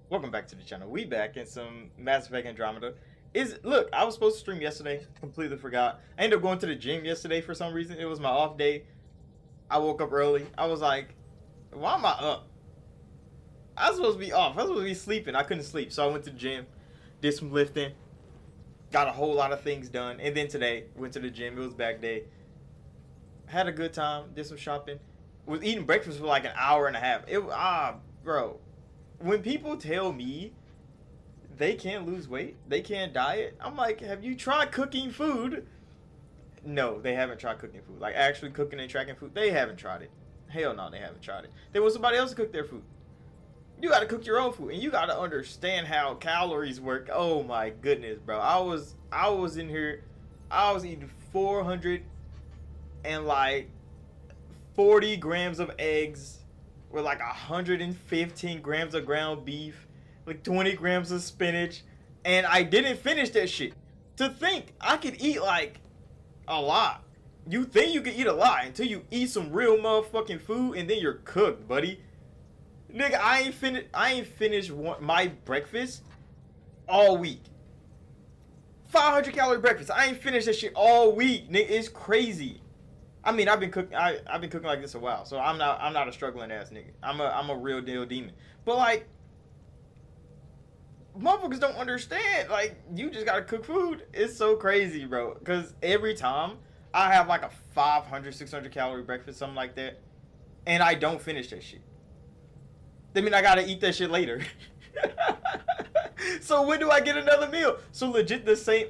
Welcome back to the channel. We back in some Mass Effect Andromeda. Look, I was supposed to stream yesterday, completely forgot. I ended up going to the gym yesterday for some reason. It was my off day. I woke up early. I was like, why am I up? I was supposed to be off. I was supposed to be sleeping. I couldn't sleep. So I went to the gym, did some lifting, got a whole lot of things done. And then today, went to the gym. It was back day. Had a good time, did some shopping. Was eating breakfast for like an hour and a half. Bro. When people tell me they can't lose weight, they can't diet, I'm like, have you tried cooking food? No, they haven't tried cooking food. Like, actually cooking and tracking food, they haven't tried it. Hell no, they haven't tried it. They want somebody else to cook their food. You gotta cook your own food, and you gotta understand how calories work. Oh my goodness, bro. I was in here, I was eating 440 grams of eggs, with like 115 grams of ground beef, like 20 grams of spinach, and I didn't finish that shit. To think I could eat like a lot. You think you can eat a lot until you eat some real motherfucking food, and then you're cooked, buddy. Nigga, I ain't finished my breakfast all week. 500 calorie breakfast. I ain't finished that shit all week, nigga. It's crazy. I mean, I've been cooking like this a while, so I'm not a struggling ass nigga. I'm a real deal demon. But like, motherfuckers don't understand. Like, you just gotta cook food. It's so crazy, bro. Cause every time I have like a 500, 600 calorie breakfast, something like that, and I don't finish that shit. That mean I gotta eat that shit later. So when do I get another meal? So legit the same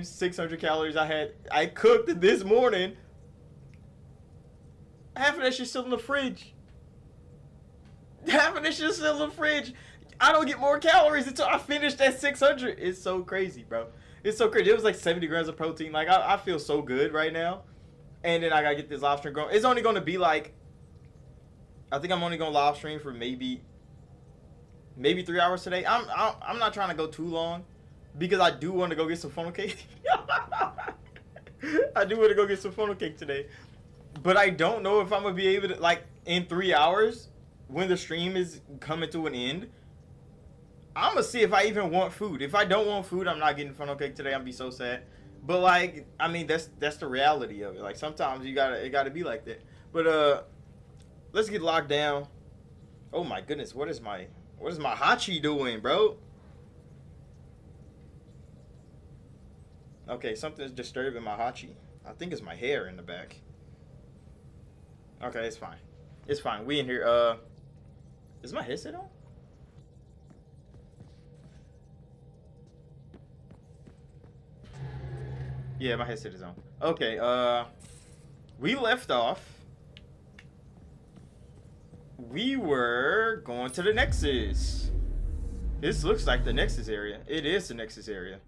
600 calories I cooked this morning. Half of that shit's still in the fridge. Half of that shit's still in the fridge. I don't get more calories until I finish that 600. It's so crazy, bro. It's so crazy. It was like 70 grams of protein. Like, I feel so good right now. And then I gotta get this live stream going. It's only gonna be like, I think I'm only gonna live stream for maybe 3 hours today. I'm not trying to go too long, because I do want to go get some funnel cake. I do want to go get some funnel cake today. But I don't know if I'm going to be able to, like, in 3 hours, when the stream is coming to an end, I'm going to see if I even want food. If I don't want food, I'm not getting funnel cake today. I'm going to be so sad. But, like, I mean, that's the reality of it. Like, sometimes it got to be like that. But, let's get locked down. Oh, my goodness. What is my Hachi doing, bro? Okay, something's disturbing my Hachi. I think it's my hair in the back. Okay, it's fine. It's fine. We in here. Is my headset on? Yeah, my headset is on. Okay, we left off. We were going to the Nexus. This looks like the Nexus area. It is the Nexus area.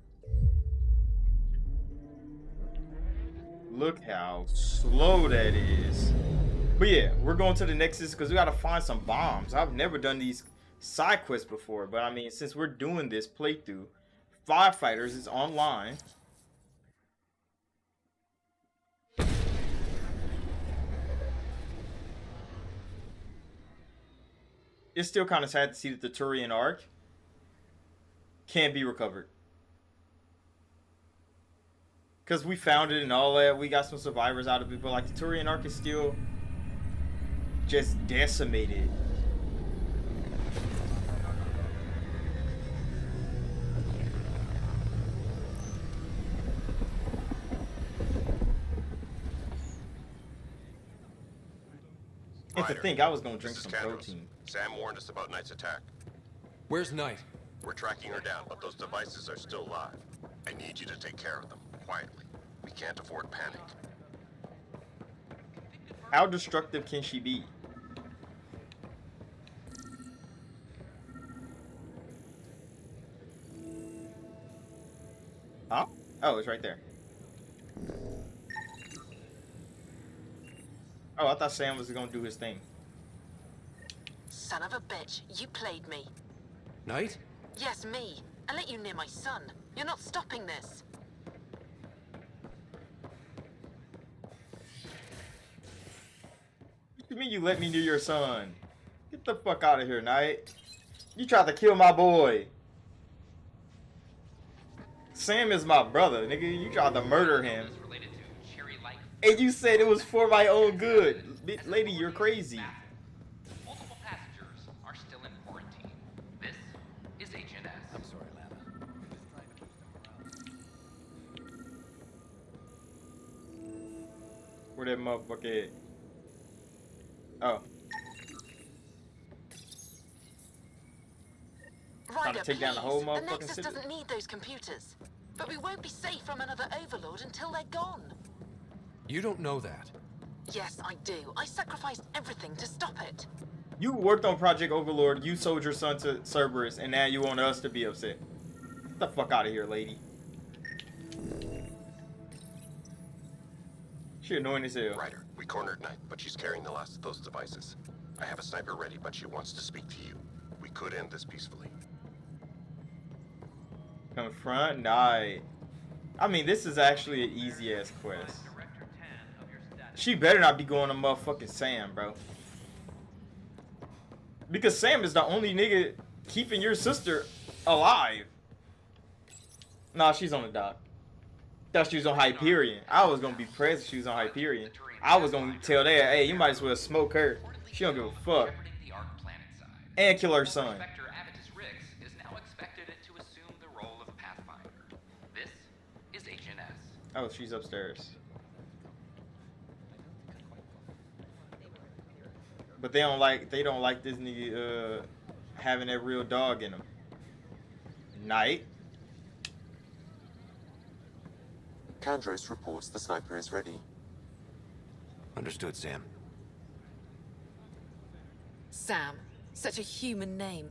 Look how slow that is. But yeah, we're going to the Nexus because we got to find some bombs. I've never done these side quests before, but I mean, since we're doing this playthrough, Firefighters is online. It's still kind of sad to see that the Turian Ark can't be recovered. Because we found it and all that. We got some survivors out of it. But like, the Turian Ark is still just decimated. And to think I was going to drink some protein. Sam warned us about Knight's attack. Where's Knight? We're tracking her down, but those devices are still live. I need you to take care of them, quietly. We can't afford panic. How destructive can she be? Huh? Oh, it's right there. Oh, I thought Sam was gonna do his thing. Son of a bitch, you played me. Knight? Yes, me. I let you near my son. You're not stopping this. What do you mean you let me near your son? Get the fuck out of here, Knight. You tried to kill my boy. Sam is my brother, nigga. You tried to murder him. And you said it was for my own good. Lady, you're crazy. Multiple passengers are still in quarantine. This is HNS. I'm sorry, Lana. Where that motherfucker at? Oh. Ryder, take down the whole please. motherfucking The Nexus city. doesn't need those computers. But we won't be safe from another overlord until they're gone. You don't know that. Yes, I do. I sacrificed everything to stop it. You worked on Project Overlord, you sold your son to Cerberus, and now you want us to be upset. Get the fuck out of here, lady. She annoying as hell. Ryder, we cornered Knight, but she's carrying the last of those devices. I have a sniper ready, but she wants to speak to you. We could end this peacefully. Confront Knight. I mean, this is actually an easy ass quest. She better not be going to motherfucking Sam, bro. Because Sam is the only nigga keeping your sister alive. Nah, she's on the dock. Thought she was on Hyperion. I was gonna be pressed if she was on Hyperion. I was gonna tell that, hey, you might as well smoke her. She don't give a fuck. And kill her son. Is now expected to assume the role of Pathfinder. This is HNS. Oh, she's upstairs. But they don't like this nigga having that real dog in him. Knight. Kandros reports the sniper is ready. Understood, Sam. Sam, such a human name.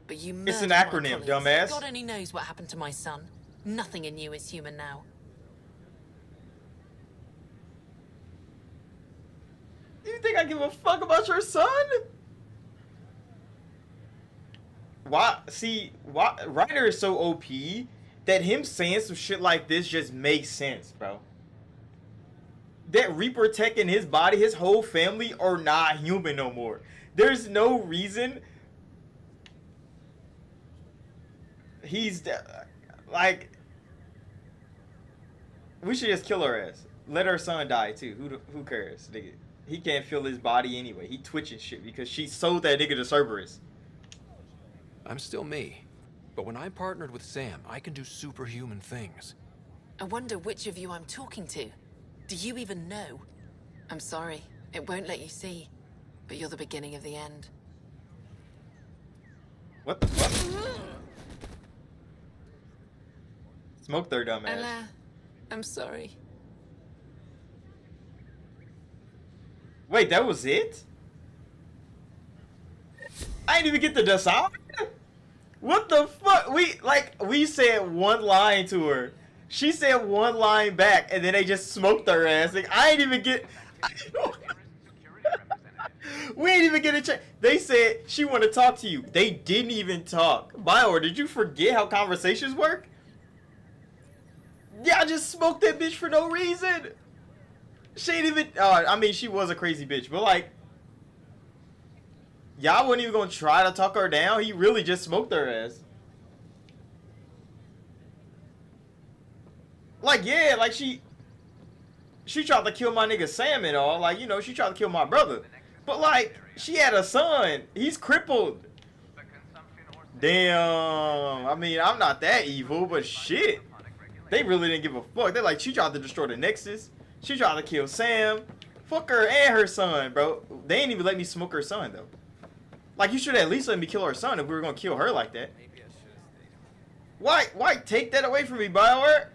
But you It's an murdered my acronym, colleagues. dumbass. God only knows what happened to my son. Nothing in you is human now. You think I give a fuck about your son? Why? See, why? Ryder is so OP that him saying some shit like this just makes sense, bro. That Reaper Tech in his body, his whole family are not human no more. There's no reason. He's like, we should just kill her ass. Let her son die too. Who cares, nigga? He can't feel his body anyway. He twitching shit because she sold that nigga to Cerberus. I'm still me. But when I partnered with Sam, I can do superhuman things. I wonder which of you I'm talking to. Do you even know? I'm sorry, it won't let you see. But you're the beginning of the end. What the fuck? Smoke their dumb ass. Ella, I'm sorry. Wait, that was it? I didn't even get to decide. What the fuck? We said one line to her. She said one line back, and then they just smoked her ass. Like, I ain't even get. We ain't even get a check. They said she want to talk to you. They didn't even talk. Bioware, did you forget how conversations work? Yeah, I just smoked that bitch for no reason. She ain't even. I mean, she was a crazy bitch, but like, y'all wasn't even gonna try to talk her down. He really just smoked her ass. Like, yeah, like she tried to kill my nigga Sam and all. Like, you know, she tried to kill my brother. But like, she had a son. He's crippled. Damn. I mean, I'm not that evil, but shit. They really didn't give a fuck. They're like, she tried to destroy the Nexus. She tried to kill Sam. Fuck her and her son, bro. They ain't even let me smoke her son, though. Like, you should at least let me kill her son if we were gonna kill her like that. Why take that away from me, Bioware?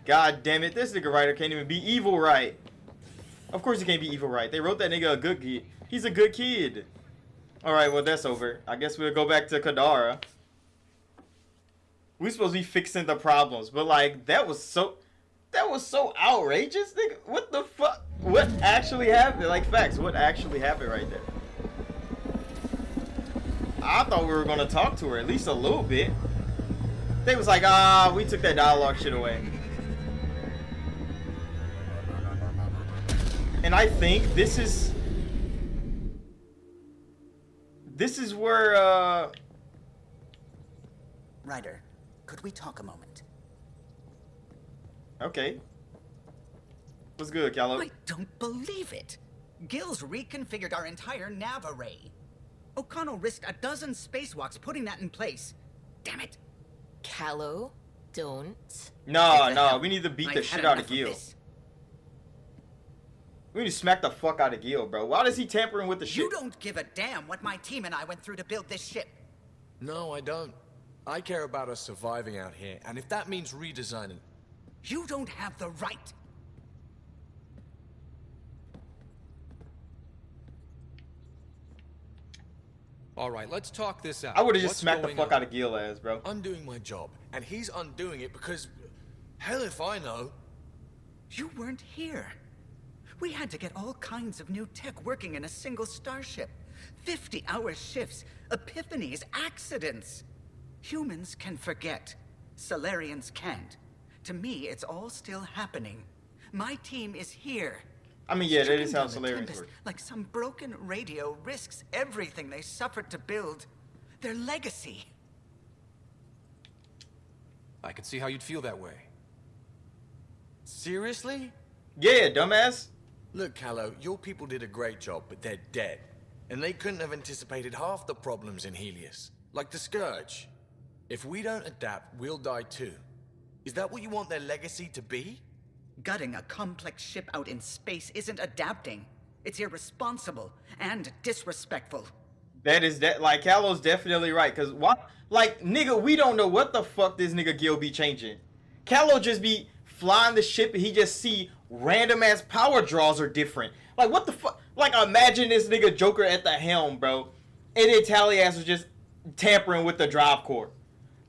God damn it, this nigga Ryder can't even be evil right. Of course he can't be evil, right? They wrote that nigga a good kid. He's a good kid. Alright, well, that's over. I guess we'll go back to Kadara. We supposed to be fixing the problems, but, like, that was so outrageous, nigga. What the fuck? What actually happened? Like, facts, what actually happened right there? I thought we were gonna talk to her at least a little bit. They was like, we took that dialogue shit away. And I think this is where Ryder, could we talk a moment? okay. What's good, Callow? I don't believe it. Gil's reconfigured our entire nav array. O'Connell risked a dozen spacewalks putting that in place. Damn it. Callow, don't. No, we need to beat the I've shit had out of enough Gil. this. We need to smack the fuck out of Gil, bro. Why is he tampering with the shit? You don't give a damn what my team and I went through to build this ship. No, I don't. I care about us surviving out here, and if that means redesigning... You don't have the right. All right, let's talk this out. I would have just What's smacked the going fuck on? out of Gil ass, bro. I'm doing my job, and he's undoing it because... Hell if I know. You weren't here. We had to get all kinds of new tech working in a single starship. 50-hour shifts, epiphanies, accidents. Humans can forget. Solarians can't. To me, it's all still happening. My team is here. I mean, yeah, that Stripping is how down the Solarians Tempest work. like some broken radio risks everything they suffered to build. Their legacy. I can see how you'd feel that way. Seriously? Yeah, dumbass. Look, Callow, your people did a great job, but they're dead. And they couldn't have anticipated half the problems in Helios. Like the Scourge. If we don't adapt, we'll die too. Is that what you want their legacy to be? Gutting a complex ship out in space isn't adapting. It's irresponsible and disrespectful. That is that. Like, Callow's definitely right. Cause what? Like, nigga, we don't know what the fuck this nigga Gil be changing. Callow just be flying the ship and he just see random ass power draws are different. Like, what the fuck? Like, imagine this nigga Joker at the helm, bro, and then Tally ass was just tampering with the drive core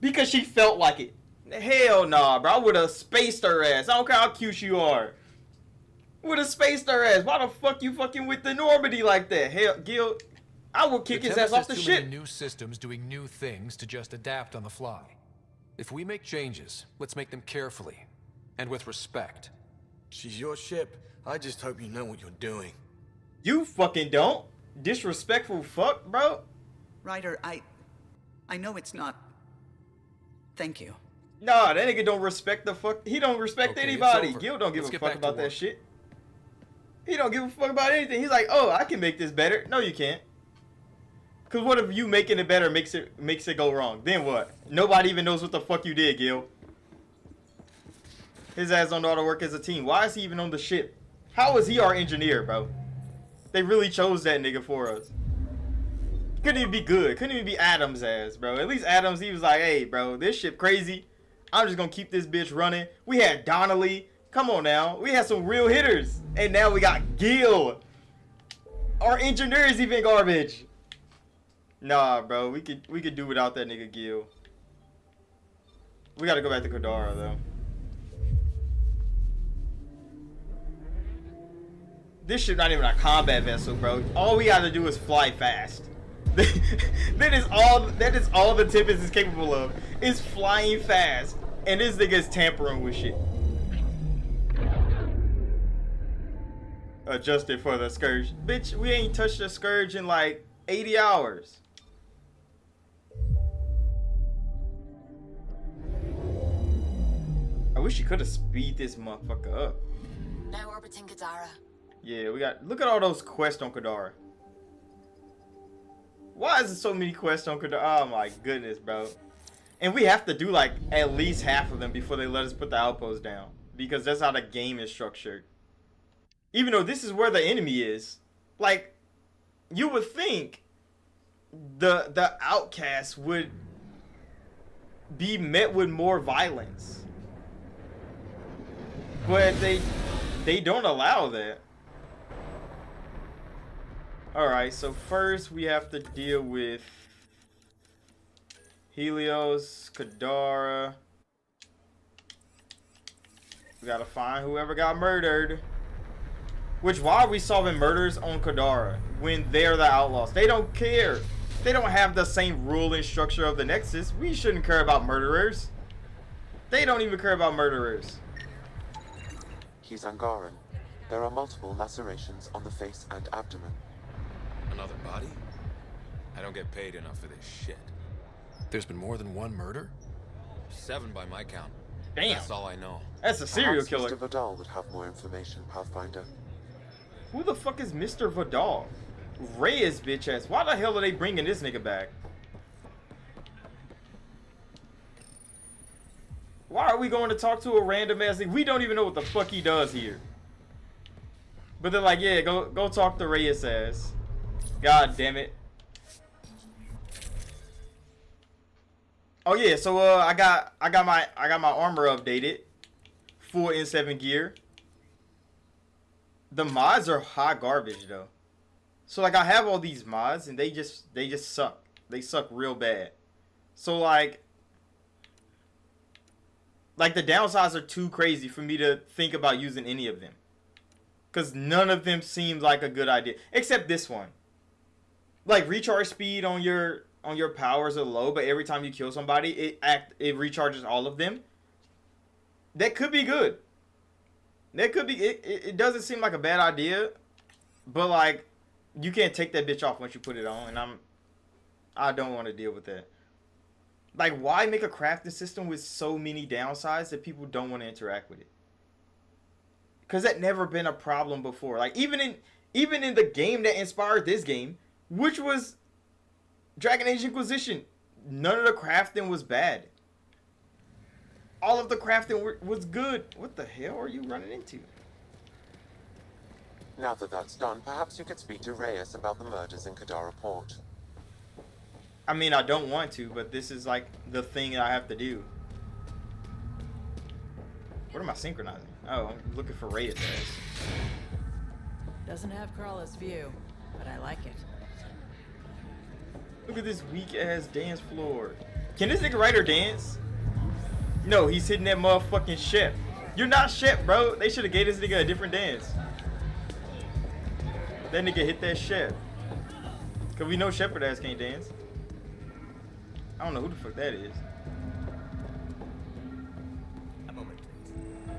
because she felt like it. Hell nah, bro. I would have spaced her ass. I don't care how cute you are. Would have spaced her ass. Why the fuck you fucking with the Normandy like that? Hell, Gil, I would kick his ass off the too ship. many new systems doing new things to just adapt on the fly. If we make changes, let's make them carefully and with respect. She's your ship. I just hope you know what you're doing. You fucking don't. Disrespectful fuck, bro. Ryder, I know it's not... Thank you. Nah, that nigga don't respect the fuck. He don't respect Okay, it's anybody. over. Gil don't give Let's a get fuck back to about that work. shit. He don't give a fuck about anything. He's like, oh, I can make this better. No, you can't. Cause what if you making it better makes it go wrong? Then what? Nobody even knows what the fuck you did, Gil. His ass don't know how to work as a team. Why is he even on the ship? How is he our engineer, bro? They really chose that nigga for us. Couldn't even be good. Couldn't even be Adams' ass, bro. At least Adams, he was like, hey, bro, this ship crazy. I'm just gonna keep this bitch running. We had Donnelly. Come on now. We had some real hitters. And now we got Gil. Our engineer is even garbage. Nah, bro. We could do without that nigga Gil. We gotta go back to Kadara, though. This shit not even a combat vessel, bro. All we gotta do is fly fast. that is all the Tempest is capable of. Is flying fast. And this nigga's tampering with shit. Adjusted for the Scourge. Bitch, we ain't touched the Scourge in like 80 hours. I wish you could have speed this motherfucker up. Now orbiting Kadara. Yeah, we got. Look at all those quests on Kadara. Why is there so many quests on Kadara? Oh my goodness, bro. And we have to do like at least half of them before they let us put the outpost down. Because that's how the game is structured. Even though this is where the enemy is. Like, you would think the outcasts would be met with more violence. But they don't allow that. Alright, so first we have to deal with Helios, Kadara. We gotta find whoever got murdered. Which, why are we solving murders on Kadara when they're the outlaws? They don't care. They don't have the same rule and structure of the Nexus. We shouldn't care about murderers. They don't even care about murderers. He's Angaran. There are multiple lacerations on the face and abdomen. Another body? I don't get paid enough for this shit. There's been more than one murder? 7 by my count. Damn. That's all I know. That's a serial Perhaps killer. Mr. Vidal would have more information, Pathfinder. Who the fuck is Mr. Vidal? Reyes bitch ass. Why the hell are they bringing this nigga back? Why are we going to talk to a random ass nigga? We don't even know what the fuck he does here. But they're like, yeah, go talk to Reyes ass. God damn it. Oh yeah, so I got my armor updated. Full N7 gear. The mods are hot garbage though. So like I have all these mods and they just suck. They suck real bad. So like the downsides are too crazy for me to think about using any of them. Cause none of them seems like a good idea. Except this one. Like recharge speed on your powers are low, but every time you kill somebody, it recharges all of them. That could be good. That could be it doesn't seem like a bad idea, but like you can't take that bitch off once you put it on, and I don't want to deal with that. Like, why make a crafting system with so many downsides that people don't want to interact with it? Because that never been a problem before. Like even in the game that inspired this game, which was Dragon Age Inquisition, none of the crafting was bad. All of the crafting was good. What the hell are you running into? Now that that's done, perhaps you could speak to Reyes about the murders in Kadara Port. I mean, I don't want to, but this is like the thing I have to do. What am I synchronizing? Oh, I'm looking for Reyes. Doesn't have Carla's view, but I like it. Look at this weak ass dance floor. Can this nigga write or dance? No, he's hitting that motherfucking Shep. You're not Shep, bro. They should have gave this nigga a different dance. That nigga hit that Shep. Cause we know Shepherd ass can't dance. I don't know who the fuck that is. A moment, please.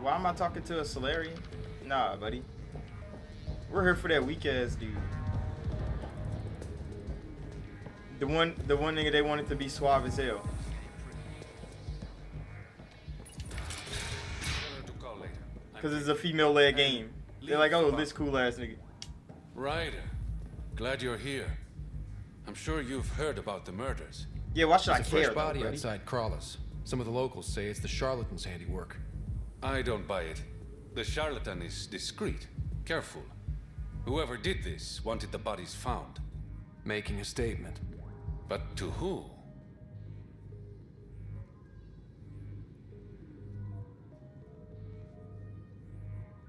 Why am I talking to a Solarian? Nah, buddy. We're here for that weak ass dude. The one nigga they wanted to be suave as hell. Cause it's a female-led game. They're like, oh, this cool ass nigga. Ryder, glad you're here. I'm sure you've heard about the murders. Yeah, why should I There's a care? fresh body buddy? outside Crawlers. Some of the locals say it's the charlatan's handiwork. I don't buy it. The charlatan is discreet, careful. Whoever did this wanted the bodies found. Making a statement. But to who?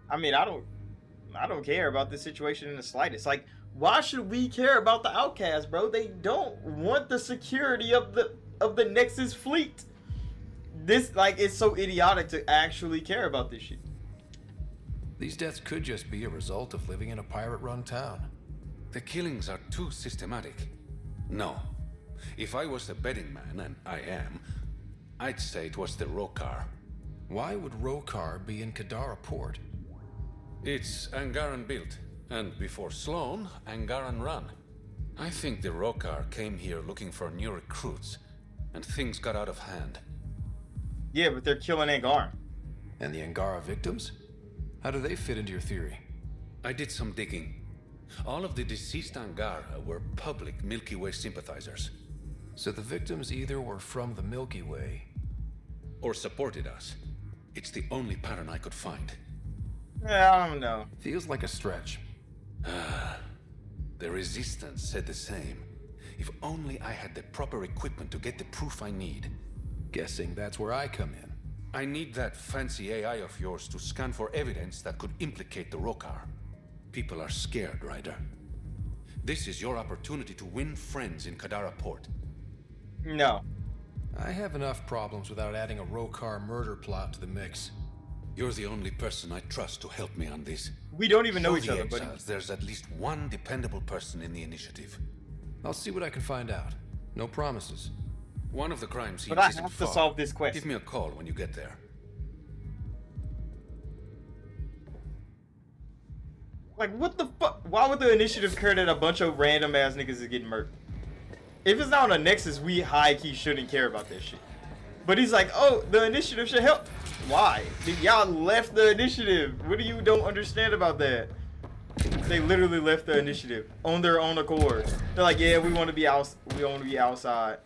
I mean, I don't care about this situation in the slightest. Like, why should we care about the outcasts, bro? They don't want the security of the Nexus fleet. This, like, it's so idiotic to actually care about this shit. These deaths could just be a result of living in a pirate-run town. The killings are too systematic. No. If I was a betting man, and I am, I'd say it was the Rokar. Why would Rokar be in Kadara Port? It's Angaran built, and before Sloan, Angaran run. I think the Rokar came here looking for new recruits, and things got out of hand. Yeah, but they're killing Angaran. And the Angara victims? How do they fit into your theory? I did some digging. All of the deceased Angara were public Milky Way sympathizers. So the victims either were from the Milky Way... or supported us. It's the only pattern I could find. Yeah, I don't know. Feels like a stretch. The Resistance said the same. If only I had the proper equipment to get the proof I need. Guessing that's where I come in. I need that fancy AI of yours to scan for evidence that could implicate the Rokar. People are scared, Ryder. This is your opportunity to win friends in Kadara Port. No. I have enough problems without adding a Rokar murder plot to the mix. You're the only person I trust to help me on this. We don't even know Show each the other, but exiles there's at least one dependable person in the initiative. I'll see what I can find out. No promises. One of the crime scenes but I isn't have to far. solve this quest. Give me a call when you get there. Like, what the fuck? Why would the initiative care that a bunch of random ass niggas is getting murdered? If it's not on a Nexus, we high-key shouldn't care about this shit. But he's like, oh, the initiative should help. Why? Y'all left the initiative. What do you don't understand about that? They literally left the initiative on their own accord. They're like, yeah, we want to be out. We want to be outside.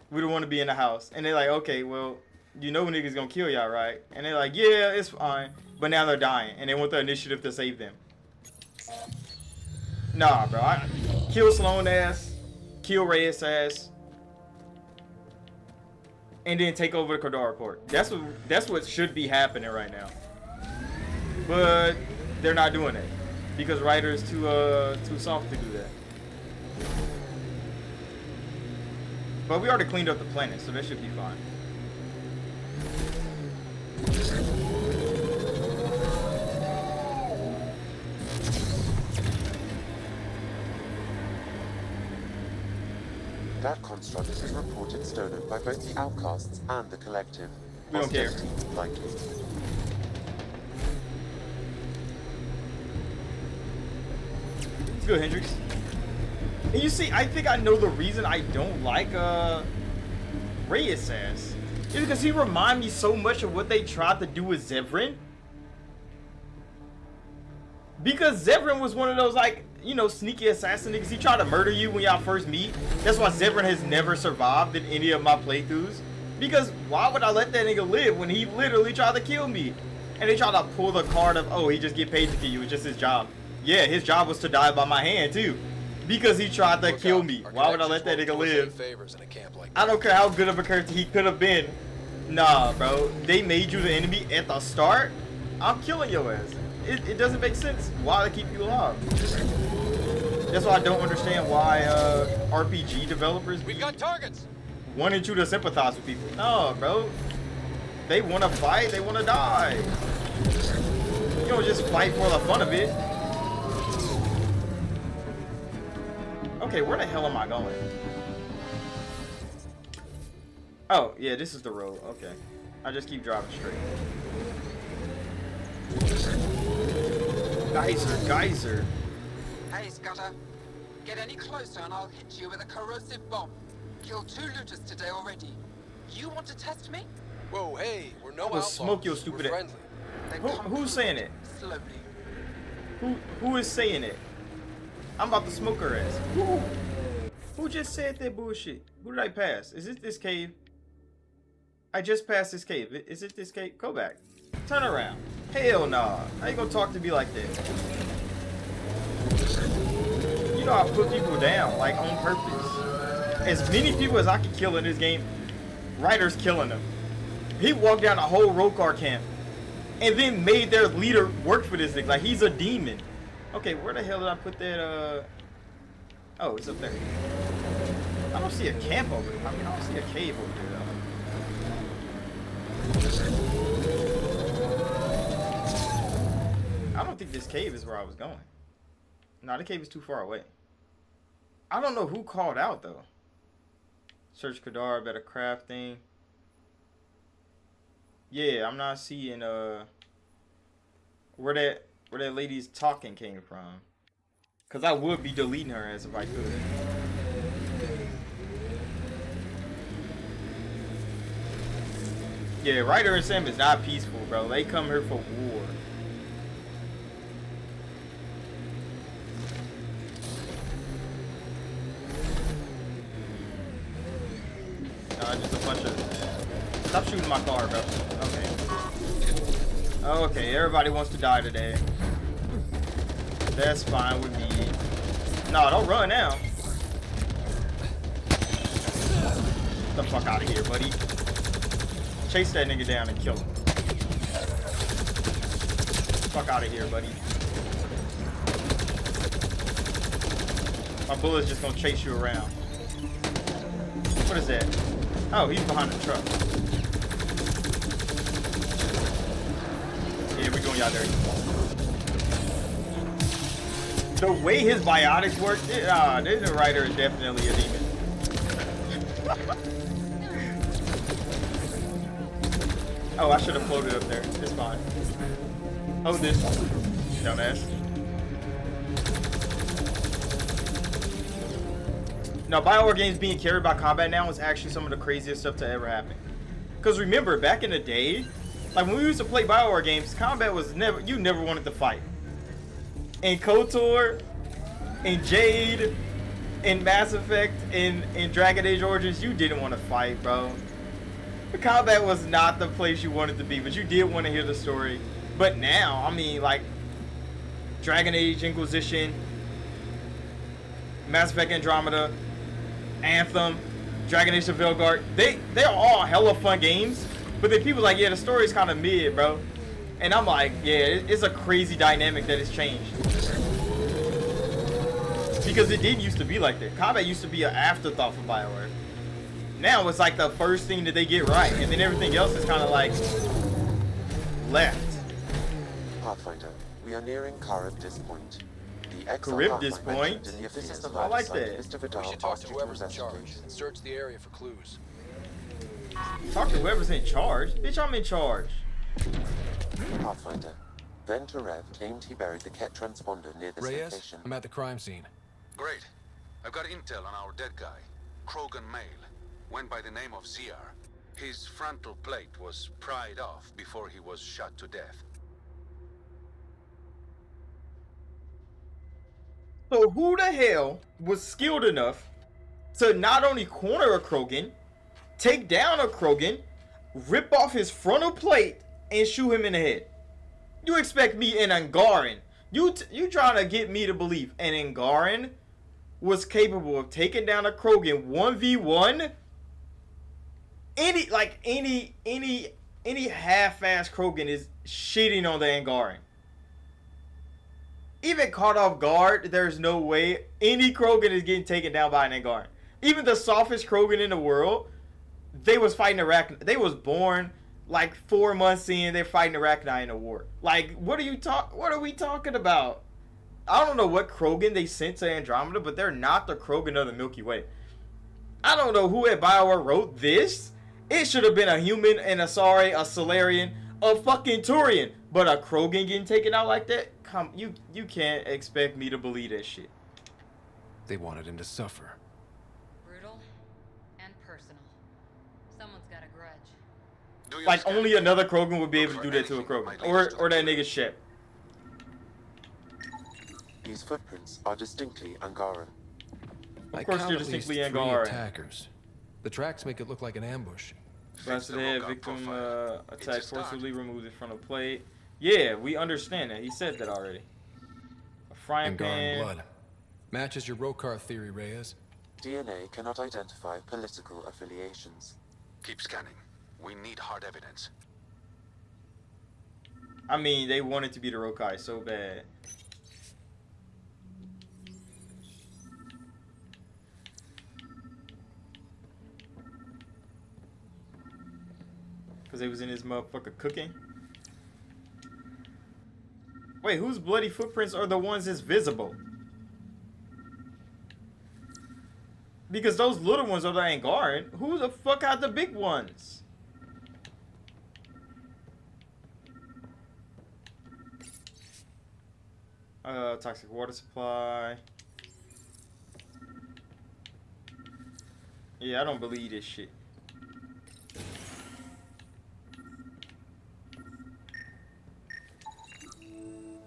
We don't want to be in the house. And they're like, okay, well, you know niggas gonna kill y'all, right? And they're like, yeah, it's fine. But now they're dying, and they want the initiative to save them. Nah, bro. Kill Sloan ass, kill Reyes ass, and then take over the Kadara Port. That's what should be happening right now. But they're not doing it because Ryder is too soft to do that. But we already cleaned up the planet, so that should be fine. That construct is reported stolen by both the Outcasts and the Collective. We don't care. Likely. It's good, Hendrix. And you see, I think I know the reason I don't like Reyes ass. It's because he reminds me so much of what they tried to do with Zevran. Because Zevran was one of those, like, you know, sneaky assassin niggas. He tried to murder you when y'all first meet. That's why Zevran has never survived in any of my playthroughs. Because why would I let that nigga live when he literally tried to kill me? And they tried to pull the card of, oh, he just get paid to kill you. It's just his job. Yeah, his job was to die by my hand, too. Because he tried to kill me. Why would I let that nigga live? I don't care how good of a character he could have been. Nah, bro. They made you the enemy at the start. I'm killing your ass. It doesn't make sense why they keep you alive. That's why I don't understand why RPG developers wanted you to sympathize with people. No, bro. They want to fight. They want to die. You don't just fight for the fun of it. Okay, where the hell am I going? Oh, yeah, this is the road. Okay. I just keep driving straight. Geyser. Hey, Scudder. Get any closer and I'll hit you with a corrosive bomb. Killed 2 looters today already. You want to test me? Whoa, hey, we're no I will outlaws. smoke your stupid We're ass. friendly. Who's saying it? Slowly. Who is saying it? I'm about to smoke her ass. Who just said that bullshit? Who did I pass? Is it this cave? I just passed this cave. Is it this cave? Go back. Turn around. Hell nah. How you gonna talk to me like that? You know I put people down, like, on purpose. As many people as I can kill in this game, Ryder's killing them. He walked down a whole Rokar camp and then made their leader work for this thing. Like, he's a demon. Okay, where the hell did I put that, Oh, it's up there. I don't see a camp over there. I mean, I don't see a cave over there, though. I don't think this cave is where I was going. No, the cave is too far away. I don't know who called out, though. Search Kadara, better crafting. Yeah, I'm not seeing, where that lady's talking came from. Because I would be deleting her as if I could. Yeah, Ryder and Sam is not peaceful, bro. They come here for war. Just a bunch of... Stop shooting my car, bro. Okay. Okay, everybody wants to die today. That's fine with me. No, don't run now. Get the fuck out of here, buddy. Chase that nigga down and kill him. Fuck out of here, buddy. My bullet's just gonna chase you around. What is that? Oh, he's behind the truck. Yeah, we're doing y'all dirty. The way his biotics work, this writer is definitely a demon. Oh, I should have floated up there. It's fine. Oh, this dumbass. Now, BioWare games being carried by combat now is actually some of the craziest stuff to ever happen. Because remember, back in the day, like when we used to play BioWare games, combat was you never wanted to fight. In KOTOR, in Jade, in Mass Effect, in Dragon Age Origins, you didn't want to fight, bro. The combat was not the place you wanted to be, but you did want to hear the story. But now, I mean, like, Dragon Age Inquisition, Mass Effect Andromeda, Anthem, Dragon Age of Veilguard, they're all hella fun games, but then people are like, yeah, the story's kind of mid, bro. And I'm like, yeah, it's a crazy dynamic that has changed. Because it did used to be like that. Combat used to be an afterthought for BioWare. Now it's like the first thing that they get right, and then everything else is kind of like left. Pathfinder, we are nearing Charybdis Point. The Charybdis Point? This is the I like that. Mr. We Vidal should talk asked to you to whoever's in charge investigate. and search the area for clues. Talk to whoever's in charge. Bitch, I'm in charge. Pathfinder, then Terev claimed he buried the Ket transponder near this Reyes, location. I'm at the crime scene. Great. I've got intel on our dead guy, Krogan male. Went by the name of Ziar. His frontal plate was pried off before he was shot to death. So who the hell was skilled enough to not only corner a Krogan, take down a Krogan, rip off his frontal plate, and shoot him in the head? You expect me in Angaran? You trying to get me to believe an Angaran was capable of taking down a Krogan 1v1? Any half-ass Krogan is shitting on the Angaran. Even caught off guard, there's no way any Krogan is getting taken down by an Angaran. Even the softest Krogan in the world, they was fighting Arachni. They was born like 4 months in, they're fighting Arachni in a war. Like, what are we talking about? I don't know what Krogan they sent to Andromeda, but they're not the Krogan of the Milky Way. I don't know who at BioWare wrote this. It should have been a human, an Asari, a Solarian, a fucking Turian. But a Krogan getting taken out like that? Come, you can't expect me to believe that shit. They wanted him to suffer. Brutal and personal. Someone's got a grudge. Like, only another Krogan would be able to do that to a Krogan. Or that nigga Shep. These footprints are distinctly Angaran. Of course they're distinctly Angaran. Attackers. The tracks make it look like an ambush. Blast to the head, victim attacked forcibly, removed it from the plate. Yeah, we understand that. He said that already. A frying pan. Blood. Matches your Rokar theory, Reyes. DNA cannot identify political affiliations. Keep scanning. We need hard evidence. I mean, they wanted to be the Rokai so bad. Because they was in his motherfucker cooking. Wait, whose bloody footprints are the ones that's visible? Because those little ones are the Angaran. Who the fuck are the big ones? Toxic water supply. Yeah, I don't believe this shit.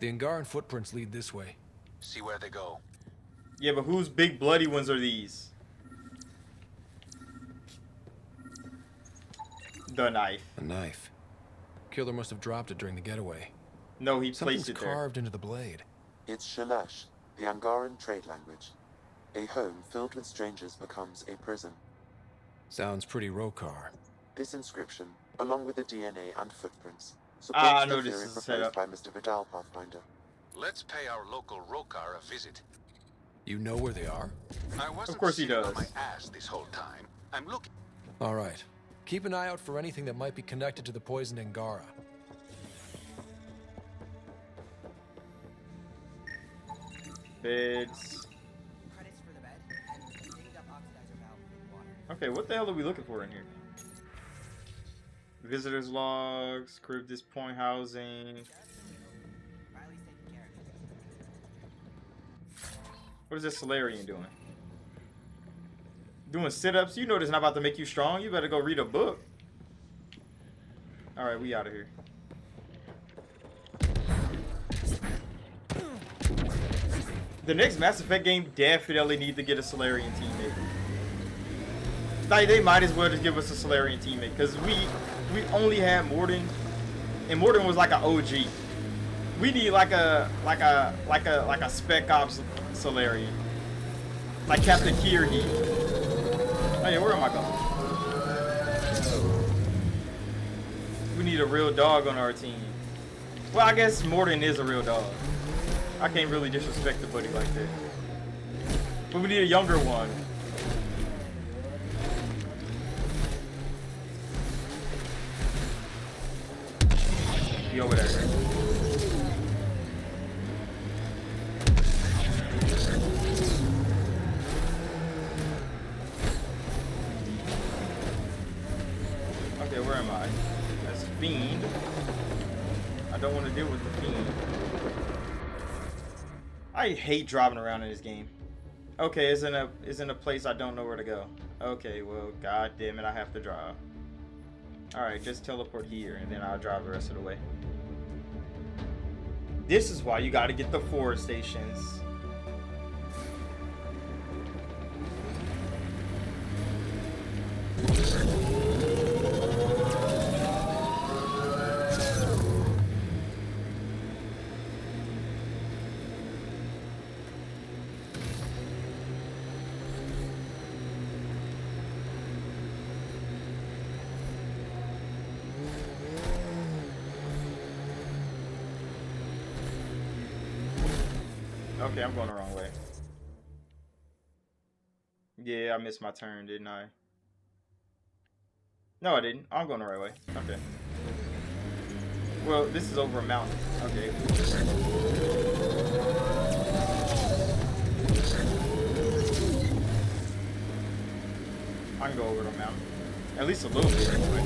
The Angaran footprints lead this way. See where they go. Yeah, but whose big bloody ones are these? The knife. A knife. Killer must have dropped it during the getaway. No, he placed it there. Carved into the blade. It's Shalash, the Angaran trade language. A home filled with strangers becomes a prison. Sounds pretty Rokar. This inscription, along with the DNA and footprints, supports the this theory is set proposed up by Mr. Vidal, Pathfinder. Let's pay our local Rokar a visit. You know where they are? I wasn't Of course he sitting does. on my ass this whole time. I'm looking. All right. Keep an eye out for anything that might be connected to the poisoned Angara. Beds. Okay, what the hell are we looking for in here? Visitors logs, crib this point housing. What is this Solarian doing? Doing sit-ups? You know this not about to make you strong. You better go read a book. Alright, we out of here. The next Mass Effect game definitely need to get a Solarian teammate. Like, they might as well just give us a Solarian teammate, because we only had Morden, and Morden was like an OG. We need like a Spec Ops Solarian, like Captain Kirby. Oh yeah, where am I going? We need a real dog on our team. Well, I guess Morden is a real dog. I can't really disrespect the buddy like that. But we need a younger one. Be over there. Okay, where am I? That's Fiend. I don't want to deal with the Fiend. I hate driving around in this game. Okay, it's in a place I don't know where to go. Okay, well, god damn it, I have to drive. Alright, just teleport here, and then I'll drive the rest of the way. This is why you gotta get the forward stations. Okay, I'm going the wrong way. Yeah, I missed my turn, didn't I? No, I didn't. I'm going the right way. Okay. Well, this is over a mountain. Okay. I can go over the mountain. At least a little bit, anyway.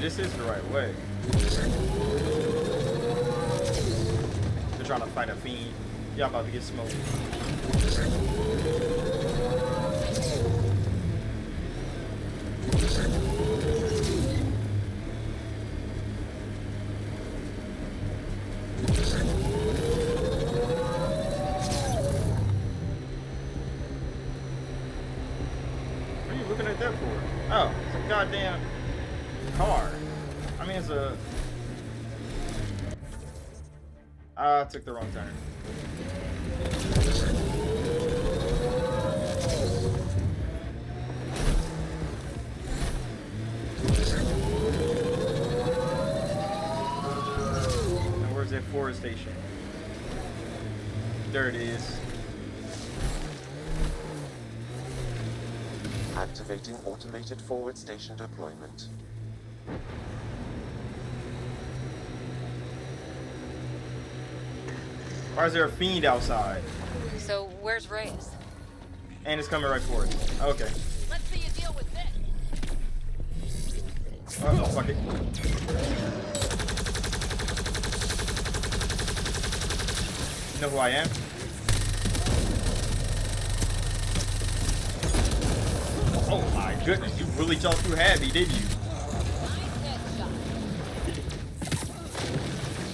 This is the right way. They're trying to fight a fiend. Y'all about to get smoked. What are you looking at that for? Oh, it's a goddamn car. I mean, it's a... I took the wrong turn. And where's that forward station? There it is. Activating automated forward station deployment. Why is there a fiend outside? So, where's Reyes? And it's coming right for us. Okay. Let's see you deal with this. Oh, fuck it. You know who I am? Oh my goodness, you really jumped through Abby, didn't you?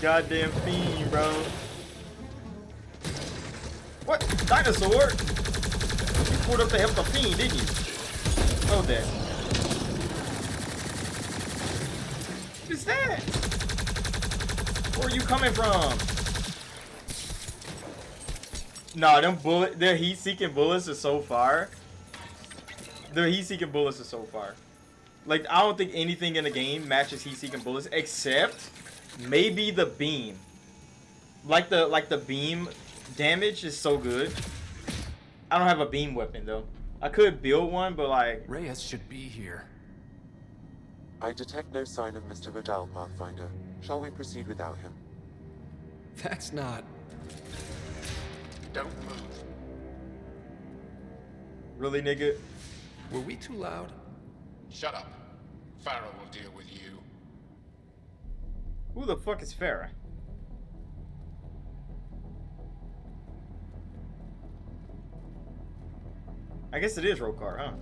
Goddamn fiend, bro. What? Dinosaur? You pulled up to help the fiend, didn't you? Oh, that. What is that? Where are you coming from? Nah, their heat-seeking bullets are so fire. Their heat-seeking bullets are so fire. Like, I don't think anything in the game matches heat-seeking bullets except maybe the beam. Like the beam damage is so good. I don't have a beam weapon though. I could build one, but like Reyes should be here. I detect no sign of Mr. Vidal, Pathfinder. Shall we proceed without him? That's not... Don't move. Really, nigga? Were we too loud? Shut up. Farah will deal with you. Who the fuck is Farah? I guess it is Rokar, huh?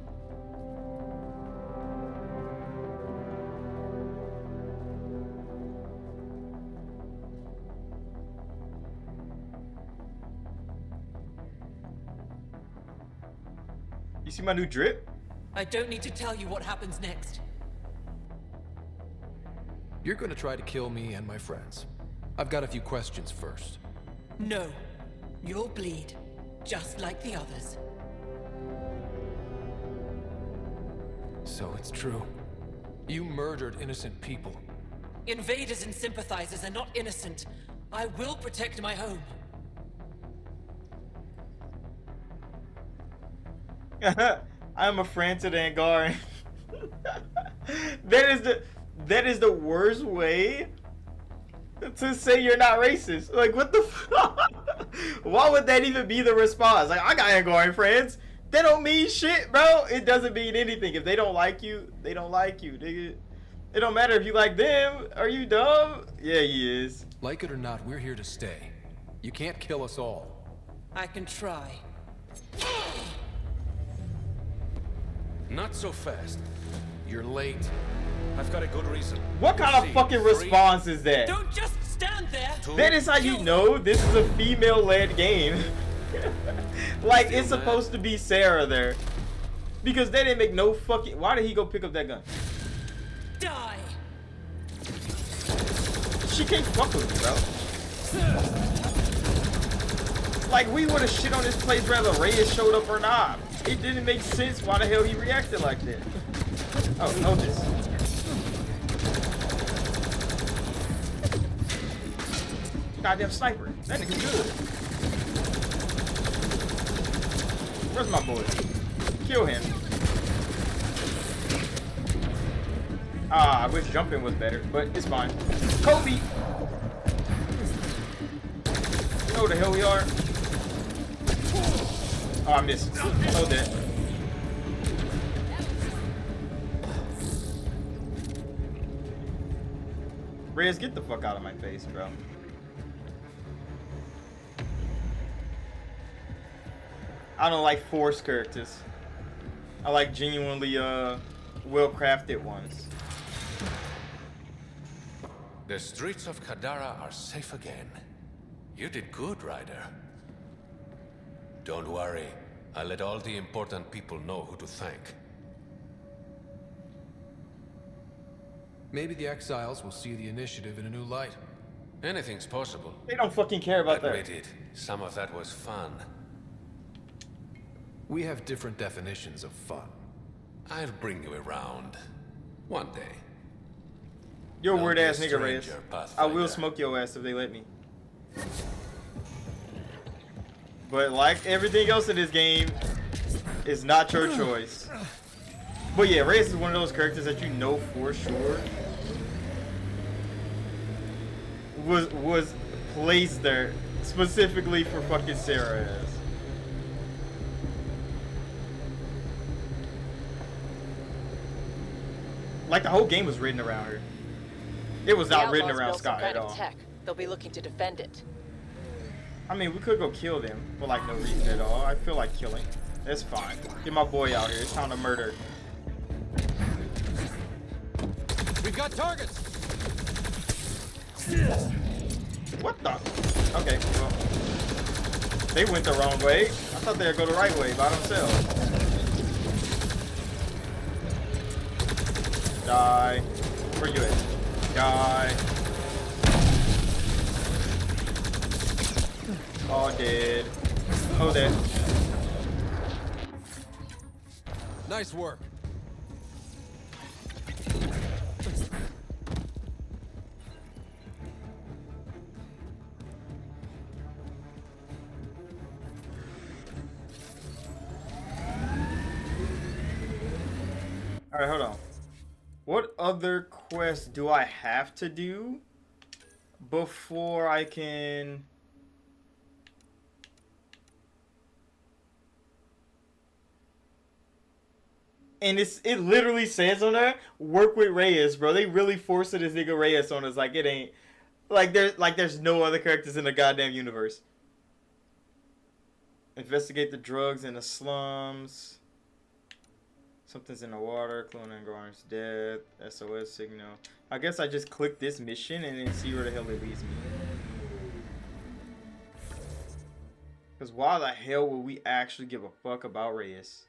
You see my new drip? I don't need to tell you what happens next. You're gonna try to kill me and my friends. I've got a few questions first. No. You'll bleed. Just like the others. So it's true. You murdered innocent people. Invaders and sympathizers are not innocent. I will protect my home. I'm a friend to the Angaran. That is the worst way to say you're not racist. Like, what the fuck? Why would that even be the response? Like, I got Angaran friends. They don't mean shit, bro. It doesn't mean anything. If they don't like you, they don't like you, nigga. It don't matter if you like them. Are you dumb? Yeah, he is. Like it or not, we're here to stay. You can't kill us all. I can try. Not so fast. You're late. I've got a good reason. What kind of fucking response is that? Don't just stand there. That is how you know this is a female-led game. Like, it's supposed to be Sarah there. Because they didn't make no fucking... Why did he go pick up that gun? Die. She can't fuck with me, bro. Like, we would have shit on this place whether Reyes showed up or not. It didn't make sense why the hell he reacted like that. Oh, hold this. Goddamn sniper. That nigga's good. Where's my boy? Kill him. Ah, I wish jumping was better, but it's fine. Kobe! You know who the hell we are? Oh, I missed. Oh, that. Reyes, get the fuck out of my face, bro. I don't like forced characters. I like genuinely well-crafted ones. The streets of Kadara are safe again. You did good, Ryder. Don't worry. I'll let all the important people know who to thank. Maybe the exiles will see the initiative in a new light. Anything's possible. They don't fucking care about that. Admit it. Some of that was fun. We have different definitions of fun. I'll bring you around. One day. You're a Don't weird be a ass nigga, Reyes. stranger, I Pathfinder. will smoke your ass if they let me. But like everything else in this game, it's not your choice. But yeah, Reyes is one of those characters that you know for sure was placed there specifically for fucking Sarah ass. Like the whole game was written around her. It was not written around Scott at all. Tech. They'll be looking to defend it. I mean, we could go kill them for like no reason at all. I feel like killing. That's fine. Get my boy out here. It's time to murder. We've got targets. What the? Okay, well. They went the wrong way. I thought they'd go the right way by themselves. Die. Where you at? Die. All dead. Oh, dead. Nice work. All right, hold on. What other quests do I have to do before I can... And it literally says on there, work with Reyes, bro. They really forced this nigga Reyes on us like it ain't... there's no other characters in the goddamn universe. Investigate the drugs in the slums. Something's in the water. Clone and Garner's death. SOS signal. I guess I just click this mission and then see where the hell it leads me. Because why the hell would we actually give a fuck about Reyes?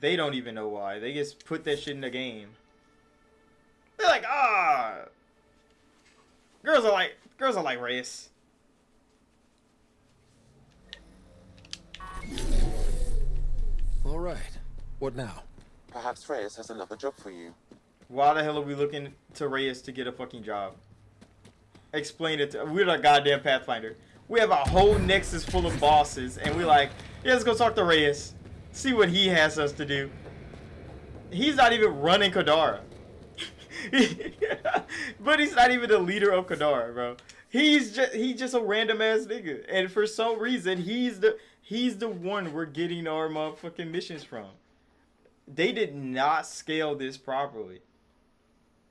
They don't even know why. They just put that shit in the game. They're like, ah, girls are like Reyes. All right. What now? Perhaps Reyes has another job for you. Why the hell are we looking to Reyes to get a fucking job? Explain it to... We're the goddamn Pathfinder. We have a whole Nexus full of bosses, and we're like, yeah, let's go talk to Reyes. See what he has us to do. He's not even running Kadara. But he's not even the leader of Kadara, bro. He's just a random ass nigga. And for some reason, he's the one we're getting our motherfucking missions from. They did not scale this properly.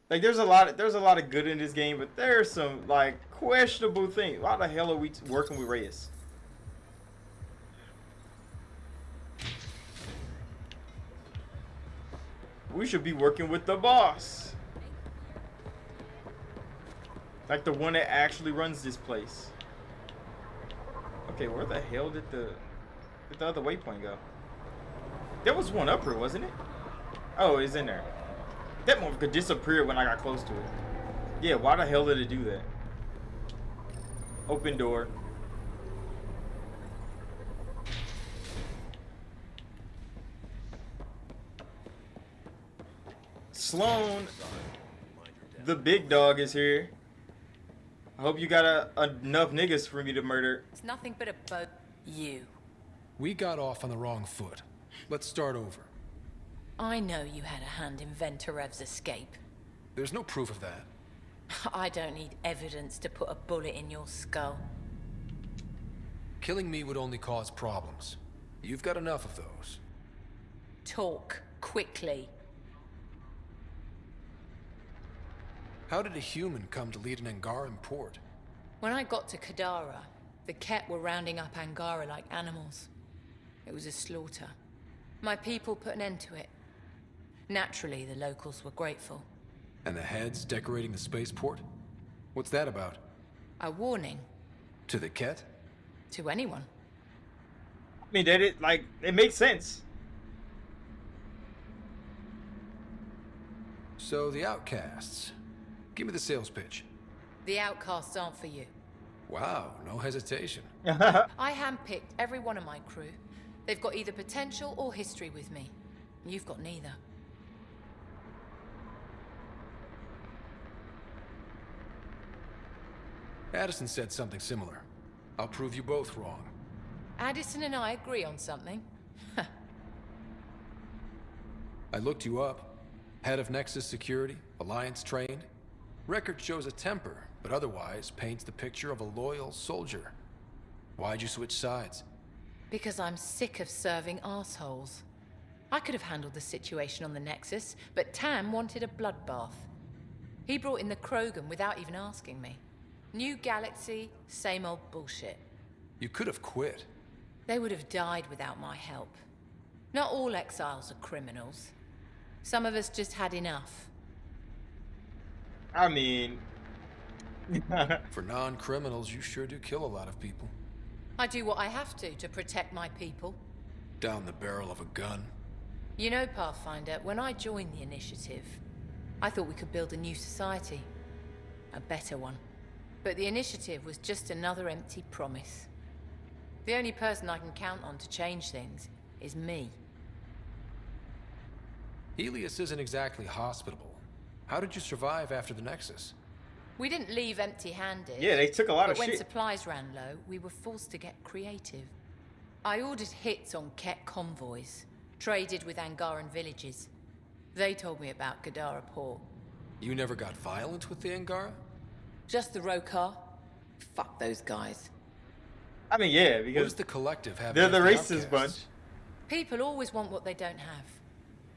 Like there's a lot of good in this game, but there's some like questionable things. Why the hell are we working with Reyes? We should be working with the boss. Like the one that actually runs this place. Okay, where the hell did the other waypoint go? There was one up here, wasn't it? Oh, it's in there. That one could disappear when I got close to it. Yeah, why the hell did it do that? Open door. Sloan, the big dog, is here. I hope you got enough niggas for me to murder. It's nothing but a boat. You. We got off on the wrong foot. Let's start over. I know you had a hand in Venturev's escape. There's no proof of that. I don't need evidence to put a bullet in your skull. Killing me would only cause problems. You've got enough of those. Talk quickly. How did a human come to lead an Angaran port? When I got to Kadara, the Ket were rounding up Angara like animals. It was a slaughter. My people put an end to it. Naturally, the locals were grateful. And the heads decorating the spaceport? What's that about? A warning. To the Ket? To anyone. I mean, it makes sense. So the outcasts. Give me the sales pitch. The outcasts aren't for you. Wow, no hesitation. I handpicked every one of my crew. They've got either potential or history with me. You've got neither. Addison said something similar. I'll prove you both wrong. Addison and I agree on something. I looked you up. Head of Nexus Security, Alliance trained. Record shows a temper, but otherwise paints the picture of a loyal soldier. Why'd you switch sides? Because I'm sick of serving assholes. I could have handled the situation on the Nexus, but Tam wanted a bloodbath. He brought in the Krogan without even asking me. New galaxy, same old bullshit. You could have quit. They would have died without my help. Not all exiles are criminals. Some of us just had enough. I mean... For non-criminals, you sure do kill a lot of people. I do what I have to protect my people. Down the barrel of a gun. You know, Pathfinder, when I joined the Initiative, I thought we could build a new society. A better one. But the Initiative was just another empty promise. The only person I can count on to change things is me. Helios isn't exactly hospitable. How did you survive after the Nexus? We didn't leave empty-handed. Yeah, they took a lot of shit. But when shit. supplies ran low, we were forced to get creative. I ordered hits on Ket convoys, traded with Angaran villages. They told me about Kadara Port. You never got violent with the Angara? Just the Rokar. Fuck those guys. I mean, yeah, What because does the Collective have they're the against racist outcasts? bunch. People always want what they don't have.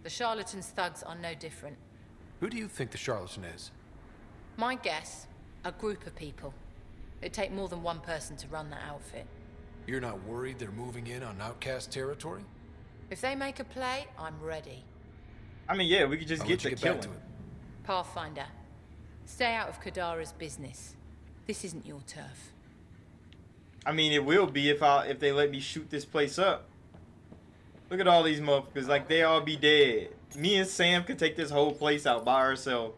The charlatans' thugs are no different. Who do you think the charlatan is? My guess, a group of people. It'd take more than one person to run that outfit. You're not worried they're moving in on outcast territory? If they make a play, I'm ready. I mean, yeah, we could just I'll get let you the get back killing. to it. Pathfinder, stay out of Kadara's business. This isn't your turf. I mean, it will be if they let me shoot this place up. Look at all these motherfuckers, like they all be dead. Me and Sam could take this whole place out by ourselves.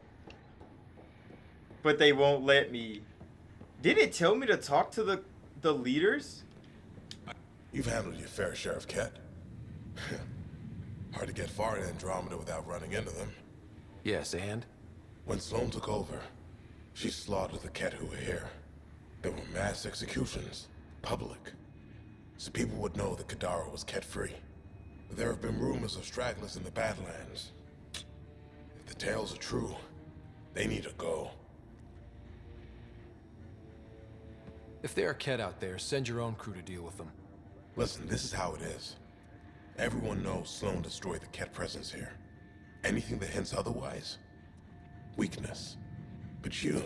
But they won't let me. Did it tell me to talk to the leaders? You've handled your fair share of Ket. Hard to get far in Andromeda without running into them. Yes, and? When Sloane took over, she slaughtered the Ket who were here. There were mass executions, public. So people would know that Kadara was Ket-free. But there have been rumors of stragglers in the Badlands. If the tales are true, they need to go. If there are Ket out there, send your own crew to deal with them. Listen, this is how it is. Everyone knows Sloane destroyed the Ket presence here. Anything that hints otherwise, weakness. But you're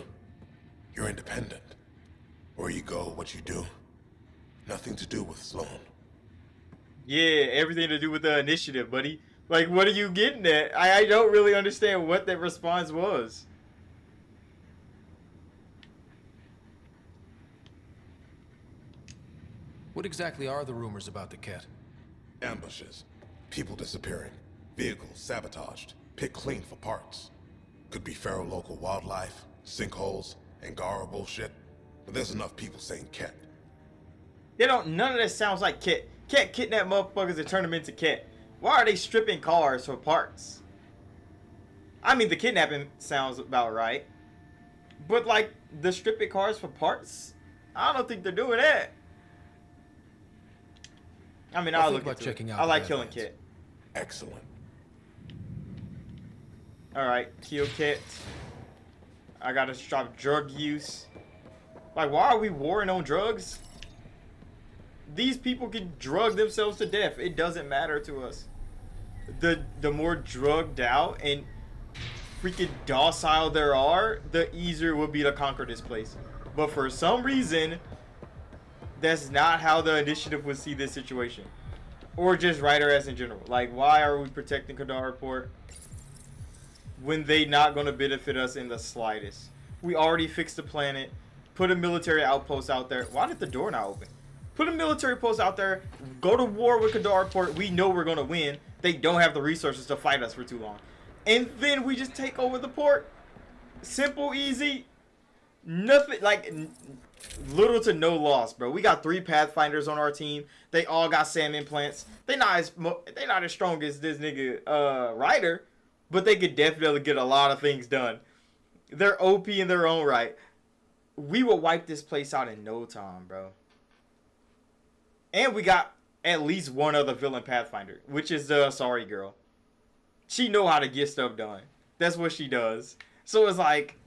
independent. Where you go, what you do, nothing to do with Sloane. Yeah, everything to do with the initiative, buddy. Like, what are you getting at? I don't really understand what that response was. What exactly are the rumors about the Ket? Ambushes, people disappearing, vehicles sabotaged, picked clean for parts. Could be feral local wildlife, sinkholes, Angara bullshit. But there's enough people saying Ket. They don't. None of that sounds like Ket. Ket kidnap motherfuckers and turn them into Ket. Why are they stripping cars for parts? I mean, the kidnapping sounds about right. But like the stripping cars for parts, I don't think they're doing that. I mean, I'll look about into checking it. out I the like killing Badlands. Ket. Excellent. Alright, kill Ket. I gotta stop drug use. Like, why are we warring on drugs? These people can drug themselves to death. It doesn't matter to us. The more drugged out and freaking docile there are, the easier it will be to conquer this place. But for some reason, that's not how the initiative would see this situation. Or just Rider as in general. Like, why are we protecting Kadara Port when they not going to benefit us in the slightest? We already fixed the planet. Put a military outpost out there. Why did the door not open? Put a military post out there. Go to war with Kadara Port. We know we're going to win. They don't have the resources to fight us for too long. And then we just take over the port. Simple, easy. Nothing, like, little to no loss, bro. We got 3 Pathfinders on our team. They all got SAM implants. They not as strong as this nigga Ryder, but they could definitely get a lot of things done. They're OP in their own right. We will wipe this place out in no time, bro. And we got at least one other villain Pathfinder, which is the Sorry Girl. She know how to get stuff done. That's what she does. So it's like,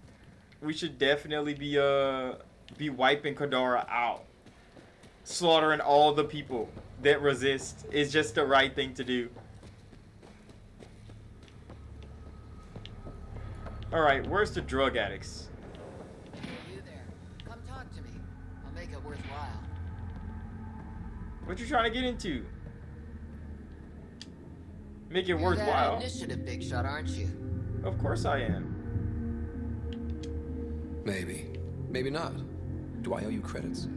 we should definitely be wiping Kadara out. Slaughtering all the people that resist is just the right thing to do. Alright, where's the drug addicts? Hey, you there. Come talk to me. I'll make it worthwhile. What you trying to get into? Make it You're worthwhile. that initiative big shot, aren't you? Of course I am. Maybe. Maybe not. Do I owe you credits?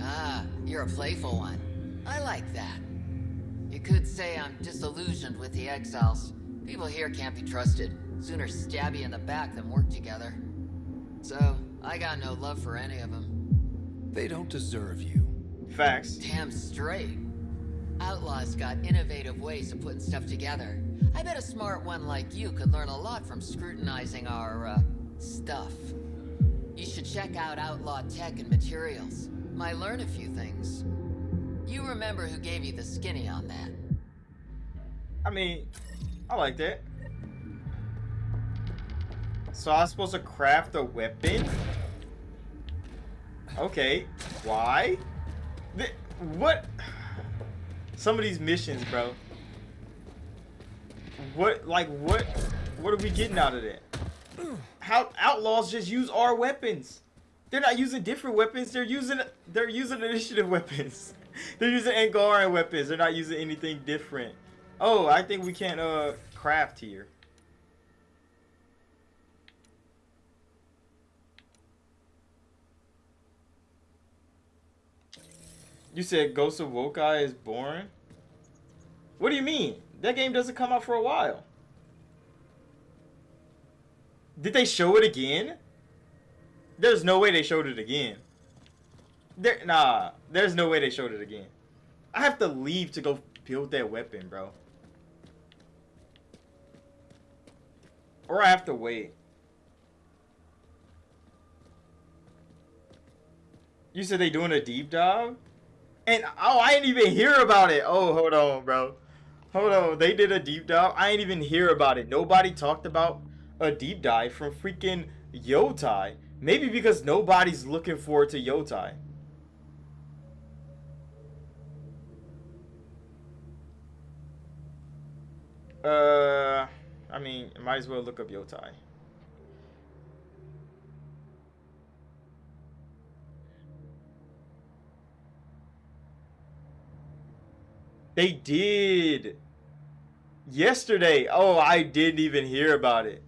Ah, you're a playful one. I like that. You could say I'm disillusioned with the exiles. People here can't be trusted. Sooner stab you in the back than work together. So, I got no love for any of them. They don't deserve you. Facts. Damn straight. Outlaws got innovative ways of putting stuff together. I bet a smart one like you could learn a lot from scrutinizing our, stuff. You should check out Outlaw Tech and Materials. Might learn a few things. You remember who gave you the skinny on that? I mean, I like that. So I'm supposed to craft a weapon? Okay. Why? What? Some of these missions, bro. What are we getting out of that? How outlaws just use our weapons? They're not using different weapons. They're using initiative weapons. They're using Angaran weapons. They're not using anything different. Oh, I think we can't craft here. You said Ghost of Wokai is boring? What do you mean? That game doesn't come out for a while. Did they show it again? There's no way they showed it again. Nah, there's no way they showed it again. I have to leave to go build that weapon, bro. Or I have to wait. You said they doing a deep dive? And, oh, I didn't even hear about it. Oh, hold on, bro. Hold on. They did a deep dive. I didn't even hear about it. Nobody talked about a deep dive from freaking Yotai. Maybe because nobody's looking forward to Yotai. I mean, might as well look up Yotai. They did. Yesterday. Oh, I didn't even hear about it.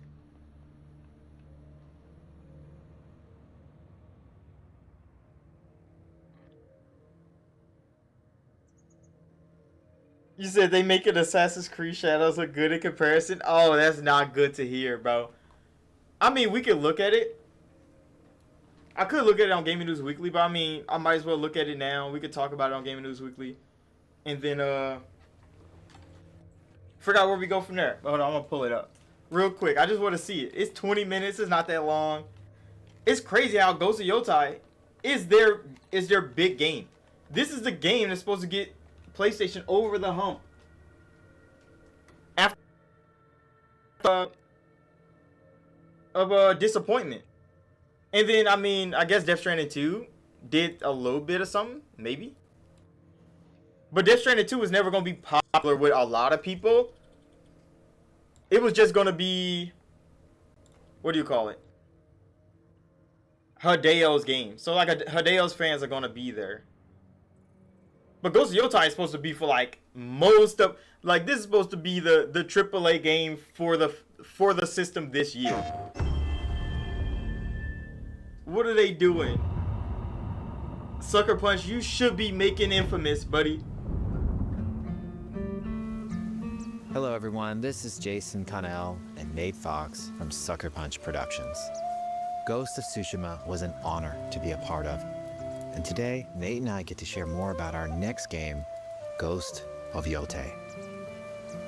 You said they make an Assassin's Creed Shadows look good in comparison? Oh, that's not good to hear, bro. I mean, we could look at it. I could look at it on Gaming News Weekly, but I mean, I might as well look at it now. We could talk about it on Gaming News Weekly. And then, forgot where we go from there. Hold on, I'm gonna pull it up real quick. I just want to see it. It's 20 minutes. It's not that long. It's crazy how Ghost of Yotai is their big game. This is the game that's supposed to get PlayStation over the hump after of disappointment. And then, I mean, I guess Death Stranding 2 did a little bit of something, maybe. But Death Stranding 2 was never going to be popular with a lot of people. It was just going to be, what do you call it? Hideo's game. So, like, Hideo's fans are going to be there. But Ghost of Yotai is supposed to be for, like, most of, like, this is supposed to be the AAA game for the system this year. What are they doing? Sucker Punch, you should be making Infamous, buddy. Hello everyone, this is Jason Connell and Nate Fox from Sucker Punch Productions. Ghost of Tsushima was an honor to be a part of. And today, Nate and I get to share more about our next game, Ghost of Yotai.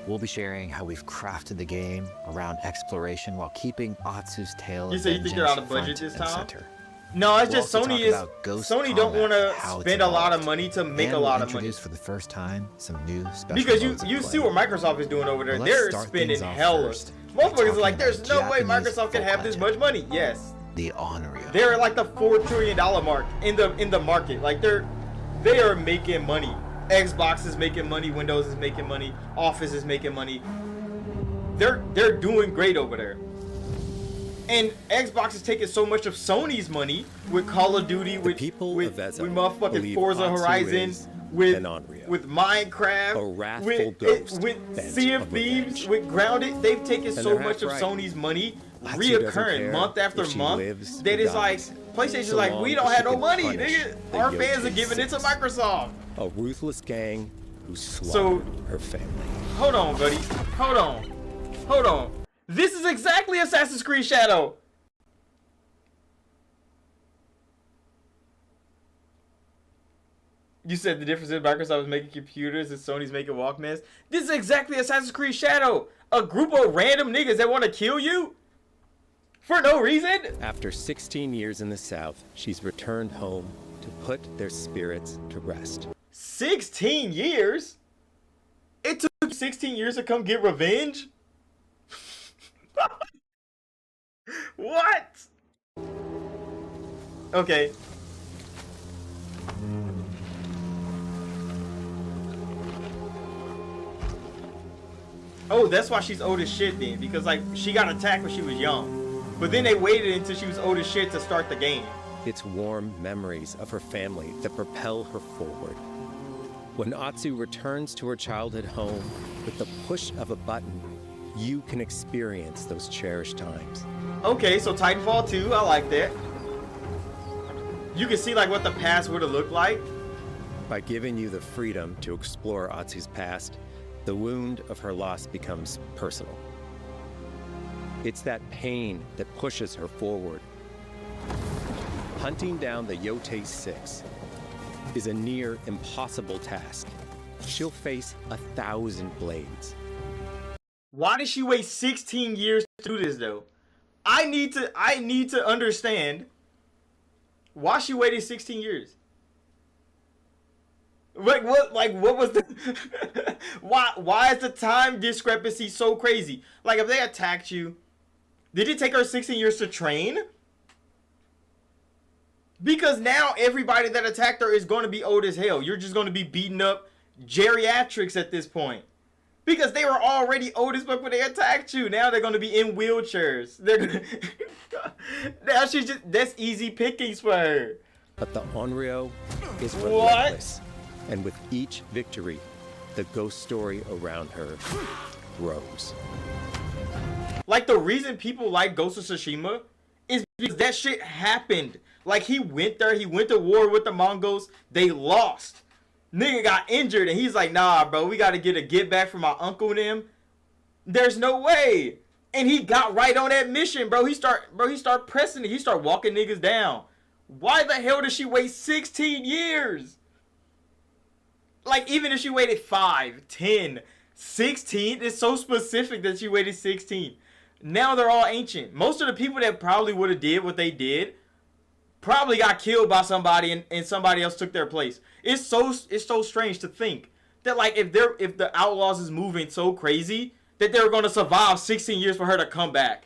We'll be sharing how we've crafted the game around exploration while keeping Atsu's tale You of say you think they're out of vengeance budget this front and time? center. No, it's We'll just also Sony talk is about Ghost Sony don't combat, want to how it's spend a lot of evolved. money to make And a we'll lot of money. introduce for the first time some new special Because modes of you play. see what Microsoft is doing over there. Well, let's They're start spending things off hella. first Motherfuckers are like, talking there's no about way Japanese Microsoft can have this much money. Yes. The Onryo. They're at like the $4 trillion mark in the market. Like they are making money. Xbox is making money. Windows is making money. Office is making money. They're doing great over there. And Xbox is taking so much of Sony's money with Call of Duty, with motherfucking Forza Horizon, with Minecraft, with Sea of Thieves, with Grounded. They've taken so much of Sony's money, reoccurring month after month, that is like PlayStation's So like, long we as don't she have no can money, punish nigga. the Our fans are Yote giving it to Six. Microsoft. A ruthless gang who slaughtered her family. Hold on, buddy. Hold on. Hold on. This is exactly Assassin's Creed Shadow. You said the difference is Microsoft is making computers and Sony's making Walkmans. This is exactly Assassin's Creed Shadow. A group of random niggas that want to kill you for no reason. After 16 years in the South, she's returned home to put their spirits to rest. 16 years? It took 16 years to come get revenge? What? Okay. Oh, that's why she's old as shit then. Because, like, she got attacked when she was young. But then they waited until she was old as shit to start the game. It's warm memories of her family that propel her forward. When Atsu returns to her childhood home, with the push of a button, you can experience those cherished times. Okay, so Titanfall 2, I like that. You can see, like, what the past would have looked like. By giving you the freedom to explore Atsu's past, the wound of her loss becomes personal. It's that pain that pushes her forward. Hunting down the Yote Six is a near impossible task. She'll face 1,000 blades. Why did she wait 16 years to do this, though? I need to understand why she waited 16 years. What was the why is the time discrepancy so crazy? Like, if they attacked you, did it take her 16 years to train? Because now everybody that attacked her is going to be old as hell. You're just going to be beating up geriatrics at this point. Because they were already old as fuck when they attacked you. Now they're going to be in wheelchairs. They're gonna now that's easy pickings for her. But the Onryo is relentless. And with each victory, the ghost story around her grows. Like, the reason people like Ghost of Tsushima is because that shit happened. Like, he went there, he went to war with the Mongols, they lost. Nigga got injured, and he's like, nah, bro, we gotta get a get back from my uncle and him. There's no way. And he got right on that mission, bro. He start pressing it. He start walking niggas down. Why the hell did she wait 16 years? Like, even if she waited 5, 10, 16, it's so specific that she waited 16. Now they're all ancient. Most of the people that probably would have did what they did probably got killed by somebody and somebody else took their place. It's so strange to think that, like, if the Outlaws is moving so crazy that they're going to survive 16 years for her to come back.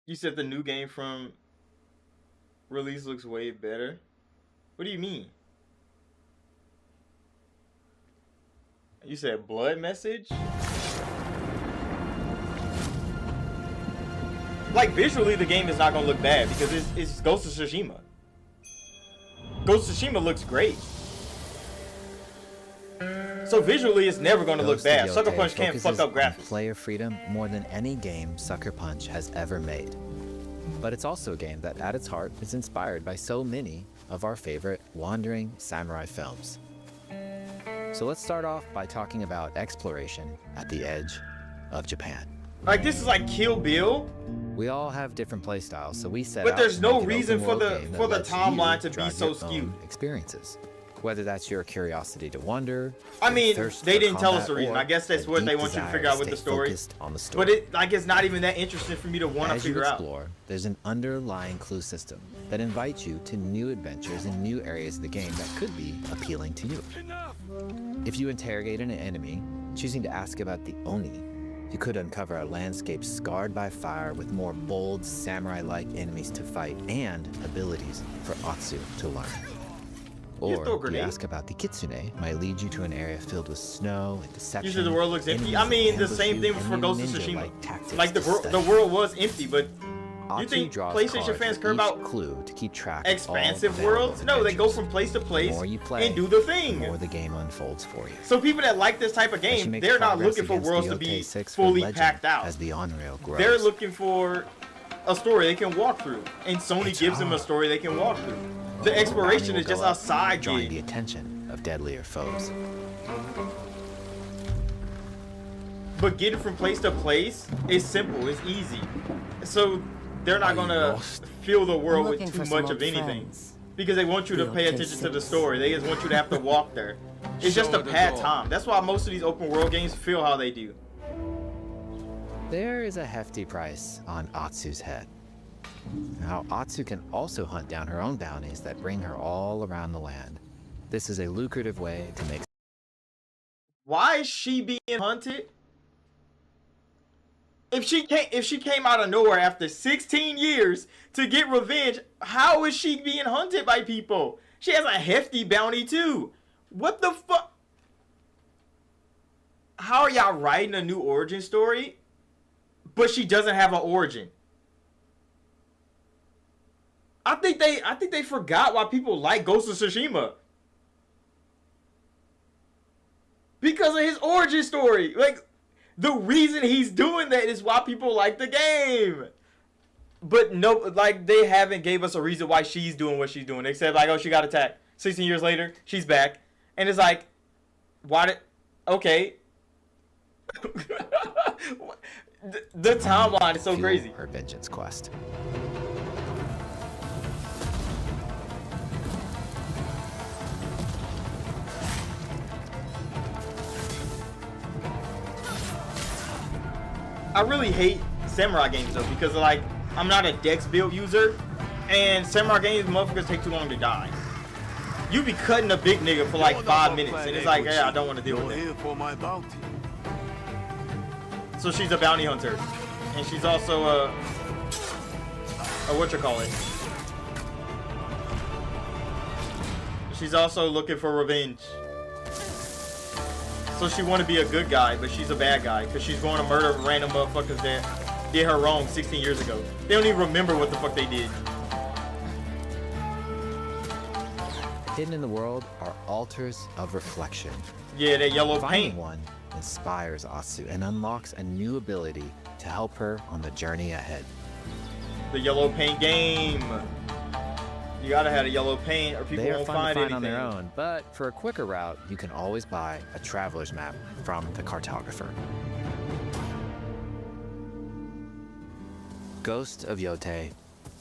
You said the new game from release looks way better. What do you mean? You said blood message? Like, visually the game is not gonna look bad because it's Ghost of Tsushima. Ghost of Tsushima looks great. So visually it's never gonna look bad. Sucker Punch can't fuck up graphics. Player freedom more than any game Sucker Punch has ever made. But it's also a game that at its heart is inspired by so many of our favorite wandering samurai films. So let's start off by talking about exploration at the edge of Japan. Like, this is like Kill Bill. We all have different playstyles, so we set But out there's to no make an reason for open-world the game that for the lets you timeline to be drive so your skewed. own experiences. Whether that's your curiosity to wander, I mean, thirst they for didn't tell us combat, the reason. or I guess that's a what they deep want you to desire figure out with stay the story. focused on the story. But it, like, it's not even that interesting for me to want to As you figure out. explore, there's an underlying clue system that invites you to new adventures in new areas of the game that could be appealing to you. If you interrogate an enemy, choosing to ask about the Oni, you could uncover a landscape scarred by fire with more bold, samurai-like enemies to fight and abilities for Atsu to learn. Or you ask about the Kitsune, might lead you to an area filled with snow and deception. Usually the world looks empty. I mean, the same thing for Ghost of Tsushima. Like, the world was empty, but You Atsu think draws PlayStation cards fans for care each about clue to keep track of all expansive available worlds? No, they go adventures. from place to The place more you play, and do the thing. the more the game unfolds for you. So people that like this type of As you game, make they're not progress looking for against worlds to the be OT6 fully Legend packed out. as the on-rail grows. They're looking for a story they can walk through, and Sony gives them a story they can walk through. The exploration is just a side drawing the gig. attention of deadlier foes. But getting from place to place is simple, it's easy. So they're not gonna fill the world with too much of anything. Because they want you to pay attention to the story. They just want you to have to walk there. It's just to pad time. That's why most of these open world games feel how they do. There is a hefty price on Atsu's head. Now, Atsu can also hunt down her own bounties that bring her all around the land. This is a lucrative way to make... Why is she being hunted? If she came out of nowhere after 16 years to get revenge, how is she being hunted by people? She has a hefty bounty too. What the fuck? How are y'all writing a new origin story, but she doesn't have an origin? I think they forgot why people like Ghost of Tsushima. Because of his origin story. Like, the reason he's doing that is why people like the game. But no, like, they haven't gave us a reason why she's doing what she's doing. They said, like, oh, she got attacked. 16 years later, she's back. And it's like, why did... Okay. The timeline is so crazy. Her vengeance quest. I really hate samurai games though, because like I'm not a dex build user, and samurai games motherfuckers take too long to die. You be cutting a big nigga for like 5 minutes, and it's like, yeah, I don't want to deal with it. So she's a bounty hunter, and she's also a whatchamacallit. She's also looking for revenge. So she want to be a good guy, but she's a bad guy because she's going to murder random motherfuckers that did her wrong 16 years ago. They don't even remember what the fuck they did. Hidden in the world are altars of reflection. Yeah, that yellow Finding paint. one inspires Atsu and unlocks a new ability to help her on the journey ahead. The yellow paint game. You gotta have a yellow paint or people They are won't fun find to find anything. on their own, but for a quicker route, you can always buy a traveler's map from the cartographer. Ghost of Yotei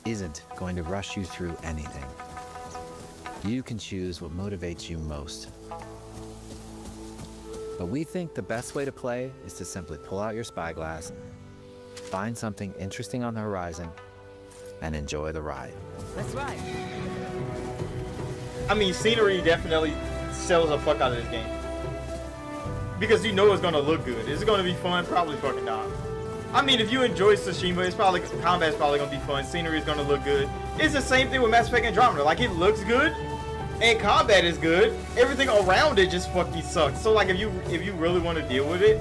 isn't going to rush you through anything. You can choose what motivates you most. But we think the best way to play is to simply pull out your spyglass, find something interesting on the horizon, and enjoy the ride. Let's ride. I mean, scenery definitely sells the fuck out of this game. Because you know it's gonna look good. Is it gonna be fun? Probably fucking not. I mean, if you enjoy Tsushima, it's probably, combat's probably gonna be fun. Scenery is gonna look good. It's the same thing with Mass Effect Andromeda. Like, it looks good, and combat is good. Everything around it just fucking sucks. So like, if you really want to deal with it,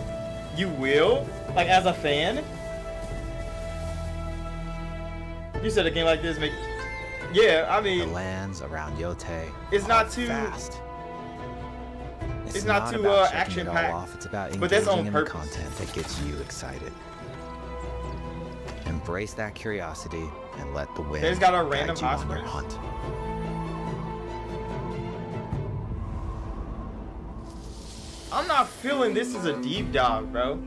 you will. Like, as a fan. You said a game like this make... Yeah, I mean... The lands around Yotei it's not are too... fast. It's not too about checking action it all packed. off. It's about But that's engaging on in the purpose. content that gets you excited. Embrace that curiosity and let the wind There's got a guide random you on your hospital. hunt. I'm not feeling this is a deep dive, bro.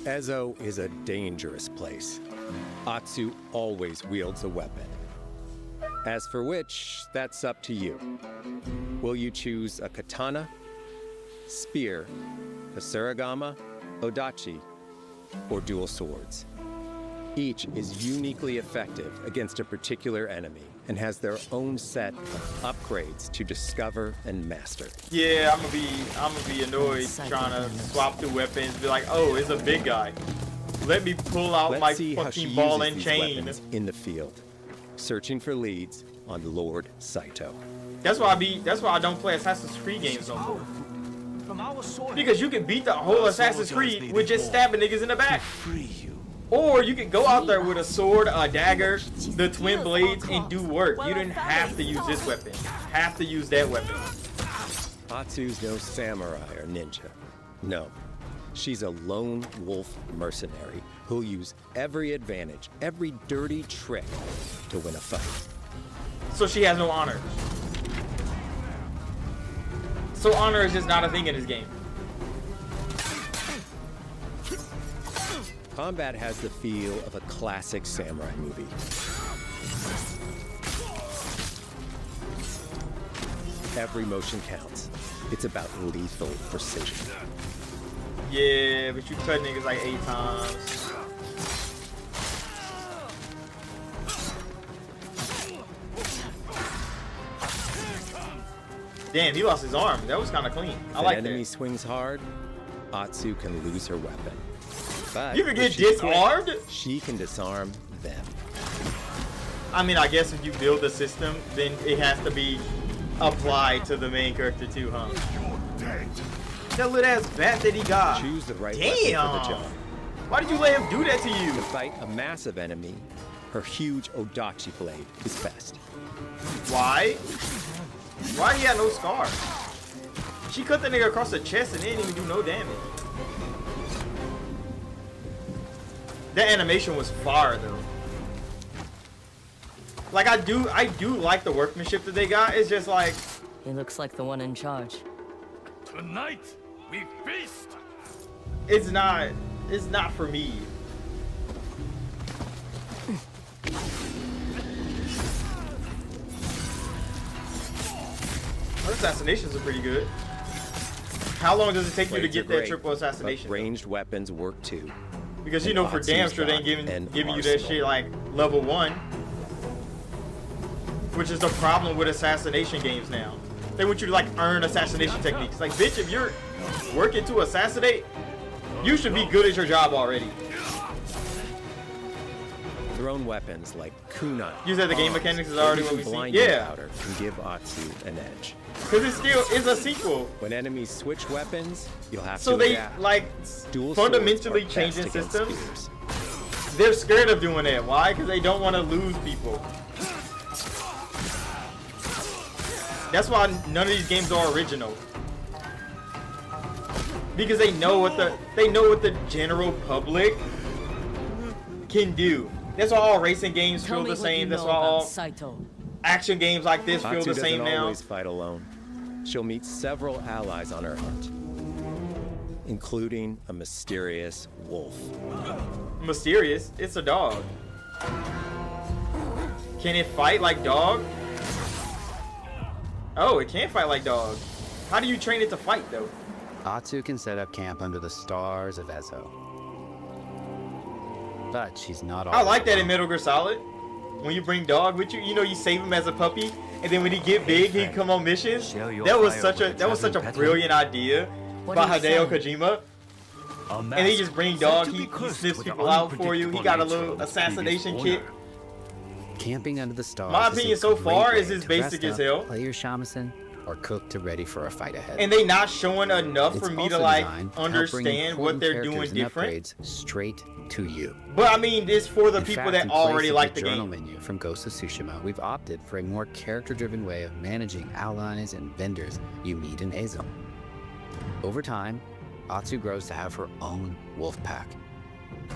Ezo is a dangerous place. Atsu always wields a weapon. As for which, that's up to you. Will you choose a katana, spear, a surigama, odachi, or dual swords? Each is uniquely effective against a particular enemy and has their own set of upgrades to discover and master. Yeah, I'm gonna be annoyed trying to swap through weapons. Be like, oh, it's a big guy. Let me pull out Let's my see how she fucking ball uses and these chain. weapons in the field, searching for leads on Lord Saito. That's why I don't play Assassin's Creed games no more. From our soil. Because you can beat the whole Assassin's Creed with just stabbing niggas in the back. Free you. Or you could go out there with a sword, a dagger, the twin blades, and do work. You didn't have to use this weapon. You have to use that weapon. Atsu's no samurai or ninja. No. She's a lone wolf mercenary who'll use every advantage, every dirty trick to win a fight. So she has no honor. So honor is just not a thing in this game. Combat has the feel of a classic samurai movie. Every motion counts. It's about lethal precision. Yeah, but you cut niggas like 8 times. Damn, he lost his arm. That was kind of clean. I like that. If an enemy swings hard, Atsu can lose her weapon. But you can get disarmed? She can disarm them. I mean, I guess if you build a system, then it has to be applied to the main character too, huh? That lit ass bat that he got. Choose the right weapon for the job. Why did you let him do that to you? To fight a massive enemy, her huge Odachi blade is best. Why? Why he had no scar? She cut the nigga across the chest and didn't even do no damage. That animation was fire though. Like I do like the workmanship that they got. It's just like he looks like the one in charge. Tonight we feast. It's not for me. Her assassinations are pretty good. How long does it take you to get that triple assassination? But ranged weapons work too. Because you know for damn sure they ain't giving you that shit like level 1. Which is the problem with assassination games now. They want you to like earn assassination techniques. Like bitch, if you're working to assassinate, you should be good at your job already. Thrown weapons like kunai. You said the game mechanics is already what we see. Yeah. Powder can give Atsu an edge. Because it still is a sequel. When enemies switch weapons, you'll have so to they adapt. like Dual fundamentally changing systems. They're scared of doing that. Why? Because they don't want to lose people. That's why none of these games are original. Because they know what the general public can do. That's why all racing games feel the same. That's why all action games like this feel the same now. Atsu doesn't always fight alone. She'll meet several allies on her hunt, including a mysterious wolf. Mysterious? It's a dog. Can it fight like dog? Oh, it can fight like dog. How do you train it to fight though? Atsu can set up camp under the stars of Ezo. But she's not all I like that in Metal Gear Solid. When you bring dog with you, you know you save him as a puppy, and then when he get big, he come on missions. That was such a brilliant idea by Hideo Kojima. And he just bring dog, he sniffs people out for you. He got a little assassination kit. Camping under the stars. My opinion so far is it's basic as hell. Play your shamisen or cook to ready for a fight ahead. And they not showing enough for me to like understand what they're doing different. Straight to you. But I mean, it's for the people that already like the journal game. Menu from Ghost of Tsushima, we've opted for a more character-driven way of managing allies and vendors you meet in Ezo. Over time, Atsu grows to have her own wolf pack.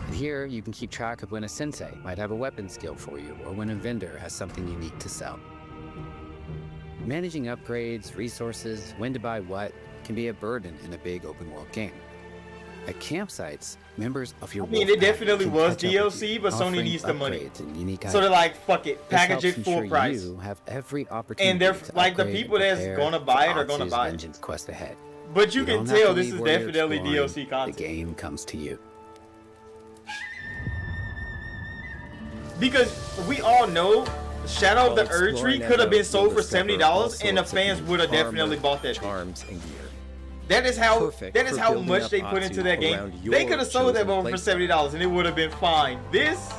And here, you can keep track of when a sensei might have a weapon skill for you, or when a vendor has something unique to sell. Managing upgrades, resources, when to buy what, can be a burden in a big open-world game. At campsites, members of your it definitely was DLC, but Sony needs the money. So they're like, fuck it, package it full price. You have every opportunity and they're like the people that's gonna buy it are gonna buy it. Vengeance quest ahead. But you can tell this is definitely DLC content. The game comes to you. Because we all know Shadow of the Erd Tree could have been sold for $70 and the fans would have definitely bought that charms and gear. That is how much they put into that game. They could have sold that over for $70 and it would have been fine. This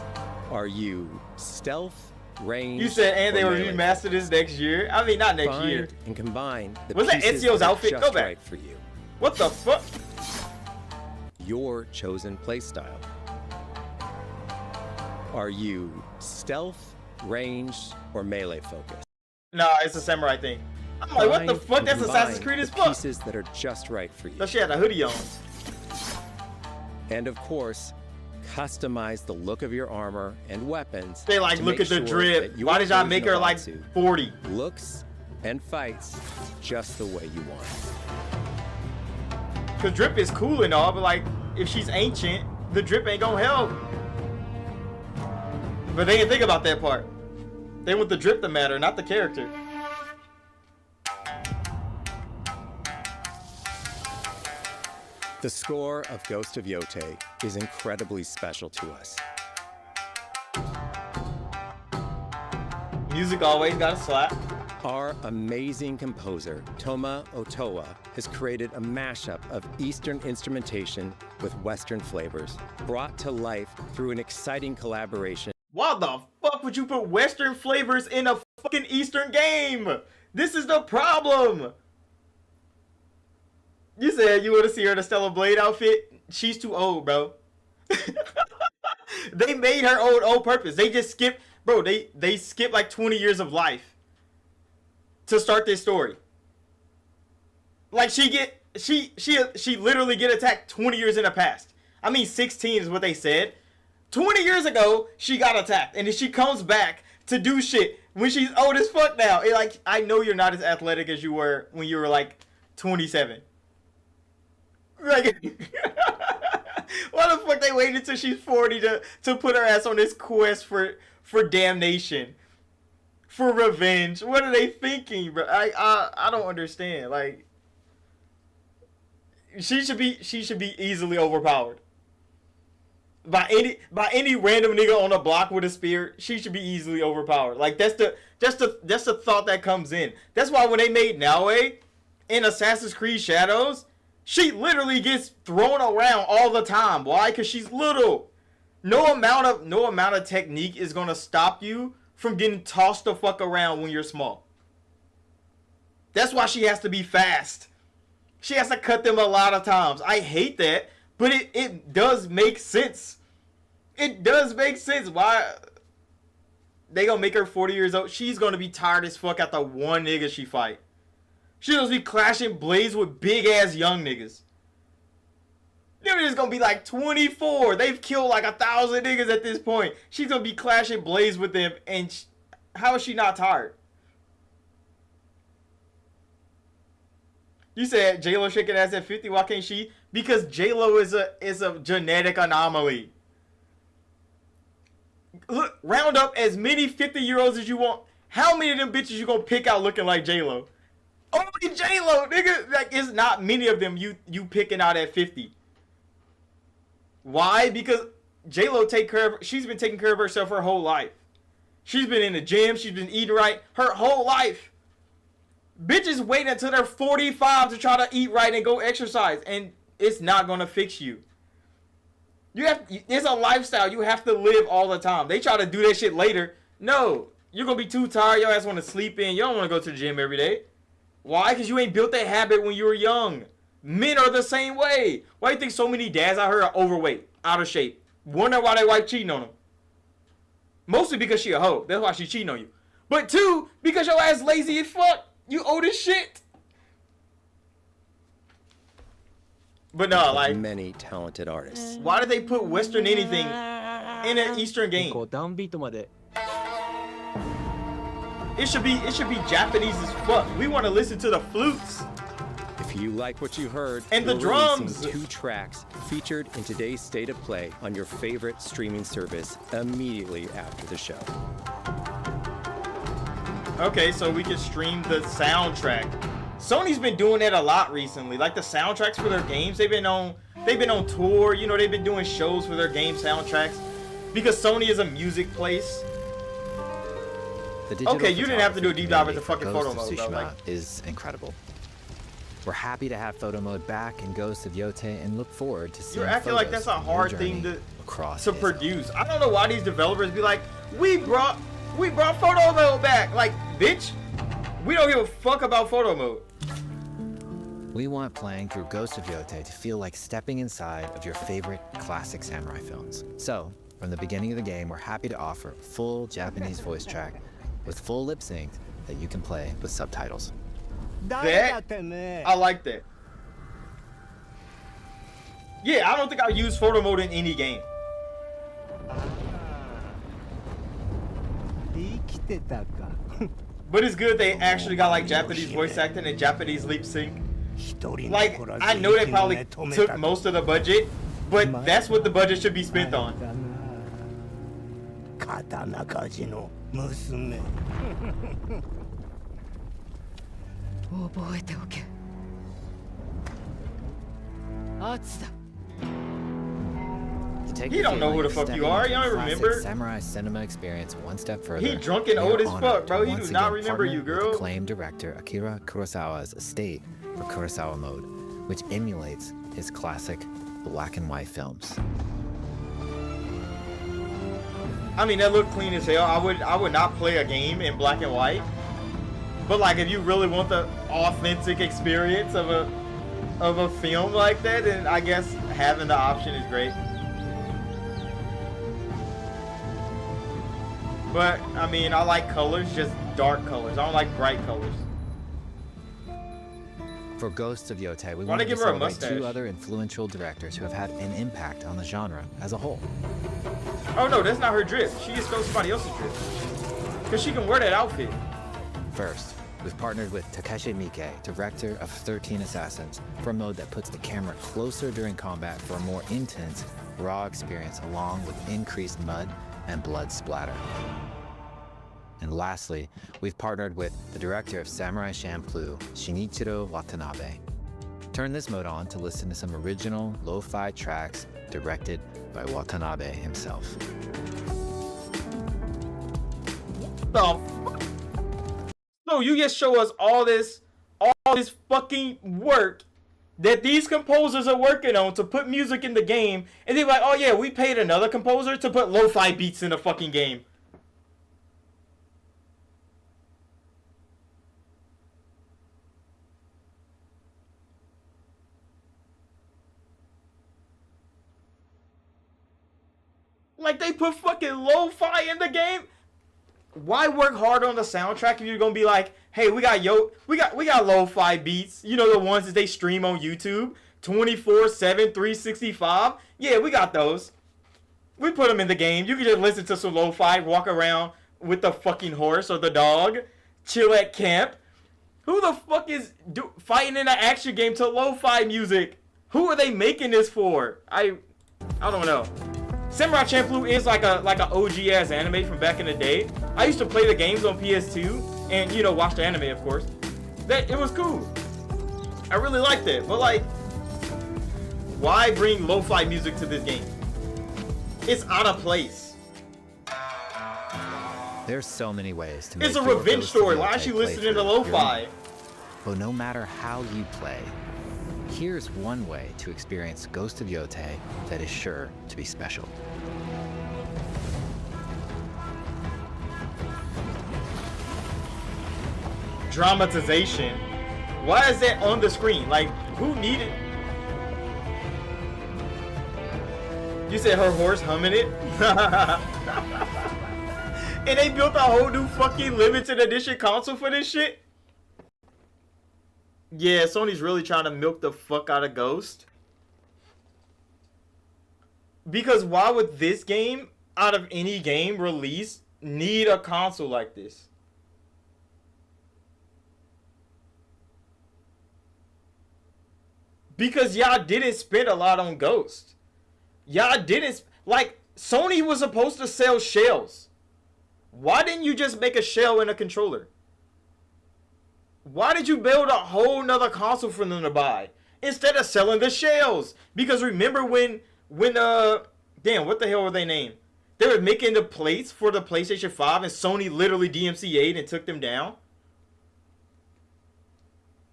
are you stealth, range? You said and they will remaster this next year. I mean not next year. And combine the was that Ezio's outfit? Go back. Right for you. What the fuck? Your chosen playstyle. Are you stealth, ranged, or melee focused? Nah, it's a samurai thing. I'm like, what the fuck? That's Assassin's Creed as fuck. Pieces that are just right for you. Though she had a hoodie on. And of course, customize the look of your armor and weapons. They like, look at the drip. Why did y'all make her like 40? Looks and fights just the way you want. Cause drip is cool and all, but like, if she's ancient, the drip ain't gonna help. But they didn't think about that part. They want the drip to matter, not the character. The score of Ghost of Yotei is incredibly special to us. Music always gotta slap. Our amazing composer, Toma Otoa, has created a mashup of Eastern instrumentation with Western flavors, brought to life through an exciting collaboration. Why the fuck would you put Western flavors in a fucking Eastern game? This is the problem. You said you want to see her in a Stellar Blade outfit? She's too old, bro. They made her old on purpose. They just skipped, bro, they skipped like 20 years of life to start this story. Like she literally get attacked 20 years in the past. I mean 16 is what they said. 20 years ago, she got attacked, and then she comes back to do shit when she's old as fuck now. It, like, I know you're not as athletic as you were when you were like 27. Like, why the fuck they waited until she's 40 to put her ass on this quest for damnation, for revenge? What are they thinking, bro? I don't understand. Like, she should be easily overpowered. By any random nigga on the block with a spear, she should be easily overpowered. Like that's the thought that comes in. That's why when they made Naoe in Assassin's Creed Shadows, she literally gets thrown around all the time. Why? Because she's little. No amount of technique is gonna stop you from getting tossed the fuck around when you're small. That's why she has to be fast. She has to cut them a lot of times. I hate that. But it does make sense. It does make sense. Why they gonna make her 40 years old? She's gonna be tired as fuck after one nigga she fight. She's gonna be clashing blades with big ass young niggas. They're just gonna be like 24. They've killed like 1,000 niggas at this point. She's gonna be clashing blades with them, and how is she not tired? You said J-Lo shaking ass at 50. Why can't she? Because J-Lo is a genetic anomaly. Look, round up as many 50-year-olds as you want. How many of them bitches you gonna pick out looking like J-Lo? Only J-Lo, nigga. Like, it's not many of them you picking out at 50. Why? Because J-Lo she's been taking care of herself her whole life. She's been in the gym. She's been eating right her whole life. Bitches wait until they're 45 to try to eat right and go exercise, and it's not gonna fix you. It's a lifestyle you have to live all the time. They try to do that shit later. No, you're gonna be too tired. Your ass want to sleep in. You don't want to go to the gym every day. Why? Because you ain't built that habit when you were young. Men are the same way. Why do you think so many dads out here are overweight, out of shape? Wonder why they wife cheating on them. Mostly because she a hoe. That's why she cheating on you. But two, because your ass lazy as fuck. You old as shit. But no, like many talented artists. Why did they put Western anything in an Eastern game? It should be Japanese as fuck. We want to listen to the flutes. If you like what you heard, and the drums, 2 tracks featured in today's State of Play on your favorite streaming service immediately after the show. Okay, so we can stream the soundtrack. Sony's been doing that a lot recently. Like the soundtracks for their games, they've been on tour. You know, they've been doing shows for their game soundtracks because Sony is a music place. Okay, you didn't have to do a deep dive into fucking photo mode, though. Like, is incredible. We're happy to have photo mode back in Ghost of Yotei and look forward to seeing. You're acting like that's a hard thing to produce. I don't know why these developers be like, we brought photo mode back. Like, bitch, we don't give a fuck about photo mode. We want playing through Ghost of Yotei to feel like stepping inside of your favorite classic samurai films. So, From the beginning of the game, we're happy to offer a full Japanese voice track with full lip sync that you can play with subtitles. That, I like that. Yeah, I don't think I'll use photo mode in any game. But it's good they actually got like Japanese voice acting and Japanese lip sync. Like, I know they probably took most of the budget, but that's what the budget should be spent on. To take He the don't know who feeling the of fuck stepping you are. into You a don't classic remember. Samurai cinema experience one step further. He drunk and we old are as honored fuck, bro. to He once do not again remember partner you, with girl. acclaimed director Akira Kurosawa's estate for Kurosawa mode, which emulates his classic black and white films. I mean, that looked clean as hell. I would not play a game in black and white. But like, if you really want the authentic experience of a film like that, then I guess having the option is great. But I mean, I like colors, just dark colors. I don't like bright colors. For Ghosts of Yotei, we Why wanted give to her a celebrate mustache? two other influential directors who have had an impact on the genre as a whole. Oh no, that's not her drip. She just stole somebody else's drip. Cause she can wear that outfit. First, we've partnered with Takeshi Miike, director of 13 Assassins, for a mode that puts the camera closer during combat for a more intense, raw experience along with increased mud and blood splatter. And lastly, we've partnered with the director of Samurai Champloo, Shinichiro Watanabe. Turn this mode on to listen to some original lo-fi tracks directed by Watanabe himself. So you just show us all this fucking work that these composers are working on to put music in the game, and they're like, oh yeah, we paid another composer to put lo-fi beats in the fucking game. Like, they put fucking lo-fi in the game. Why work hard on the soundtrack if you're gonna be like, hey, we got lo-fi beats, you know, the ones that they stream on YouTube 24/7 365. Yeah, we got those. We put them in the game. You can just listen to some lo-fi, walk around with the fucking horse or the dog, chill at camp. Who the fuck is fighting in an action game to lo-fi music? Who are they making this for? I don't know. Samurai Champloo is like a OG ass anime from back in the day. I used to play the games on PS2 and, you know, watch the anime, of course. It was cool. I really liked it. But like, why bring lo-fi music to this game? It's out of place. There's so many ways to make It's a your revenge Ghosts of story. Why Yotei aren't you listening to playthrough lo-fi? your own. But no matter how you play, here's one way to experience Ghost of Yotei that is sure to be special. Dramatization. Why is that on the screen? Like, who needed? You said her horse humming it? And they built a whole new fucking limited edition console for this shit? Yeah, Sony's really trying to milk the fuck out of Ghost. Because why would this game, out of any game released, need a console like this? Because y'all didn't spend a lot on Ghost. Y'all didn't... Like, Sony was supposed to sell shells. Why didn't you just make a shell and a controller? Why did you build a whole nother console for them to buy instead of selling the shells? Because remember when damn, what the hell were they named? They were making the plates for the PlayStation 5 and Sony literally DMCA'd and took them down.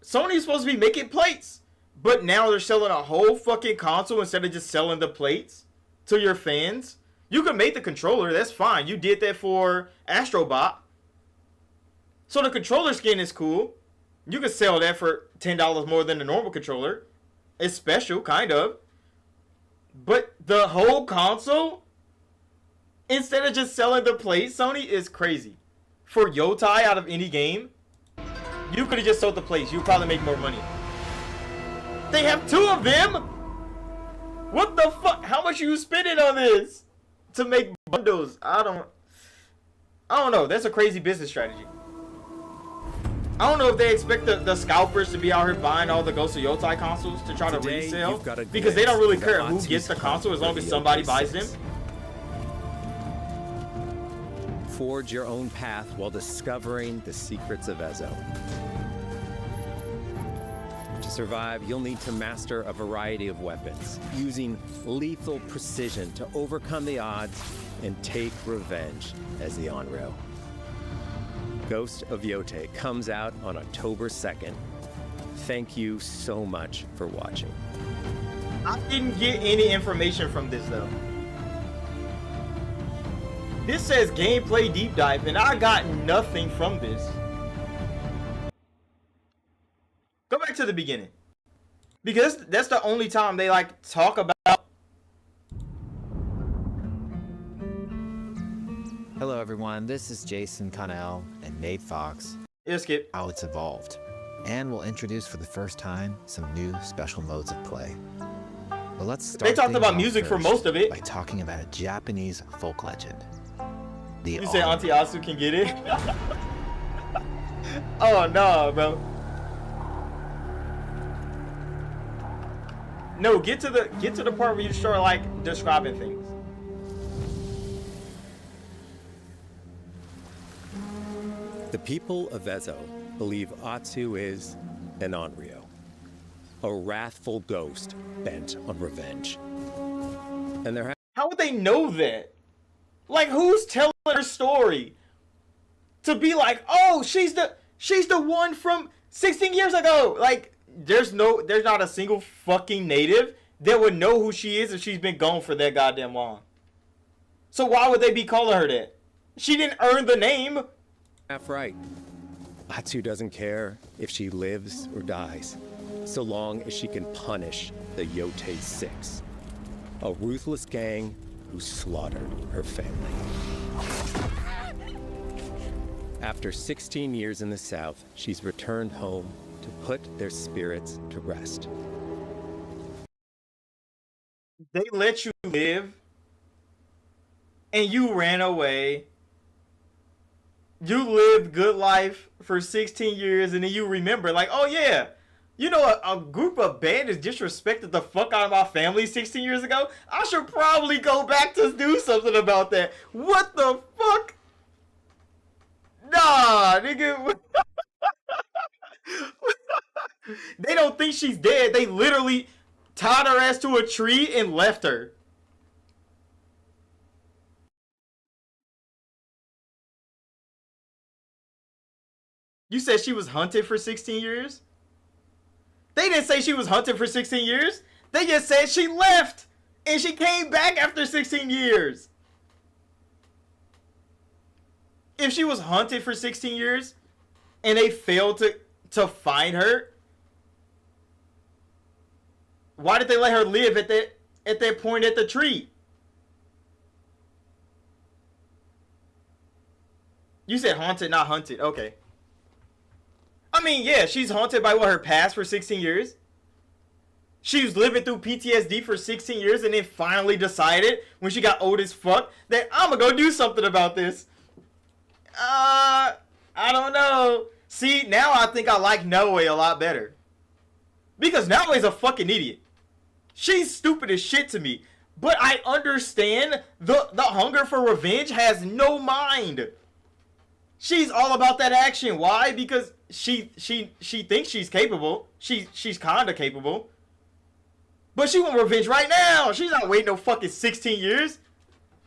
Sony's supposed to be making plates, but now they're selling a whole fucking console instead of just selling the plates to your fans. You can make the controller, that's fine. You did that for Astrobot. So the controller skin is cool. You can sell that for $10 more than the normal controller. It's special, kind of. But the whole console? Instead of just selling the plates, Sony is crazy. For Yotai out of any game, you could have just sold the plates. You'd probably make more money. They have 2 of them? What the fuck? How much are you spending on this? To make bundles? I don't know. That's a crazy business strategy. I don't know if they expect the scalpers to be out here buying all the Ghost of Yotai consoles to try to resell. Because they don't really care who gets the console as long as somebody buys them. Forge your own path while discovering the secrets of Ezo. To survive, you'll need to master a variety of weapons, using lethal precision to overcome the odds and take revenge as the Onryo. Ghost of Yotai comes out on October 2nd. Thank you so much for watching. I didn't get any information from this though. This says gameplay deep dive and I got nothing from this. Go back to the beginning. Because that's the only time they like talk about. Hello everyone, this is Jason Connell and Nate Fox. Skip. How it's evolved. And we'll introduce for the first time some new special modes of play. But let's start. They talked about music for most of it. By talking about a Japanese folk legend. You say Auntie Asu can get it? Oh no, bro. No, get to the part where you start like describing things. The people of Ezo believe Atsu is an Onryo, a wrathful ghost bent on revenge. And there how would they know that? Like, who's telling her story? To be like, oh, she's the one from 16 years ago. Like, there's not a single fucking native that would know who she is if she's been gone for that goddamn long. So why would they be calling her that? She didn't earn the name. half right. Atsu doesn't care if she lives or dies, so long as she can punish the Yotai Six, a ruthless gang who slaughtered her family. After 16 years in the South, she's returned home to put their spirits to rest. They let you live, and you ran away. You lived good life for 16 years, and then you remember, like, oh yeah, you know, a group of bandits disrespected the fuck out of my family 16 years ago. I should probably go back to do something about that. What the fuck? Nah, nigga. They don't think she's dead. They literally tied her ass to a tree and left her. You said she was hunted for 16 years? They didn't say she was hunted for 16 years. They just said she left and she came back after 16 years. If she was hunted for 16 years and they failed to find her, why did they let her live at that point at the tree? You said haunted, not hunted. Okay. I mean, yeah, she's haunted by what, her past for 16 years? She was living through PTSD for 16 years and then finally decided when she got old as fuck that I'm gonna go do something about this. I don't know. See, now I think I like Noe a lot better. Because Noe's a fucking idiot. She's stupid as shit to me. But I understand the hunger for revenge has no mind. She's all about that action. Why? Because she thinks she's capable. She's kinda capable. But she want revenge right now. She's not waiting no fucking 16 years.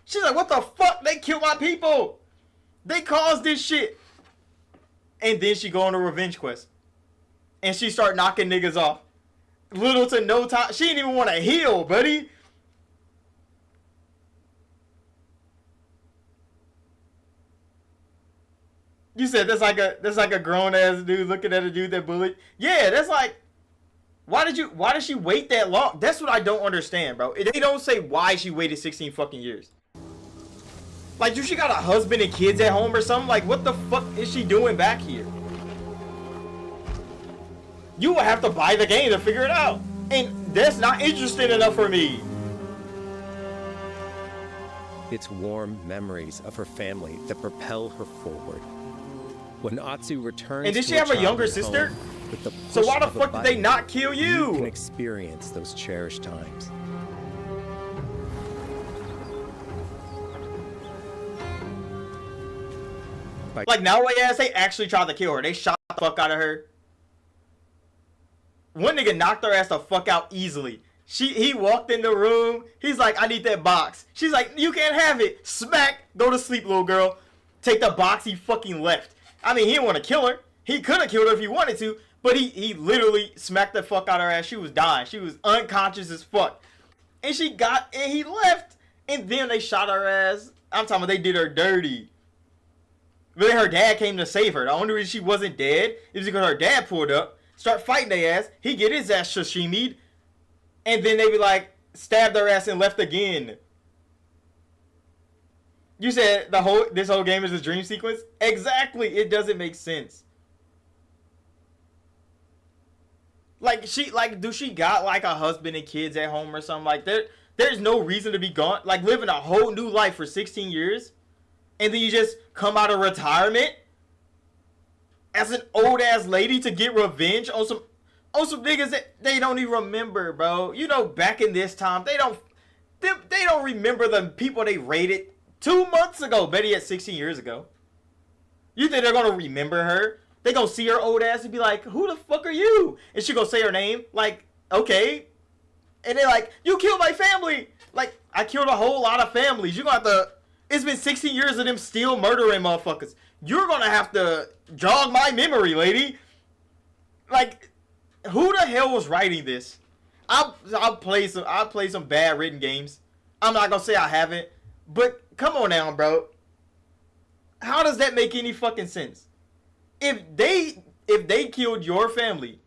She's like, what the fuck? They killed my people. They caused this shit. And then she go on a revenge quest. And she start knocking niggas off. Little to no time. She didn't even want to heal, buddy. You said that's like a grown ass dude looking at a dude that bullied. Yeah, that's like, why did she wait that long? That's what I don't understand, bro. They don't say why she waited 16 fucking years. Like, do she got a husband and kids at home or something? Like, what the fuck is she doing back here? You will have to buy the game to figure it out. And that's not interesting enough for me. It's warm memories of her family that propel her forward. When Atsu returns and did she to her have a younger childhood sister? home, with the So why the push of a fuck did they button, not kill you? You can experience those cherished times. Like, now ass, they actually tried to kill her. They shot the fuck out of her. One nigga knocked her ass the fuck out easily. He walked in the room. He's like, I need that box. She's like, you can't have it. Smack. Go to sleep, little girl. Take the box. He fucking left. I mean, he didn't want to kill her. He could have killed her if he wanted to. But he literally smacked the fuck out of her ass. She was dying. She was unconscious as fuck. And he left. And then they shot her ass. I'm talking about they did her dirty. But then her dad came to save her. The only reason she wasn't dead is because her dad pulled up, start fighting their ass. He get his ass sashimi'd. And then they be like, stabbed her ass and left again. You said this whole game is a dream sequence? Exactly. It doesn't make sense. Like, do she got like a husband and kids at home or something? Like, there's no reason to be gone. Like, living a whole new life for 16 years. And then you just come out of retirement as an old ass lady to get revenge on some niggas that they don't even remember, bro. You know, back in this time, they don't remember the people they raided 2 months ago, better yet 16 years ago. You think they're gonna remember her? They gonna see her old ass and be like, who the fuck are you? And she gonna say her name, like, okay. And they're like, you killed my family. Like, I killed a whole lot of families. You gonna have to, it's been 16 years of them still murdering motherfuckers. You're gonna have to jog my memory, lady. Like, who the hell was writing this? I'll play some bad written games. I'm not gonna say I haven't, but come on now, bro. How does that make any fucking sense? If they killed your family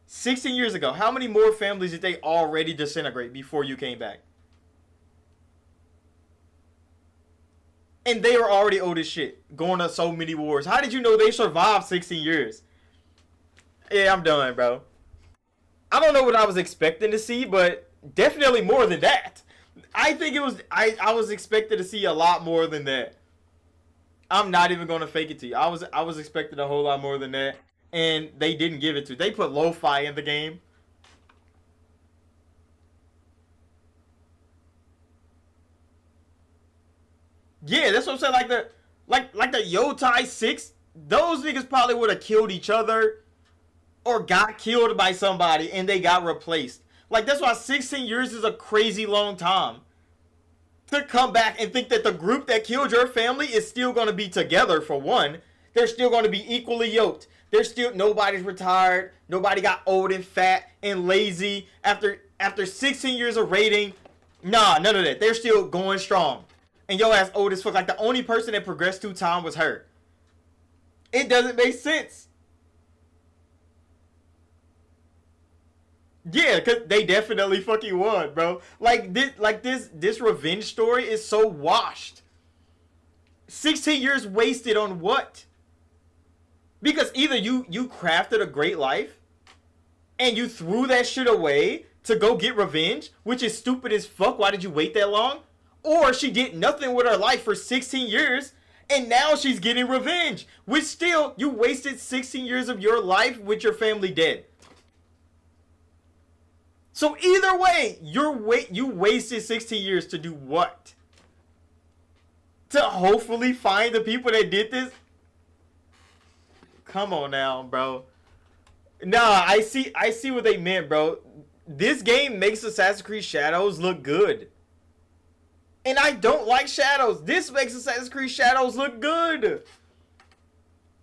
16 years ago, how many more families did they already disintegrate before you came back? And they were already old as shit, going to so many wars. How did you know they survived 16 years? Yeah, I'm done, bro. I don't know what I was expecting to see, but definitely more than that. I think it was, I was expecting to see a lot more than that. I'm not even going to fake it to you. I was expecting a whole lot more than that, and they didn't give it to. They put lo-fi in the game. Yeah, that's what I'm saying. Like the Yotai 6, those niggas probably would have killed each other or got killed by somebody and they got replaced. Like, that's why 16 years is a crazy long time. To come back and think that the group that killed your family is still going to be together, for one. They're still going to be equally yoked. Nobody's retired. Nobody got old and fat and lazy after 16 years of raiding. Nah, none of that. They're still going strong. And your ass old as fuck. Like, the only person that progressed through time was her. It doesn't make sense. Yeah, cause they definitely fucking won, bro. This revenge story is so washed. 16 years wasted on what? Because either you crafted a great life and you threw that shit away to go get revenge, which is stupid as fuck. Why did you wait that long? Or she did nothing with her life for 16 years and now she's getting revenge, which still, you wasted 16 years of your life with your family dead. So either way, you wasted 16 years to do what? To hopefully find the people that did this? Come on now, bro. Nah, I see what they meant, bro. This game makes Assassin's Creed Shadows look good. And I don't like Shadows. This makes Assassin's Creed Shadows look good.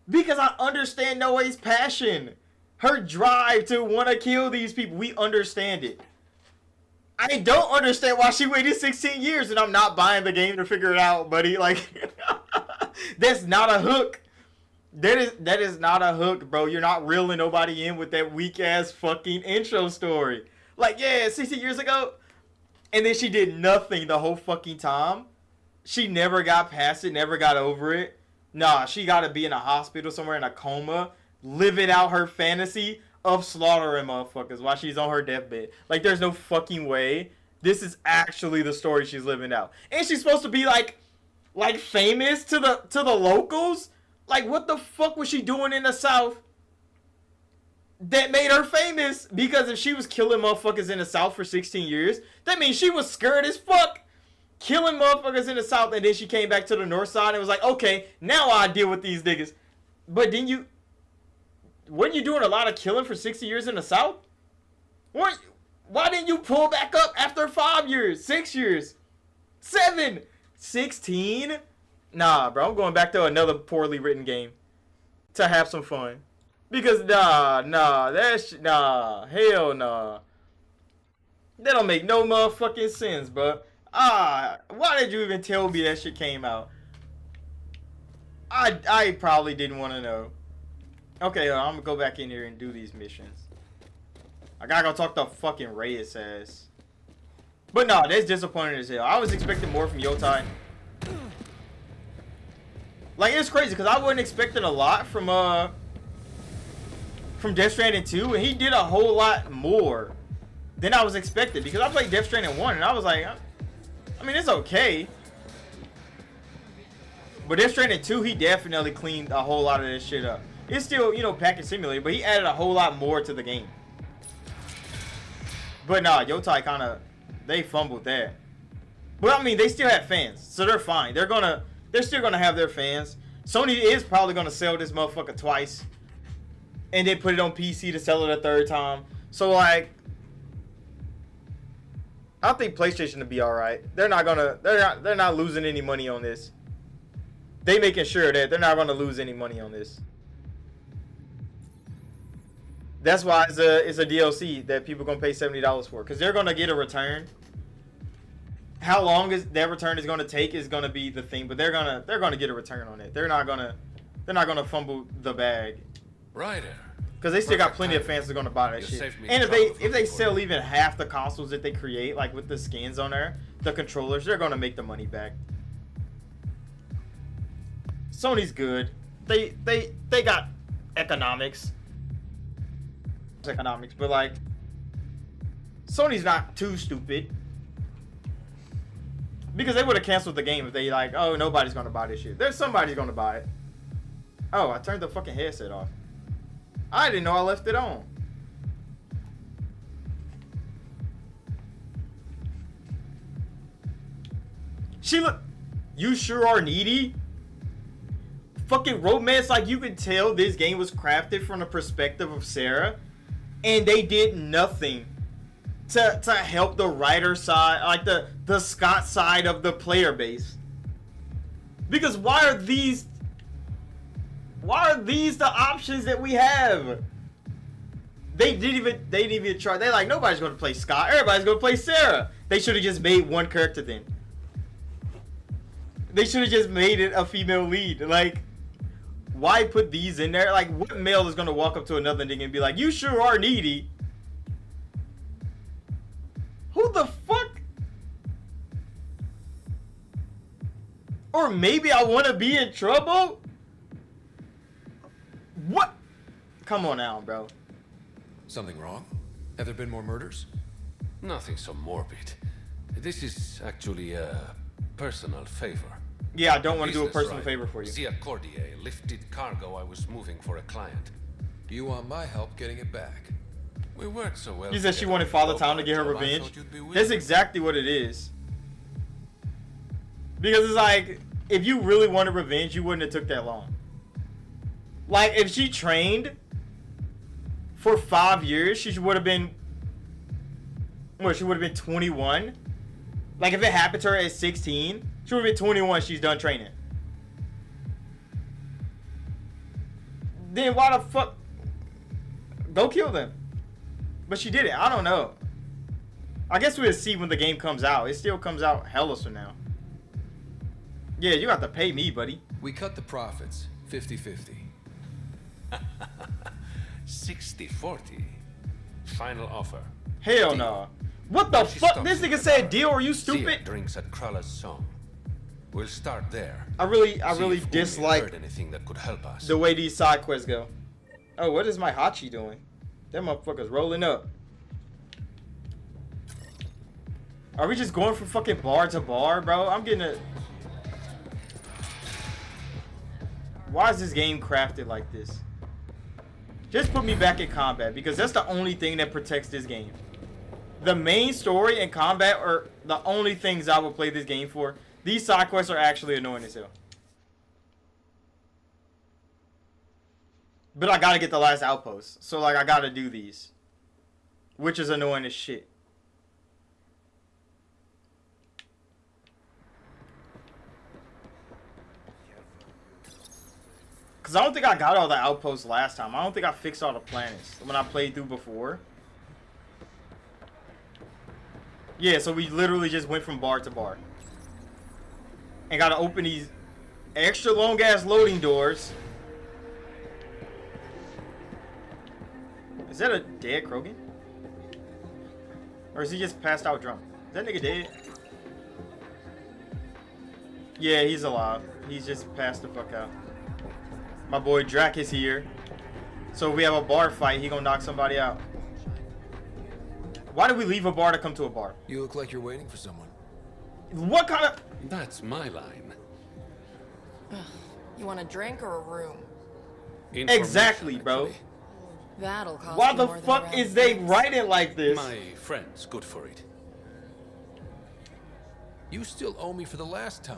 Because I understand Noe's passion. Her drive to want to kill these people. We understand it. I don't understand why she waited 16 years and I'm not buying the game to figure it out, buddy. Like, that's not a hook. That is not a hook, bro. You're not reeling nobody in with that weak-ass fucking intro story. Like, yeah, 16 years ago. And then she did nothing the whole fucking time. she never got past it, never got over it. Nah, she gotta be in a hospital somewhere in a coma, living out her fantasy of slaughtering motherfuckers while she's on her deathbed. Like, there's no fucking way this is actually the story she's living out. And she's supposed to be like famous to the locals. Like, what the fuck was she doing in the South that made her famous? Because if she was killing motherfuckers in the South for 16 years, that means she was scared as fuck killing motherfuckers in the South, and then she came back to the North Side and was like, okay, now I deal with these niggas. But then weren't you doing a lot of killing for 60 years in the South? Why didn't you pull back up after 5 years, 6 years, 7, 16? Nah, bro, I'm going back to another poorly written game to have some fun. Because hell nah. That don't make no motherfucking sense, bro. Why did you even tell me that shit came out? I probably didn't want to know. Okay, I'm gonna go back in here and do these missions. I gotta go talk to fucking Reyes ass. But no, that's disappointing as hell. I was expecting more from Yotai. Like, it's crazy because I wasn't expecting a lot from Death Stranding 2, and he did a whole lot more than I was expecting. Because I played Death Stranding 1, and I was like, I mean, it's okay. But Death Stranding 2, he definitely cleaned a whole lot of this shit up. It's still, you know, package simulator, but he added a whole lot more to the game. But nah, Yotai they fumbled that. But I mean, they still have fans, so they're fine. They're still gonna have their fans. Sony is probably gonna sell this motherfucker twice, and then put it on PC to sell it a third time. So like, I think PlayStation will be all right. They're not losing any money on this. They making sure that they're not gonna lose any money on this. That's why it's a DLC that people gonna pay $70 for, because they're gonna get a return. How long that return is gonna take is gonna be the thing, but they're gonna get a return on it. They're not gonna fumble the bag. Right. Because they still got plenty of fans that are gonna buy that shit. And if they sell even half the consoles that they create, like with the skins on there, the controllers, they're gonna make the money back. Sony's good. They got economics, but like, Sony's not too stupid, because they would have canceled the game if they like, oh, nobody's gonna buy this shit. There's somebody's gonna buy it. Oh, I turned the fucking headset off. I didn't know I left it on. Sheila, you sure are needy. Fucking romance, like, you can tell this game was crafted from the perspective of Sarah, and they did nothing to help the writer side, like the Scott side of the player base. Because why are these the options that we have? They didn't even try. They're like, nobody's gonna play Scott, everybody's gonna play Sarah. They should have just made one character then. They should have just made it a female lead. Like, why put these in there? Like, what male is gonna walk up to another nigga and be like, you sure are needy? Who the fuck? Or maybe I want to be in trouble? What? Come on now, bro. Something wrong? Have there been more murders? Nothing so morbid. This is actually a personal favor. Yeah, I don't want to do a personal favor for you. Zia Cordier lifted cargo I was moving for a client. You want my help getting it back? We worked so well. She said she wanted Father Time to get her revenge. That's exactly what it is. Because it's like, if you really wanted revenge, you wouldn't have took that long. Like, if she trained for 5 years, she would have been, well, she would have been 21. Like, if it happened to her at 16, she would have been 21, she's done training. Then why the fuck? Go kill them. But she did it. I don't know. I guess we'll see when the game comes out. It still comes out hella soon now. Yeah, you have to pay me, buddy. We cut the profits, 50-50. 60-40. Final offer. Hell no. Nah. What the fuck? This nigga said deal, are you stupid? Zia drinks at Krala's song. We'll start there. I really dislike heard anything that could help us. the way these side quests go. Oh, what is my Hachi doing? That motherfucker's rolling up. Are we just going from fucking bar to bar, bro? I'm getting a... Why is this game crafted like this? Just put me back in combat, because that's the only thing that protects this game. The main story and combat are the only things I would play this game for. These side quests are actually annoying as hell. But I gotta get the last outpost. So, like, I gotta do these. Which is annoying as shit. Because I don't think I got all the outposts last time. I don't think I fixed all the planets when I played through before. Yeah, so we literally just went from bar to bar. And gotta open these extra long ass loading doors. Is that a dead Krogan? Or is he just passed out drunk? Is that nigga dead? Yeah, he's alive. He's just passed the fuck out. My boy Drac is here. So if we have a bar fight, he gonna knock somebody out. Why did we leave a bar to come to a bar? You look like you're waiting for someone. What kind of... That's my line. You want a drink or a room? Exactly, bro. That'll cost Why you the more than fuck a is they writing like this? My friend's good for it. You still owe me for the last time.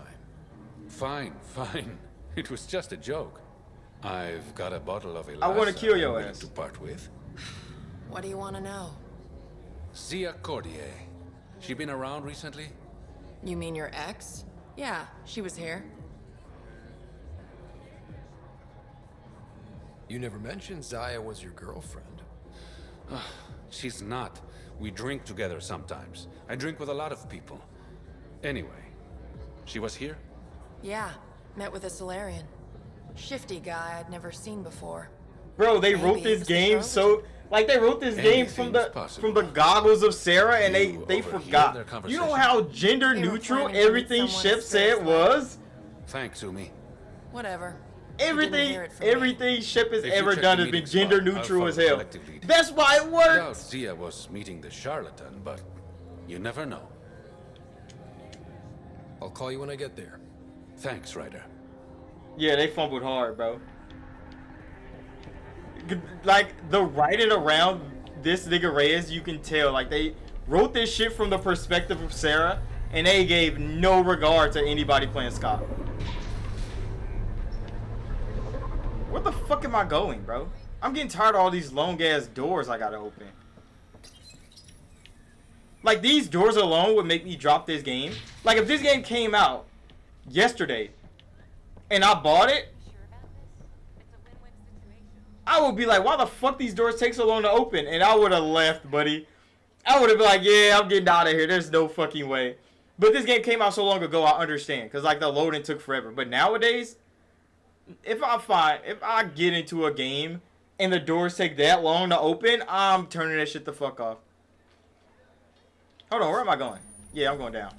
Fine, fine. It was just a joke. I've got a bottle of I want to kill your willing ass. to part with. What do you want to know? Zia Cordier. She been around recently? You mean your ex? Yeah, she was here. You never mentioned Zaya was your girlfriend. She's not. We drink together sometimes. I drink with a lot of people. Anyway, she was here? Yeah, met with a Solarian. Shifty guy I'd never seen before. Bro, they wrote this game so... Like, they wrote this game from the goggles of Sarah, and they forgot. You know how gender neutral everything Shep said was? Thanks, Umi. Whatever. Everything Shep has ever done has been gender neutral as hell. That's why it worked. Doubt Zia was meeting the charlatan, but you never know. I'll call you when I get there. Thanks, Ryder. Yeah, they fumbled hard, bro. Like, the writing around this nigga Reyes, you can tell. Like, they wrote this shit from the perspective of Sarah, and they gave no regard to anybody playing Scott. Where the fuck am I going, bro? I'm getting tired of all these long-ass doors I gotta open. Like, these doors alone would make me drop this game. Like, if this game came out yesterday, and I bought it, I would be like, why the fuck these doors take so long to open? And I would have left, buddy. I would have been like, yeah, I'm getting out of here. There's no fucking way. But this game came out so long ago, I understand. Because, like, the loading took forever. But nowadays, if I get into a game and the doors take that long to open, I'm turning that shit the fuck off. Hold on, where am I going? Yeah, I'm going down.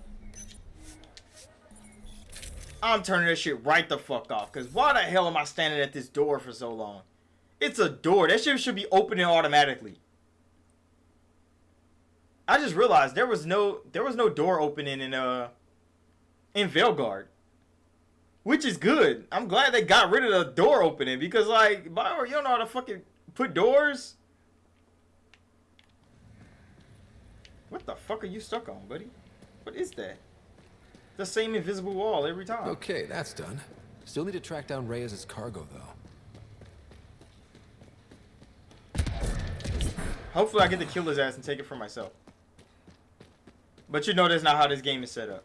I'm turning this shit right the fuck off. Because why the hell am I standing at this door for so long? It's a door. That shit should be opening automatically. I just realized there was no door opening in Veilguard. Which is good. I'm glad they got rid of the door opening because, like, bioware, you don't know how to fucking put doors. What the fuck are you stuck on, buddy? What is that? The same invisible wall every time. Okay, that's done. Still need to track down Reyes' cargo, though. Hopefully I get to kill his ass and take it for myself. But you know that's not how this game is set up.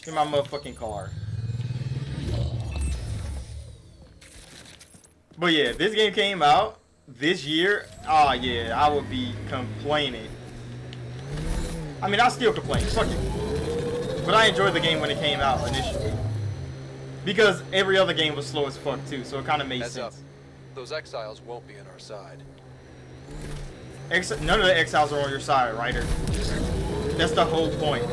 Get my motherfucking car. But yeah, if this game came out this year, oh yeah, I would be complaining. I mean, I still complain. Fuck it. But I enjoyed the game when it came out initially. Because every other game was slow as fuck too, so it kind of made sense. Up. Those exiles won't be on our side. None of the exiles are on your side, Ryder. That's the whole point.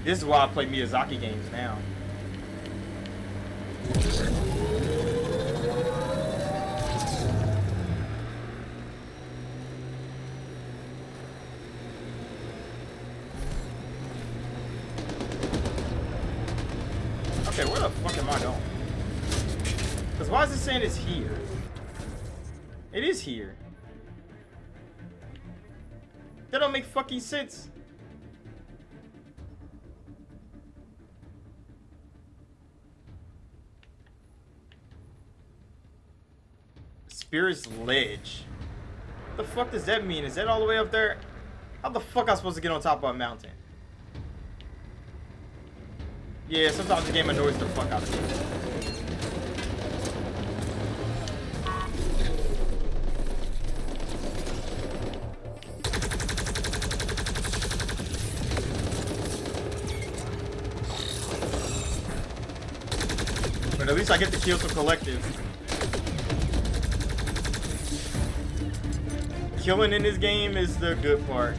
This is why I play Miyazaki games now. Okay, where the fuck am I going? Because why is it saying it's here? It is here. That don't make fucking sense. Spirit's Ledge. What the fuck does that mean? Is that all the way up there? How the fuck am I supposed to get on top of a mountain? Yeah, sometimes the game annoys the fuck out of me. But at least I get to kill some collective. Killing in this game is the good part.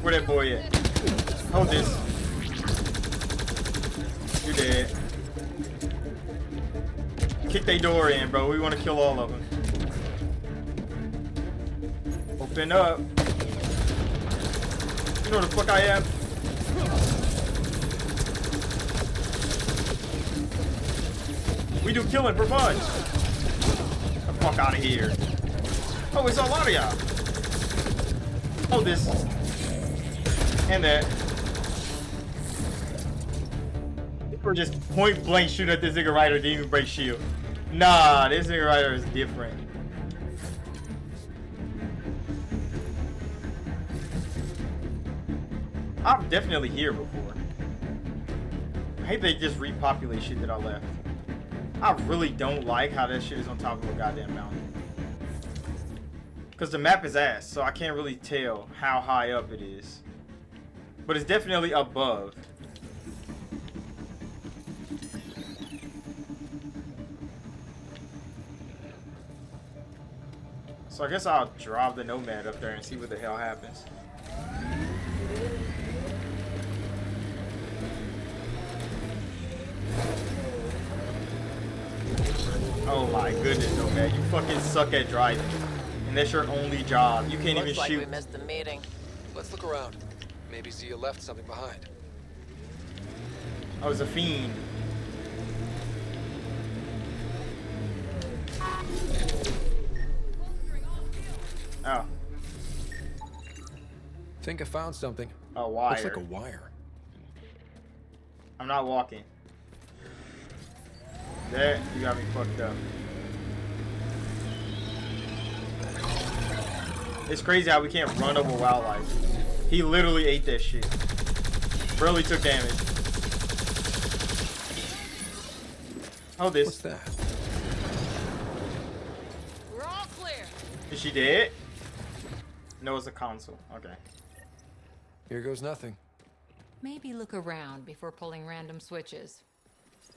Where that boy at? Hold this. You dead. Kick they door in, bro. We want to kill all of them. Open up. You know where the fuck I am? We do killing for fun. Get the fuck out of here. Oh, it's a lot of y'all. Hold this. And that. We're just point blank shooting at this nigga rider, didn't even break shield. Nah, this nigga rider is different. I'm definitely here before. I hate they just repopulate shit that I left. I really don't like how that shit is on top of a goddamn mountain. Because the map is ass, so I can't really tell how high up it is. But it's definitely above. So I guess I'll drop the Nomad up there and see what the hell happens. Oh my goodness, Nomad, you fucking suck at driving. And that's your only job. You can't even Looks like shoot. we missed the meeting. Let's look around. Maybe Zia left something behind. I was a fiend. Oh. Think I found something. A wire. Looks like a wire. I'm not walking. That, you got me fucked up. It's crazy how we can't run over wildlife. He literally ate that shit. Barely took damage. Hold this. What's that? We're all clear. Is she dead? No, it's a console. Okay. Here goes nothing. Maybe look around before pulling random switches.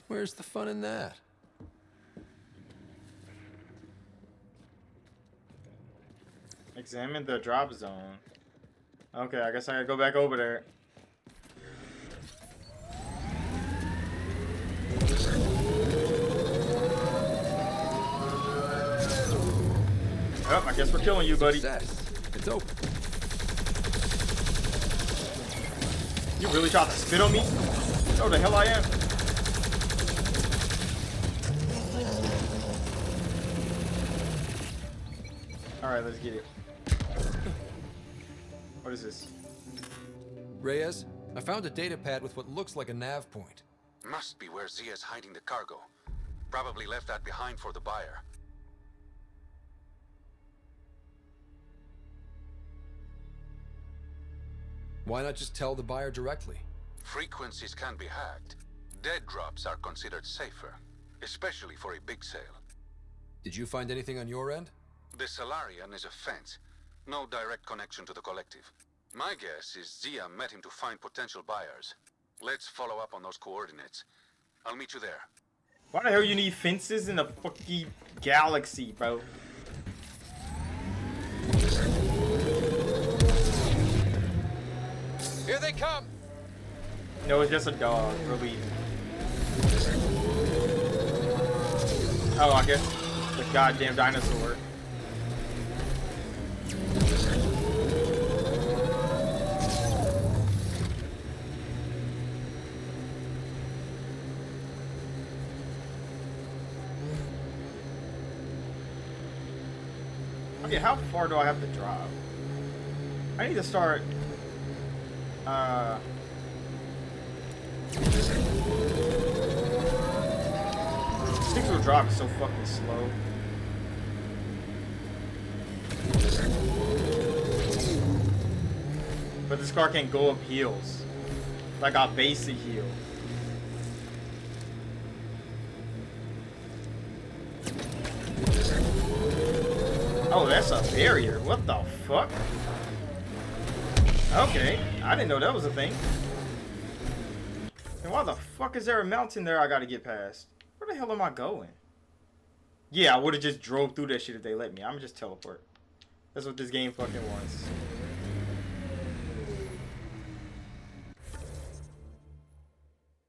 Where's the fun in that? Examine the drop zone. Okay, I guess I gotta go back over there. Oh, I guess we're killing you, buddy. It's open. You really tried to spit on me? Oh, the hell I am. Alright, let's get it. What is this? Reyes, I found a data pad with what looks like a nav point. Must be where Zia's hiding the cargo. Probably left that behind for the buyer. Why not just tell the buyer directly? Frequencies can be hacked. Dead drops are considered safer, especially for a big sale. Did you find anything on your end? The Salarian is a fence. No direct connection to the collective. My guess is Zia met him to find potential buyers. Let's follow up on those coordinates. I'll meet you there. Why the hell you need fences in the fucking galaxy, bro? Here they come! No, it's just a dog. We're leaving. Oh, I guess the goddamn dinosaur. Okay, how far do I have to drive? I need to start. Six-wheel drive is so fucking slow. But this car can't go up hills. Like a basic hill. Oh, that's a barrier. What the fuck? Okay, I didn't know that was a thing. And why the fuck is there a mountain there I gotta get past? Where the hell am I going? Yeah, I would have just drove through that shit if they let me. I'm just teleport. That's what this game fucking wants.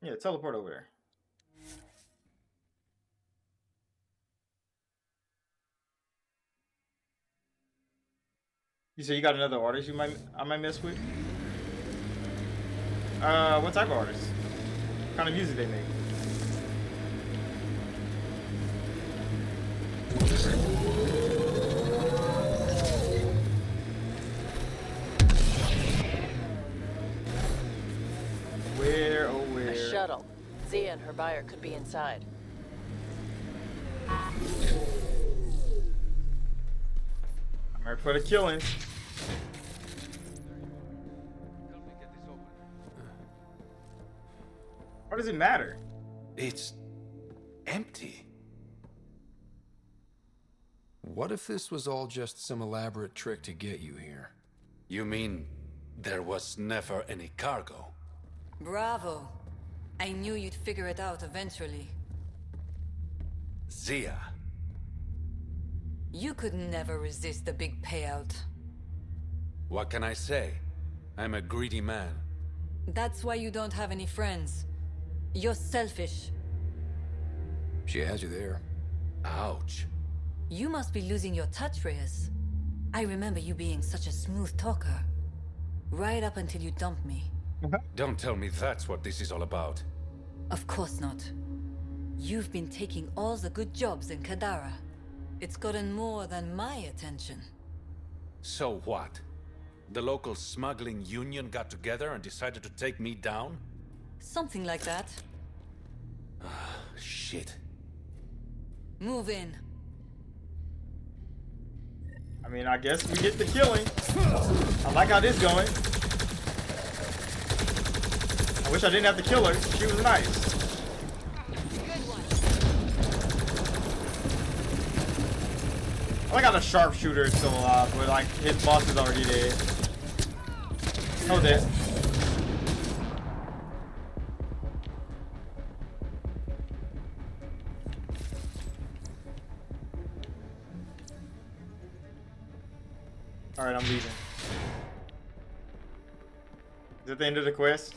Yeah, teleport over there. You say you got another artist I might mess with? What type of artist? What kind of music they make? Where, oh where? A shuttle. Zia and her buyer could be inside. I'm ready for the killing. What does it matter? It's empty. What if this was all just some elaborate trick to get you here? You mean there was never any cargo? Bravo. I knew you'd figure it out eventually. Zia. You could never resist the big payout. What can I say? I'm a greedy man. That's why you don't have any friends. You're selfish. She has you there. Ouch. You must be losing your touch, Reyes. I remember you being such a smooth talker. Right up until you dumped me. Don't tell me that's what this is all about. Of course not. You've been taking all the good jobs in Kadara. It's gotten more than my attention. So what? The local smuggling union got together and decided to take me down? Something like that. Shit. Move in. I mean, I guess we get the killing. I like how this going. I wish I didn't have to kill her. She was nice. I like how the sharpshooter is still alive, but like his boss is already dead. Oh, dead. Alright, I'm leaving. Is that the end of the quest?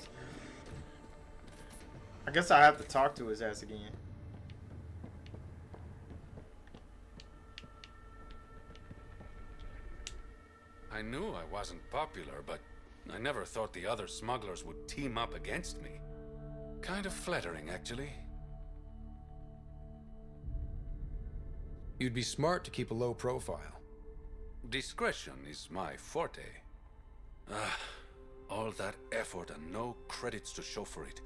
I guess I have to talk to his ass again. I knew I wasn't popular, but I never thought the other smugglers would team up against me. Kind of flattering, actually. You'd be smart to keep a low profile. Discretion is my forte. All that effort and no credits to show for it.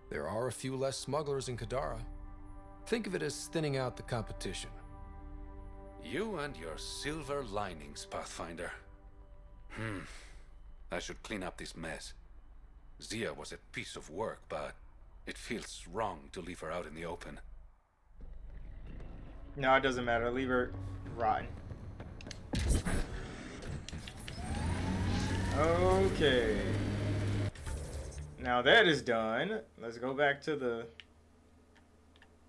There are a few less smugglers in Kadara. Think of it as thinning out the competition. You and your silver linings, Pathfinder. I should clean up this mess. Zia was a piece of work, but it feels wrong to leave her out in the open. No, it doesn't matter. Leave her rotten. Okay. Now that is done. Let's go back to the...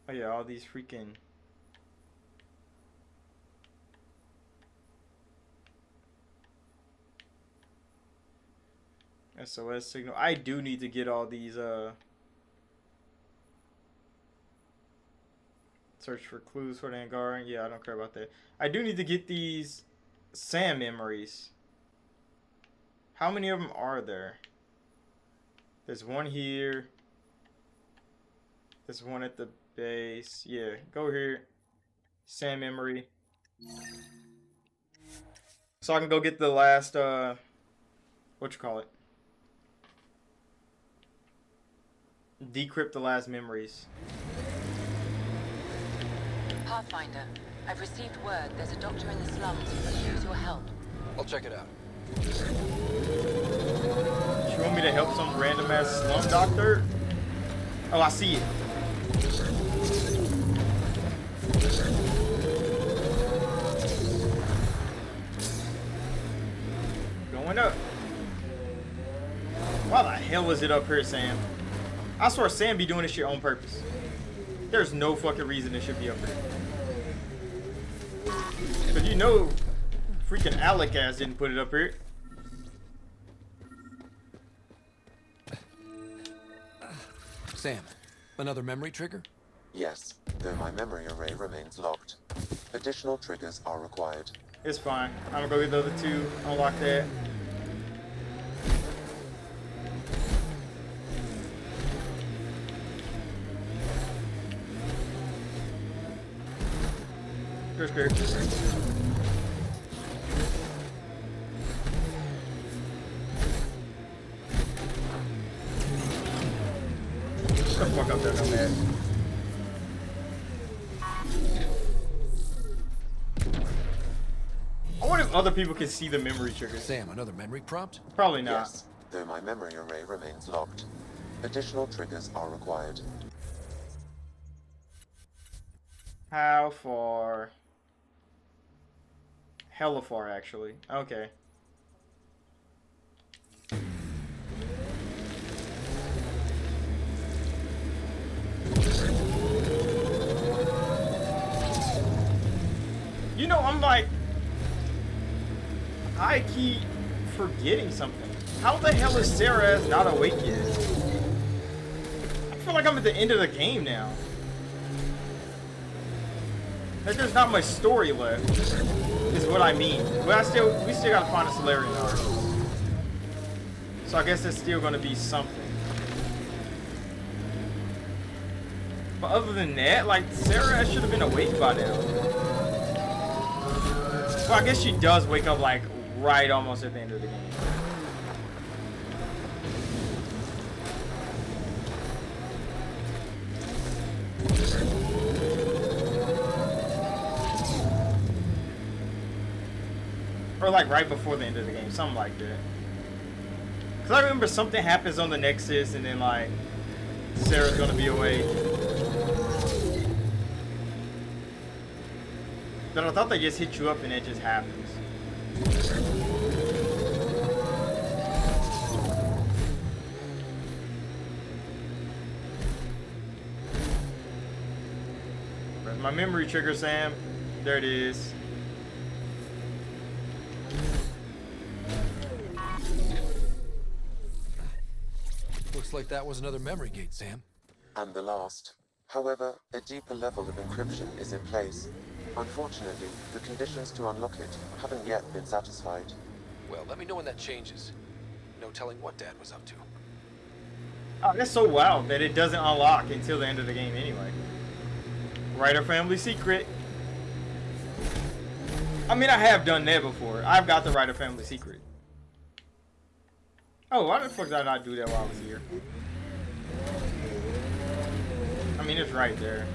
Oh yeah, all these freaking... SOS signal. I do need to get all these search for clues for the Angaran. Yeah, I don't care about that. I do need to get these Sam memories. How many of them are there? There's one here. There's one at the base. Yeah, go here. Sam memory. So I can go get the last decrypt the last memories. Pathfinder, I've received word there's a doctor in the slums who could use your help. I'll check it out. You want me to help some random ass slum doctor? Oh, I see it. Going up. Why the hell is it up here, Sam? I swear Sam be doing this shit on purpose. There's no fucking reason it should be up here. But you know, freaking Alec ass didn't put it up here. Sam, another memory trigger? Yes, though my memory array remains locked. Additional triggers are required. It's fine. I'm gonna go get the other two, unlock that. You're scared. Shut the fuck up there, no man. I wonder if other people can see the memory triggers. Sam, another memory prompt? Probably not. Yes, though my memory array remains locked. Additional triggers are required. How far? Hella far, actually. Okay. You know, I'm like, I keep forgetting something. How the hell is Sarah not awake yet? I feel like I'm at the end of the game now. Like there's not much story left, is what I mean. But we still gotta find a Solarian arc. So I guess there's still gonna be something. But other than that, like Sarah should have been awake by now. Well, I guess she does wake up like right almost at the end of the game. Or like right before the end of the game, something like that. Cause I remember something happens on the Nexus and then like Sarah's gonna be awake. But I thought they just hit you up and it just happens. Where's my memory trigger, Sam? There it is. Looks like that was another memory gate, Sam. And the last. However, a deeper level of encryption is in place. Unfortunately, the conditions to unlock it haven't yet been satisfied. Well, let me know when that changes. No telling what Dad was up to. Oh, that's so wild that it doesn't unlock until the end of the game anyway. Writer family secret. I mean, I have done that before. I've got the writer family secret. Oh, why the fuck did I not do that while I was here? I mean, it's right there.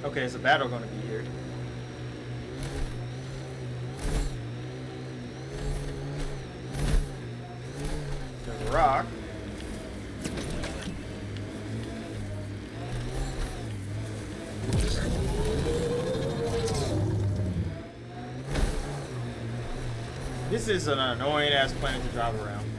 Okay, is a battle gonna be here? There's a rock. This is an annoying ass planet to drive around.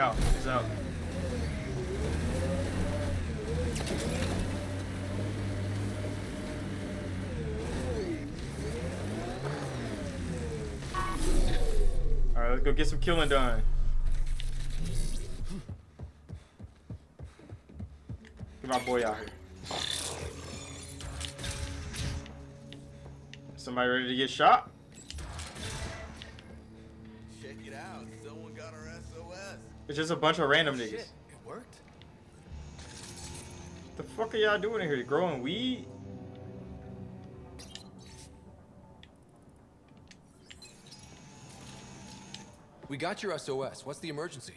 Oh, he's out. Alright, let's go get some killing done. Get my boy out here. Somebody ready to get shot? Check it out. Someone got our SOS. It's just a bunch of random niggas. Shit, it worked. The fuck are y'all doing in here? Growing weed? We got your SOS. What's the emergency?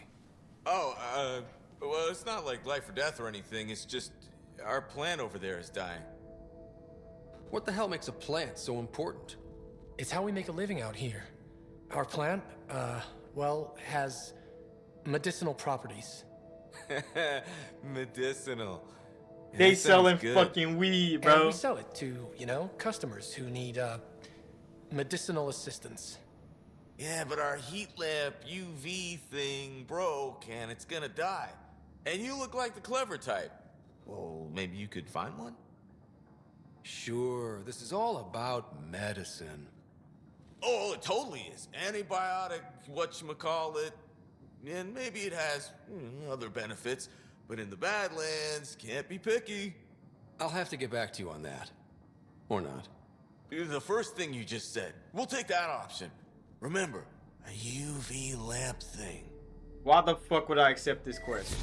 Oh, well, it's not like life or death or anything. It's just our plant over there is dying. What the hell makes a plant so important? It's how we make a living out here. Our plant, well, has medicinal properties. Medicinal. They selling fucking weed, bro. And we sell it to, you know, customers who need, medicinal assistance. Yeah, but our heat lamp UV thing broke and it's gonna die. And you look like the clever type. Well, maybe you could find one? Sure, this is all about medicine. Oh, it totally is. Antibiotic, whatchamacallit. And maybe it has other benefits. But in the Badlands, can't be picky. I'll have to get back to you on that. Or not. The first thing you just said. We'll take that option. Remember, a UV lamp thing. Why the fuck would I accept this quest?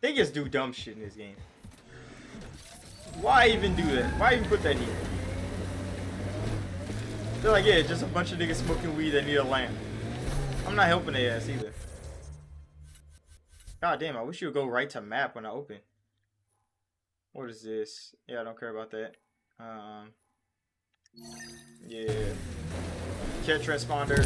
They just do dumb shit in this game. Why even do that? Why even put that here? They're like, yeah, just a bunch of niggas smoking weed that need a lamp. I'm not helping their ass either. God damn, I wish you would go right to map when I open. What is this? Yeah, I don't care about that. Yeah. Cat transponder.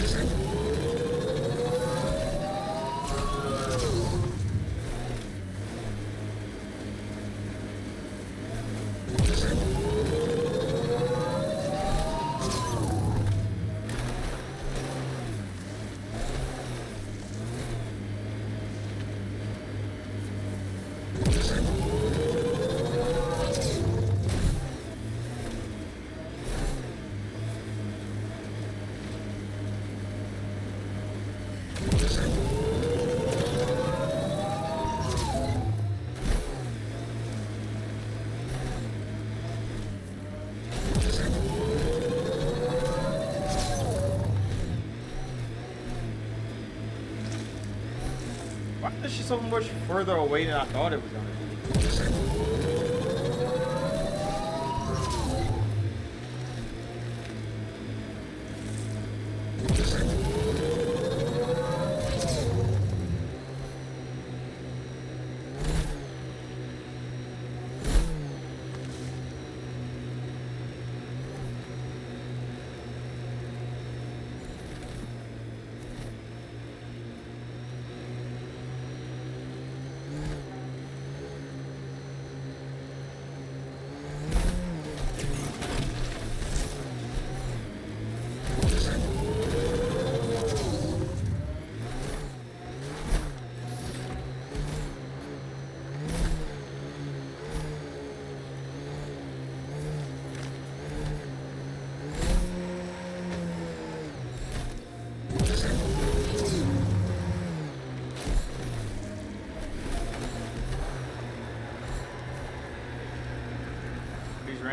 Why is she so much further away than I thought it was gonna be?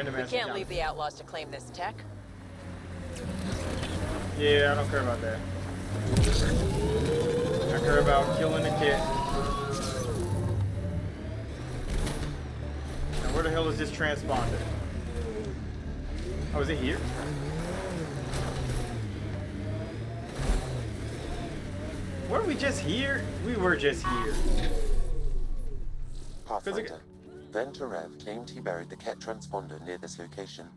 We can't leave the outlaws to claim this tech. Yeah, I don't care about that. I care about killing the kid. Now where the hell is this transponder? Oh, is it here? Were we just here? We were just here. Pathfinder. Then Terev claimed he buried the Ket transponder near this location.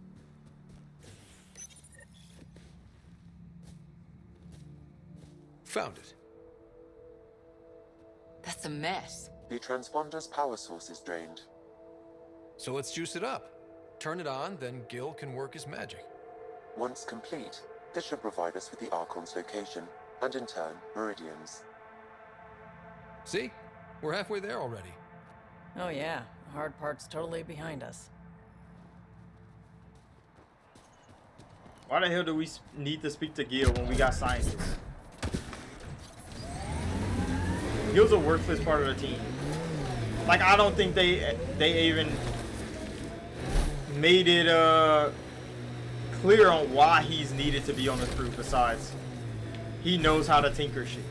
Found it. That's a mess. The transponder's power source is drained. So let's juice it up. Turn it on, then Gil can work his magic. Once complete, this should provide us with the Archon's location, and in turn, Meridian's. See? We're halfway there already. Oh yeah, the hard part's totally behind us. Why the hell do we need to speak to Gil when we got scientists? Gil's a worthless part of the team. Like, I don't think they even made it clear on why he's needed to be on the crew. Besides, he knows how to tinker shit.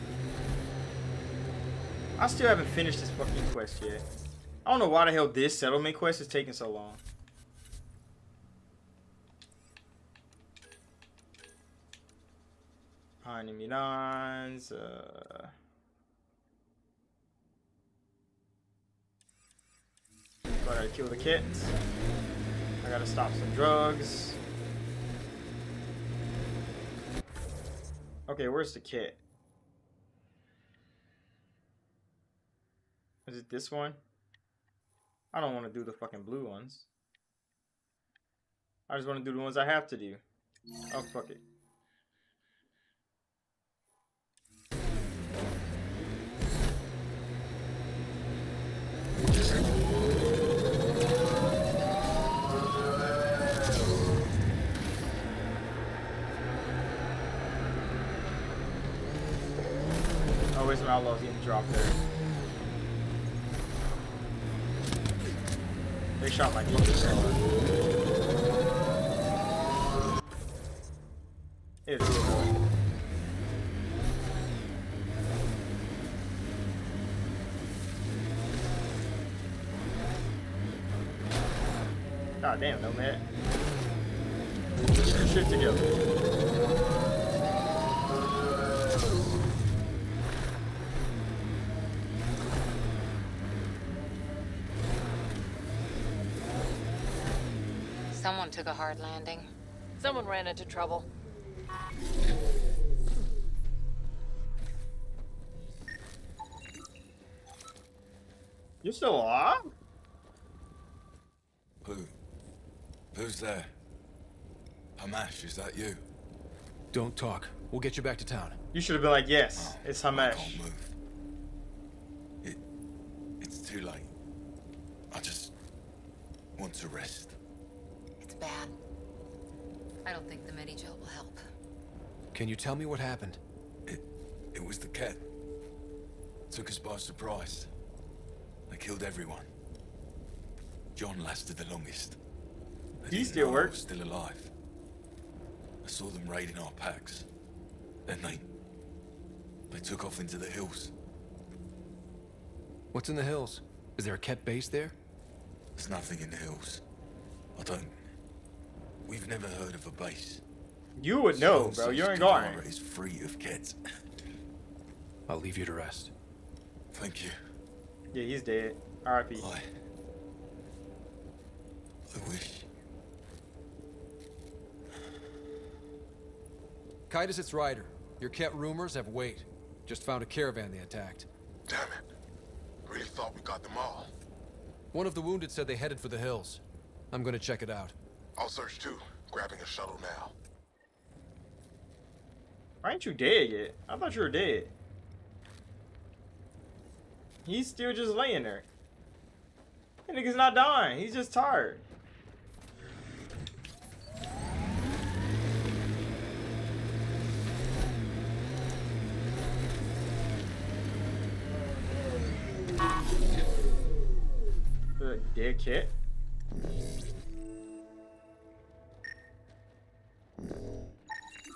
I still haven't finished this fucking quest yet. I don't know why the hell this settlement quest is taking so long. Enemy lines. I gotta kill the kit. I gotta stop some drugs. Okay, where's the kit? Is it this one? I don't want to do the fucking blue ones. I just want to do the ones I have to do. Oh, fuck it. Oh, where's my outlaws getting dropped there? They shot my fucking star. It's cool. God damn, no man. Shit together. Someone took a hard landing. Someone ran into trouble. You still alive? Who's there? Hamash, is that you? Don't talk. We'll get you back to town. You should have been like, yes, it's Hamash. I can't move. It's too late. I just want to rest. It's bad. I don't think the Medi-gel will help. Can you tell me what happened? It was the Ket. Took us by surprise. They killed everyone. John lasted the longest. He still works. Still alive. I saw them raiding our packs. Then they took off into the hills. What's in the hills? Is there a Ket base there? There's nothing in the hills. We've never heard of a base. You would know, bro. You're in Garden. Is free of Kets. I'll leave you to rest. Thank you. Yeah, he's dead. R.I.P. I wish. Kaitis, it's Ryder. Your Ket rumors have weight. Just found a caravan they attacked. Damn it. Really thought we got them all. One of the wounded said they headed for the hills. I'm gonna check it out. I'll search too. Grabbing a shuttle now. Why ain't you dead yet? I thought you were dead. He's still just laying there. That nigga's not dying. He's just tired. The dead kit.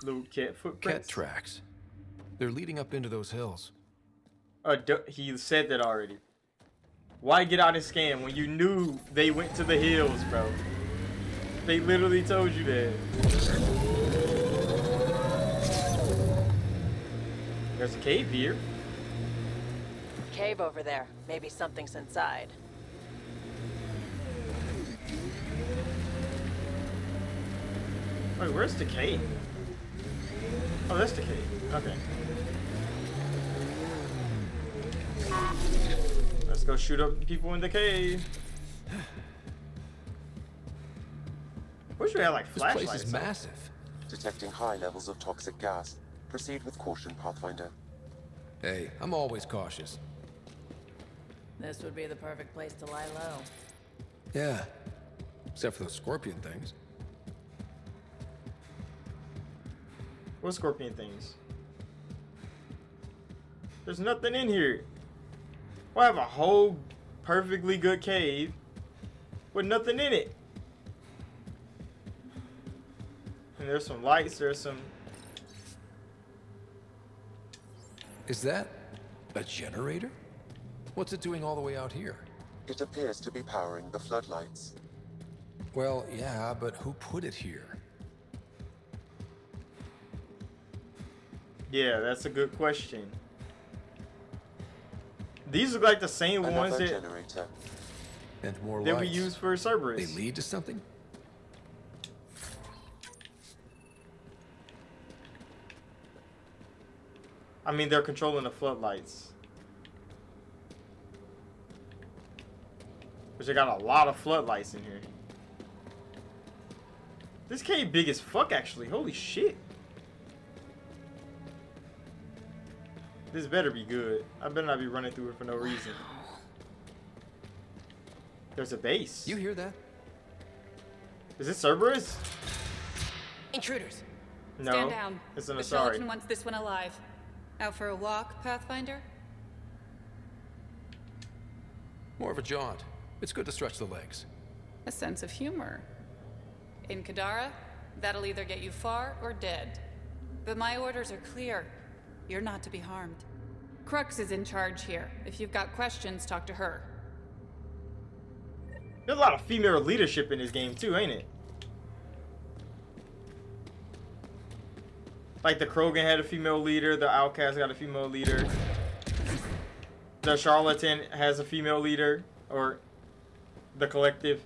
Little kit footprints. Ket tracks. They're leading up into those hills. He said that already. Why get out and scan when you knew they went to the hills, bro? They literally told you that. There's a cave here. Cave over there. Maybe something's inside. Wait, where's the cave? Oh, that's the cave. Okay. Let's go shoot up people in the cave. Wish we had like This flashlights. place is massive. Detecting high levels of toxic gas. Proceed with caution, Pathfinder. Hey, I'm always cautious. This would be the perfect place to lie low. Yeah. Except for those scorpion things. What scorpion things? There's nothing in here. We'll have a whole perfectly good cave with nothing in it. And there's some lights, there's some... Is that a generator? What's it doing all the way out here? It appears to be powering the floodlights. Well, yeah, but who put it here? Yeah, that's a good question. These look like the same ones that, generator. And more that we lights. use for Cerberus. They lead to something? I mean, they're controlling the floodlights. Which they got a lot of floodlights in here. This cave big as fuck, actually. Holy shit. This better be good. I better not be running through it for no reason. There's a base. You hear that? Is it Cerberus? Intruders. No. Stand down. It's an The Asari. skeleton wants this one alive. Out for a walk, Pathfinder? More of a jaunt. It's good to stretch the legs. A sense of humor. In Kadara, that'll either get you far or dead. But my orders are clear. You're not to be harmed. Crux is in charge here. If you've got questions, talk to her. There's a lot of female leadership in this game too, ain't it? Like the Krogan had a female leader, the Outcast got a female leader. The Charlatan has a female leader, or the Collective.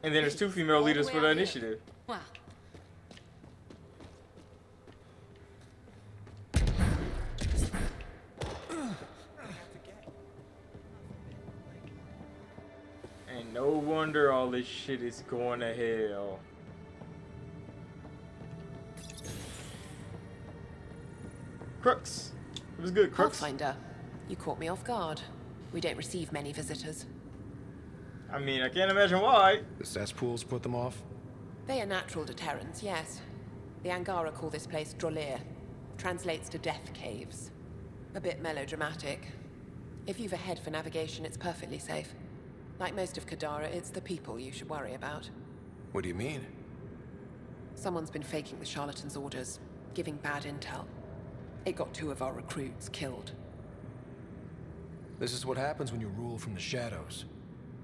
And then there's 2 female leaders for the Initiative. Wow. And no wonder all this shit is going to hell. Crux. It was good, Crux. Pathfinder, you caught me off guard. We don't receive many visitors. I mean, I can't imagine why. The cesspools put them off? They are natural deterrents, yes. The Angara call this place Drolir. Translates to death caves. A bit melodramatic. If you've a head for navigation, it's perfectly safe. Like most of Kadara, it's the people you should worry about. What do you mean? Someone's been faking the charlatan's orders, giving bad intel. It got 2 of our recruits killed. This is what happens when you rule from the shadows.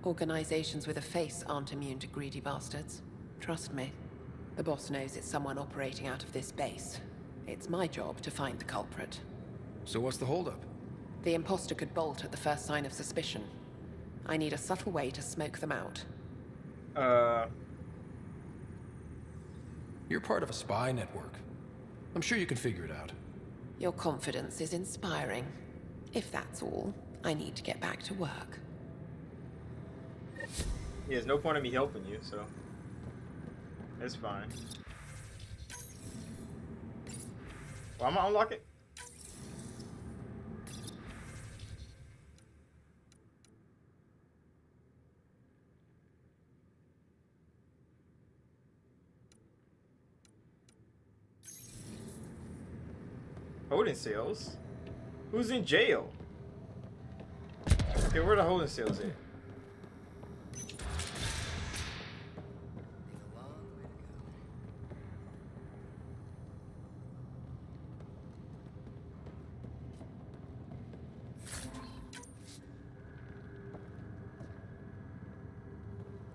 Organizations with a face aren't immune to greedy bastards. Trust me. The boss knows it's someone operating out of this base. It's my job to find the culprit. So what's the holdup? The imposter could bolt at the first sign of suspicion. I need a subtle way to smoke them out. You're part of a spy network. I'm sure you can figure it out. Your confidence is inspiring. If that's all, I need to get back to work. Yeah, there's no point in me helping you, so it's fine. Well, I'm gonna unlock it. Holding cells? Who's in jail? Okay, where are the holding cells at?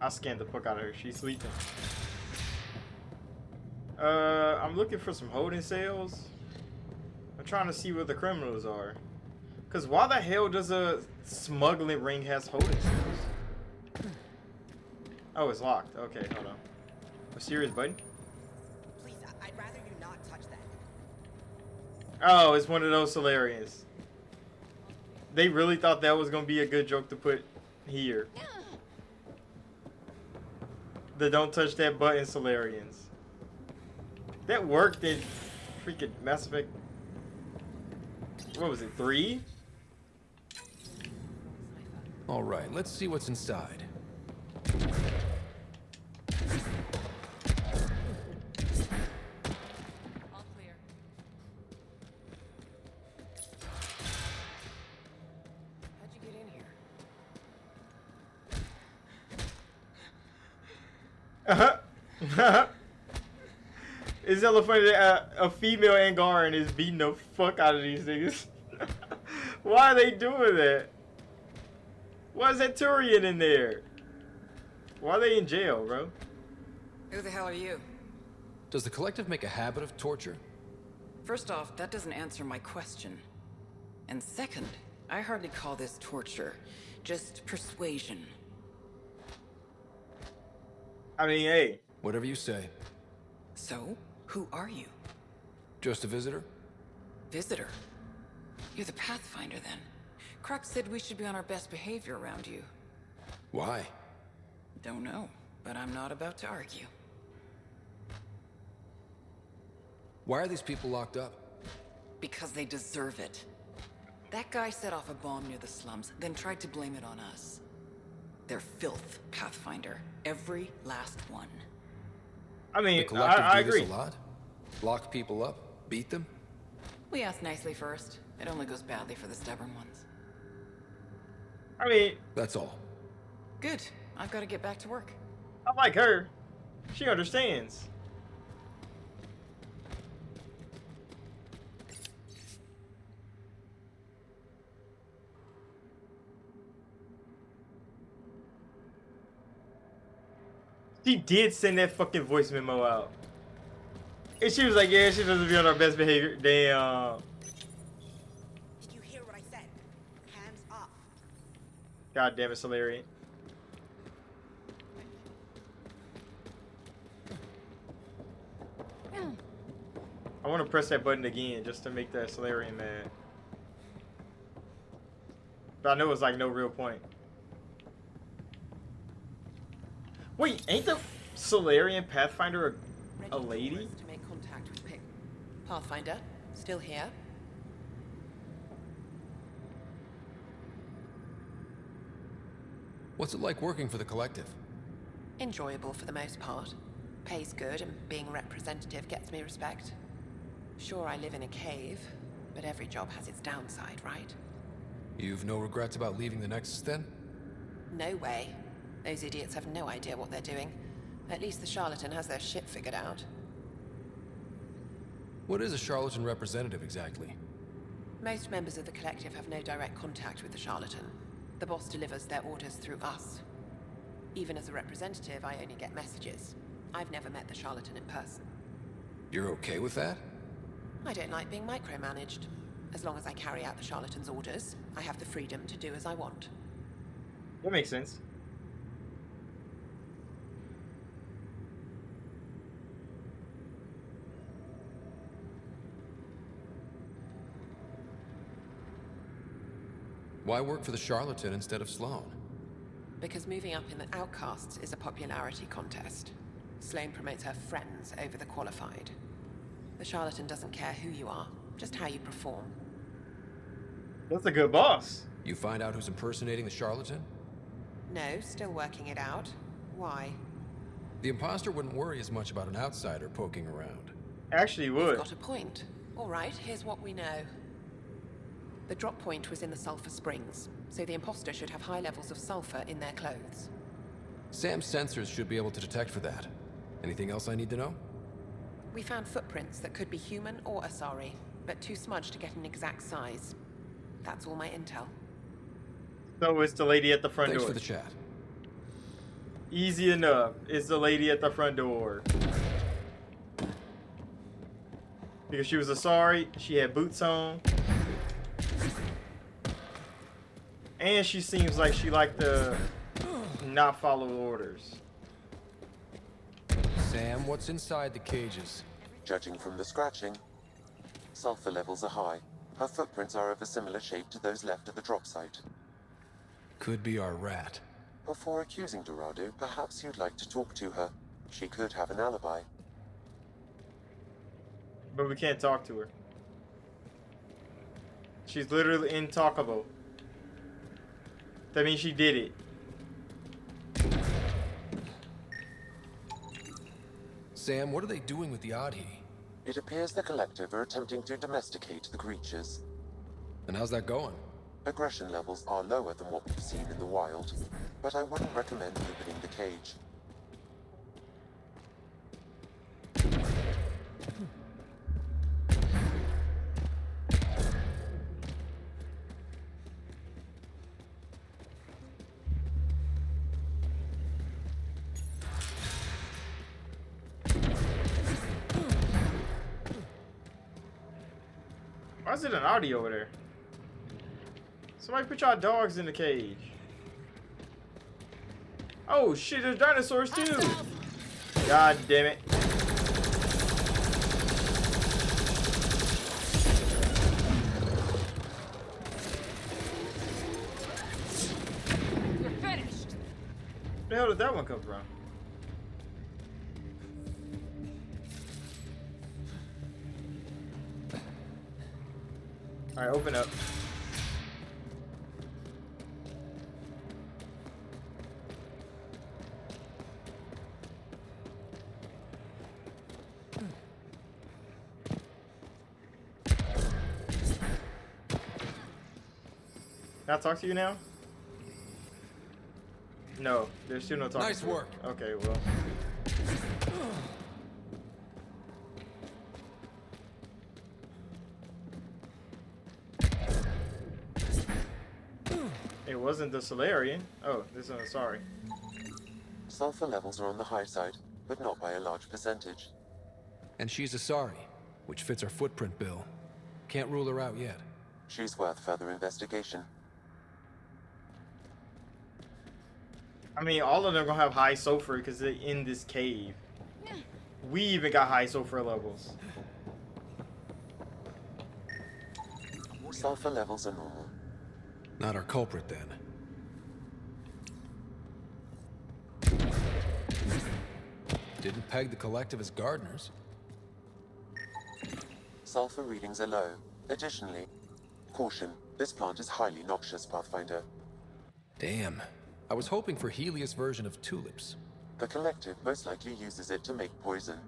I scanned the fuck out of her. She's sleeping. I'm looking for some holding cells. I'm trying to see where the criminals are. Cause why the hell does a smuggling ring has holding cells? Oh, it's locked. Okay, hold on. A serious button? Please, I'd rather you not touch that. Oh, it's one of those Solarians. They really thought that was gonna be a good joke to put here. The don't touch that button Solarians. That worked in freaking Mass Effect. What was it, 3? All right, let's see what's inside. All clear. How'd you get in here? It's hella funny that a female Angaran is beating the fuck out of these niggas. Why are they doing that? Why is that Turian in there? Why are they in jail, bro? Who the hell are you? Does the Collective make a habit of torture? First off, that doesn't answer my question. And second, I hardly call this torture, just persuasion. I mean, hey. Whatever you say. So, who are you? Just a visitor? Visitor? You're the Pathfinder, then. Crux said we should be on our best behavior around you. Why? Don't know, but I'm not about to argue. Why are these people locked up? Because they deserve it. That guy set off a bomb near the slums, then tried to blame it on us. They're filth, Pathfinder. Every last one. I mean, the Collective I do agree. This a lot? Lock people up? Beat them? We ask nicely first. It only goes badly for the stubborn ones. I mean, that's all. Good. I've got to get back to work. I like her. She understands. She did send that fucking voice memo out. And she was like, yeah, she doesn't be on our best behavior. Damn. Did you hear what I said? Hands off. God damn it, Solarian. I want to press that button again just to make that Solarian mad. But I know it's like no real point. Wait, ain't the Solarian Pathfinder a lady? To make contact with Pick. Pathfinder, still here? What's it like working for the Collective? Enjoyable for the most part. Pays good, and being representative gets me respect. Sure, I live in a cave, but every job has its downside, right? You've no regrets about leaving the Nexus then? No way. Those idiots have no idea what they're doing. At least the charlatan has their shit figured out. What is a charlatan representative exactly? Most members of the Collective have no direct contact with the charlatan. The boss delivers their orders through us. Even as a representative, I only get messages. I've never met the charlatan in person. You're okay with that? I don't like being micromanaged. As long as I carry out the charlatan's orders, I have the freedom to do as I want. That makes sense. Why work for the charlatan instead of Sloan? Because moving up in the outcasts is a popularity contest. Sloan promotes her friends over the qualified. The charlatan doesn't care who you are, just how you perform. That's a good boss. You find out who's impersonating the charlatan? No, still working it out. Why? The imposter wouldn't worry as much about an outsider poking around. Actually would. You've got a point. All right, here's what we know. The drop point was in the sulfur springs, so the imposter should have high levels of sulfur in their clothes. Sam's sensors should be able to detect for that. Anything else I need to know? We found footprints that could be human or Asari, but too smudged to get an exact size. That's all my intel. So it's the lady at the front Thanks door. for the chat. Easy enough. It's the lady at the front door. Because she was Asari, she had boots on. And she seems like she liked to not follow orders. Sam, what's inside the cages? Judging from the scratching, sulfur levels are high. Her footprints are of a similar shape to those left at the drop site. Could be our rat. Before accusing Dorado, perhaps you'd like to talk to her. She could have an alibi. But we can't talk to her. She's literally intalkable. That means she did it. Sam, what are they doing with the Adhi? It appears the Collective are attempting to domesticate the creatures. And how's that going? Aggression levels are lower than what we've seen in the wild, but I wouldn't recommend opening the cage. Why is it an audio over there? Somebody put y'all dogs in the cage. Oh shit, there's dinosaurs too! God damn it. You're finished. Where the hell did that one come from? Alright, open up. Can I talk to you now? No, there's still no talking. Nice work. Okay, well. It wasn't the Solarian. Oh, this one, sorry. Sulfur levels are on the high side, but not by a large percentage. And she's Asari, which fits our footprint bill. Can't rule her out yet. She's worth further investigation. I mean, all of them are gonna have high sulfur because they're in this cave. We even got high sulfur levels. Sulfur levels are normal. Not our culprit, then. Didn't peg the Collective as gardeners. Sulfur readings are low. Additionally, caution, this plant is highly noxious, Pathfinder. Damn. I was hoping for Helios' version of tulips. The Collective most likely uses it to make poison.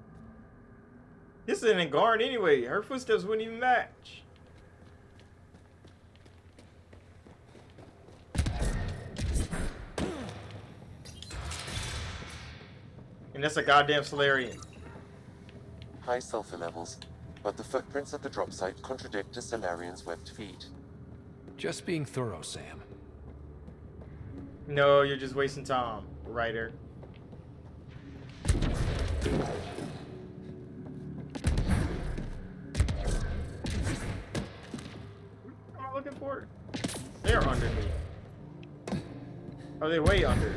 This isn't a guard anyway. Her footsteps wouldn't even match. And that's a goddamn Solarian. High sulfur levels, but the footprints at the drop site contradict a Solarian's webbed feet. Just being thorough, Sam. No, you're just wasting time, writer. What am I looking for? They're under me. Oh, they way under.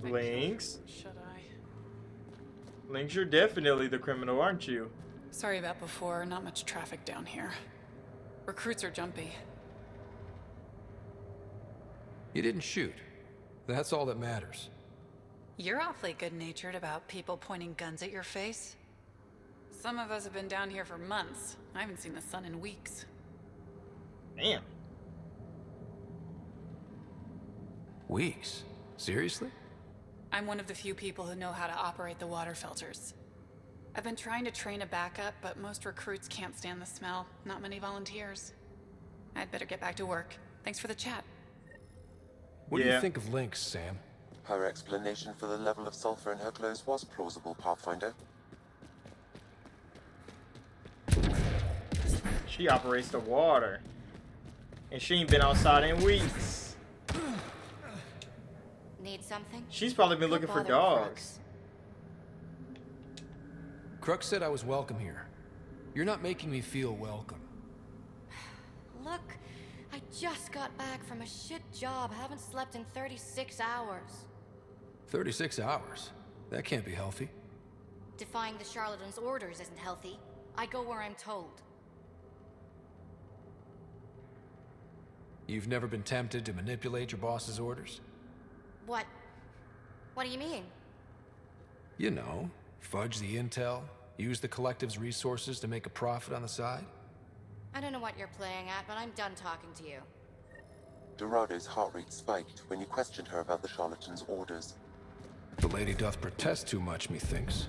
Lynx? Should I? Lynx, you're definitely the criminal, aren't you? Sorry about before. Not much traffic down here. Recruits are jumpy. You didn't shoot. That's all that matters. You're awfully good-natured about people pointing guns at your face. Some of us have been down here for months. I haven't seen the sun in weeks. Damn. Weeks? Seriously? I'm one of the few people who know how to operate the water filters. I've been trying to train a backup, but most recruits can't stand the smell. Not many volunteers. I'd better get back to work. Thanks for the chat. What do you think of Lynx, Sam? Her explanation for the level of sulfur in her clothes was plausible, Pathfinder. She operates the water. And she ain't been outside in weeks. Need something? She's probably been looking for dogs. Crux said I was welcome here. You're not making me feel welcome. Look, I just got back from a shit job. Haven't slept in 36 hours. 36 hours? That can't be healthy. Defying the charlatan's orders isn't healthy. I go where I'm told. You've never been tempted to manipulate your boss's orders? What do you mean? You know, fudge the intel, use the collective's resources to make a profit on the side? I don't know what you're playing at, but I'm done talking to you. Dorado's heart rate spiked when you questioned her about the charlatan's orders. The lady doth protest too much, methinks.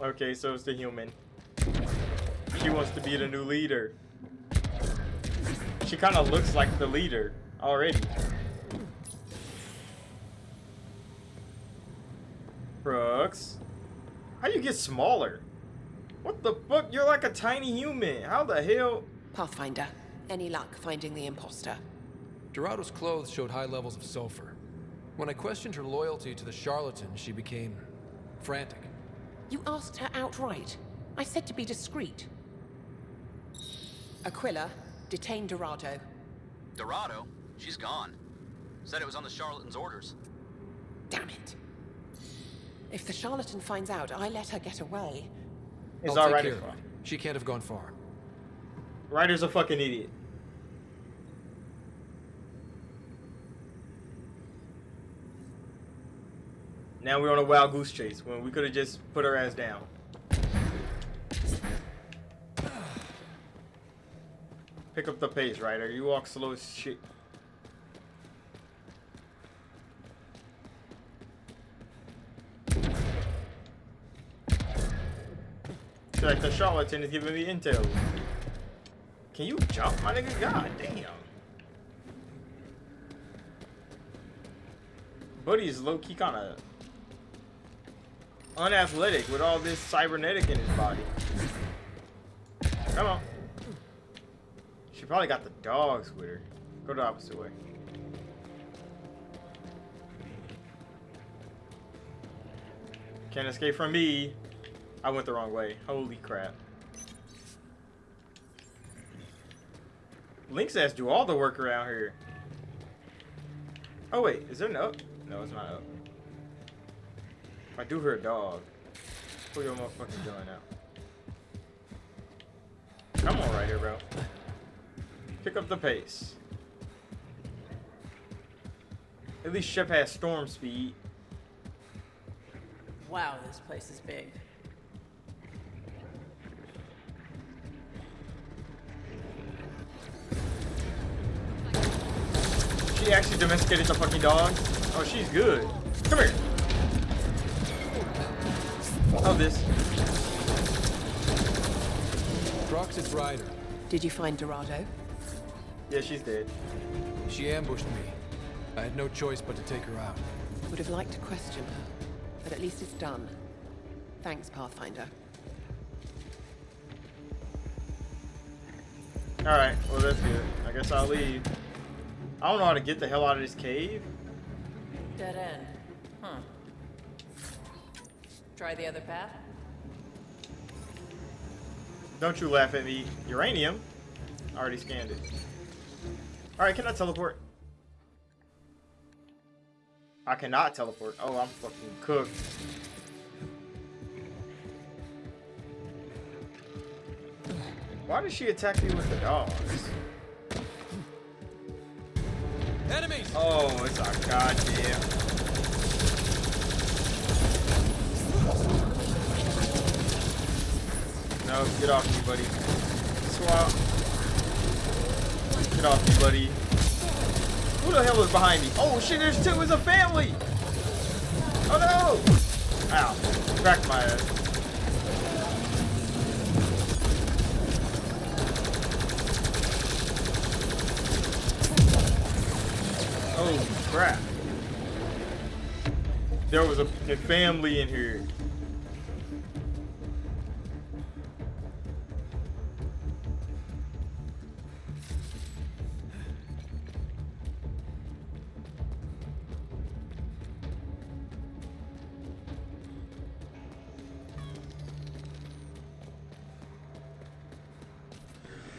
Okay, so it's the human. She wants to be the new leader. She kind of looks like the leader already. Brooks, how you get smaller? What the fuck? You're like a tiny human. How the hell? Pathfinder, any luck finding the imposter? Dorado's clothes showed high levels of sulfur. When I questioned her loyalty to the charlatan, she became frantic. You asked her outright. I said to be discreet. Aquila, detain Dorado. Dorado? She's gone. Said it was on the charlatan's orders. Damn it. If the charlatan finds out I let her get away... It's I'll alright. take care of her. She can't have gone far. Ryder's a fucking idiot. Now we're on a wild goose chase when we could have just put her ass down. Pick up the pace, Ryder. You walk slow as shit. It's like the charlatan is giving me intel. Can you jump, my nigga? God damn. Buddy's low-key kind of unathletic with all this cybernetic in his body. Come on. She probably got the dogs with her. Go the opposite way. Can't escape from me. I went the wrong way. Holy crap. Link's ass do all the work around here. Oh wait, is there an up? No, it's not up. If I do hear a dog, pull your motherfucking gun out. Come on right here, bro. Pick up the pace. At least Shep has storm speed. Wow, this place is big. She actually domesticated the fucking dog. Oh, she's good. Come here. Oh, this. Brox, it's Ryder. Did you find Dorado? Yeah, she's dead. She ambushed me. I had no choice but to take her out. Would have liked to question her, but at least it's done. Thanks, Pathfinder. Alright, well that's good. I guess I'll leave. I don't know how to get the hell out of this cave. Dead end. Huh. Try the other path? Don't you laugh at me. Uranium? I already scanned it. Alright, can I teleport? I cannot teleport. Oh, I'm fucking cooked. Why did she attack me with the dogs? Enemies! Oh, it's a goddamn. No, get off me, buddy. Swap. Get off me, buddy. Who the hell is behind me? Oh shit, there's two. It's a family. Oh no! Ow. Cracked my ass. Holy crap. There was a family in here.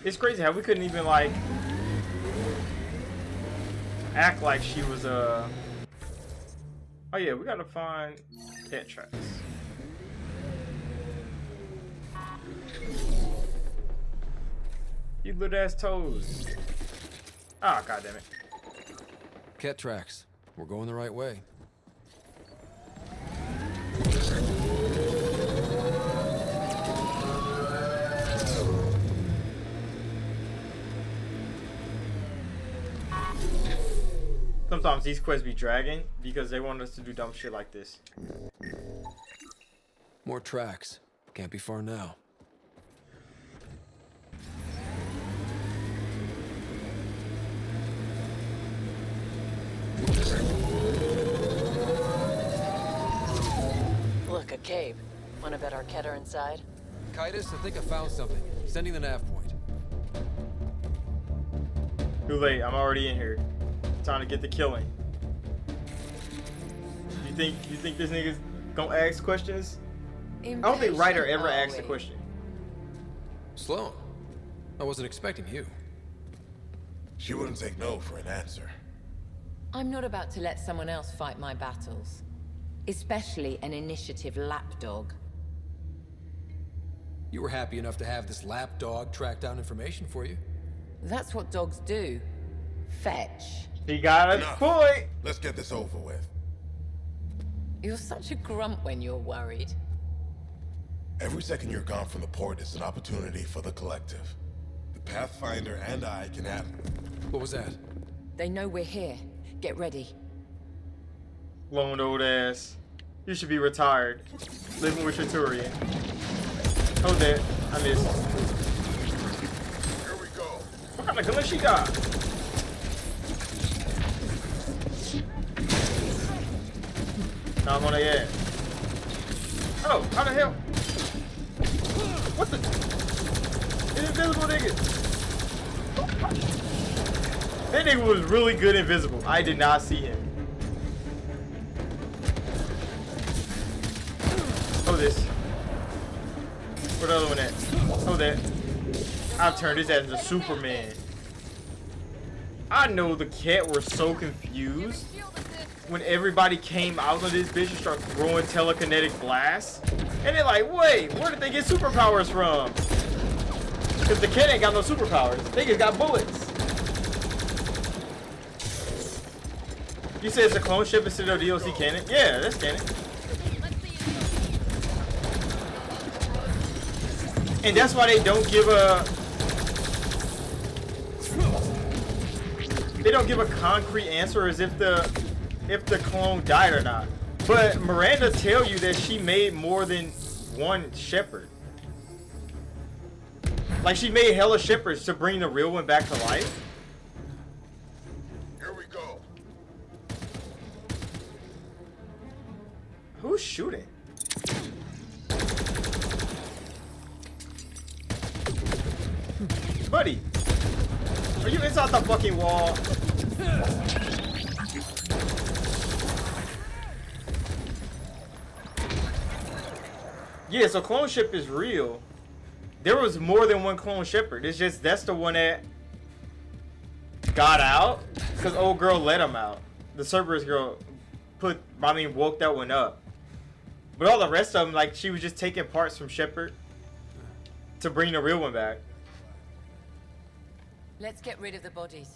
It's crazy how we couldn't even like act like she was a. Oh yeah, we gotta find pet tracks. You little ass toes. Ah, god damn it. Cat tracks. We're going the right way. Sometimes these quests be dragging because they want us to do dumb shit like this. More tracks. Can't be far now. Look, a cave. Wanna bet our Keter inside? Kitus, I think I found something. Sending the nav point. Too late. I'm already in here. Time to get the killing. You think this nigga's gonna ask questions? I don't think Ryder ever asked a question. Sloan, I wasn't expecting you. She wouldn't take no for an answer. I'm not about to let someone else fight my battles. Especially an initiative lapdog. You were happy enough to have this lapdog track down information for you. That's what dogs do. Fetch. He got a point. Let's get this over with. You're such a grump when you're worried. Every second you're gone from the port is an opportunity for the collective. The Pathfinder and I can have... What was that? They know we're here. Get ready. Lone old ass. You should be retired. Living with your Turian. Hold that. I missed. Here we go. What kind of gun she got? Now I'm on their ass. Oh, how the hell? What the? It's invisible nigga. That nigga was really good invisible. I did not see him. Oh, this. Where the other one at? Oh, that. I've turned his ass into Superman. I know the cat were so confused when everybody came out of this bitch and started throwing telekinetic blasts. And they're like, wait, where did they get superpowers from? Because the cat ain't got no superpowers. They just got bullets. You said it's a clone ship instead of DLC canon? Yeah, that's canon. And that's why they don't give a... They don't give a concrete answer as if the clone died or not. But Miranda tell you that she made more than one shepherd. Like she made hella shepherds to bring the real one back to life. Here we go. Who's shooting? Buddy, are you inside the fucking wall? Yeah, so clone ship is real. There was more than one clone shepherd. It's just that's the one that got out because old girl let him out. The Cerberus girl woke that one up. But all the rest of them, like she was just taking parts from Shepard to bring the real one back. Let's get rid of the bodies.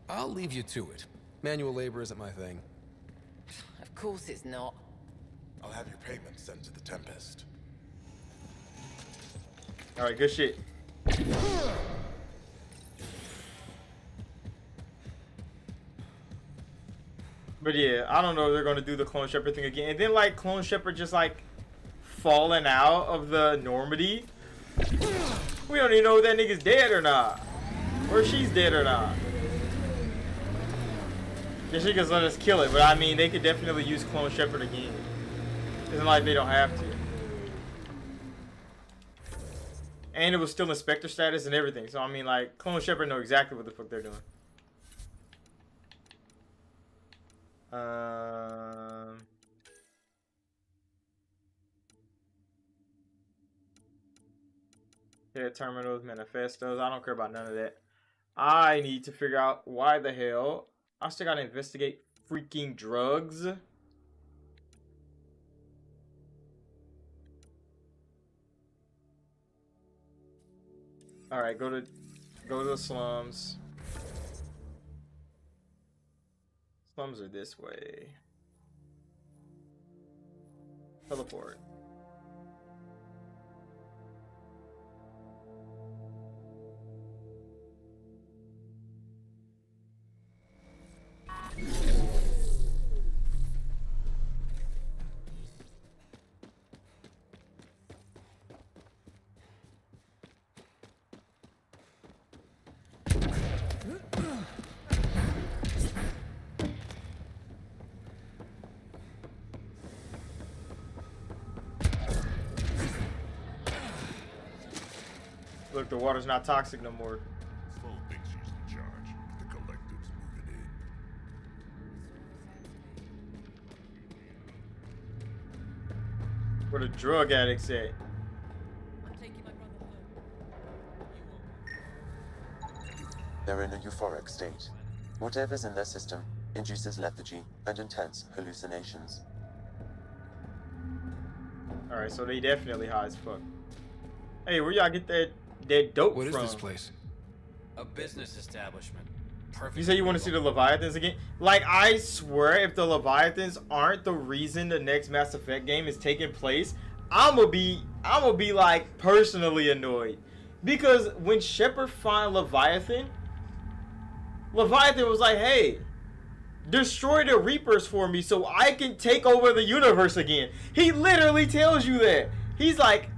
I'll leave you to it. Manual labor isn't my thing. Of course it's not. I'll have your payment sent to the Tempest. Alright, good shit. But yeah, I don't know if they're gonna do the Clone Shepherd thing again. And then like Clone Shepherd just like falling out of the Normandy. We don't even know if that nigga's dead or not. Or she's dead or not. Yeah, she can let us kill it, but I mean they could definitely use Clone Shepherd again. It's not like they don't have to. And it was still Inspector status and everything. So I mean like Clone Shepherd know exactly what the fuck they're doing. Yeah, terminals, manifestos. I don't care about none of that. I need to figure out why the hell I still gotta investigate freaking drugs. All right, go to the slums. Slums are this way. Teleport. Look, the water's not toxic no more. Sloan thinks she's in charge. The collective's moving in. Where the drug addicts at? They're in a euphoric state. Whatever's in their system induces lethargy and intense hallucinations. Alright, so they definitely high as fuck. Hey, where y'all get that dope from? What is this place? A business establishment. Perfect. You say you want to see the Leviathans again? Like, I swear, if the Leviathans aren't the reason the next Mass Effect game is taking place, I'ma be like personally annoyed. Because when Shepard found Leviathan was like, hey, destroy the Reapers for me so I can take over the universe again. He literally tells you that. He's like,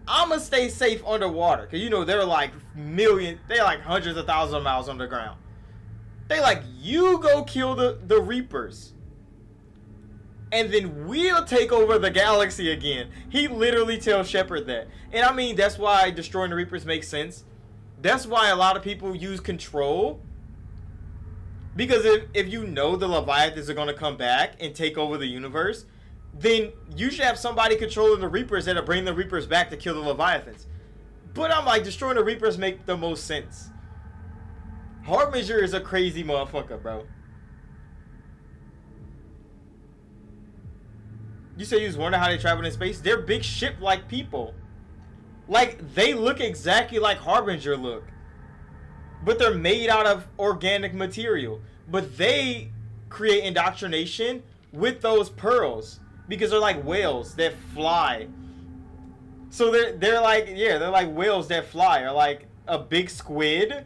I'ma stay safe underwater. Cause you know they're like hundreds of thousands of miles underground. They like, you go kill the Reapers. And then we'll take over the galaxy again. He literally tells Shepard that. And I mean, that's why destroying the Reapers makes sense. That's why a lot of people use control. Because if you know the Leviathans are going to come back and take over the universe, then you should have somebody controlling the Reapers that'll bring the Reapers back to kill the Leviathans. But I'm like, destroying the Reapers make the most sense. Harbinger is a crazy motherfucker, bro. You say you was wondering how they travel in space? They're big ship-like people. Like, they look exactly like Harbinger look. But they're made out of organic material. But they create indoctrination with those pearls. Because they're like whales that fly. So they're like, yeah, they're like whales that fly. Or like a big squid.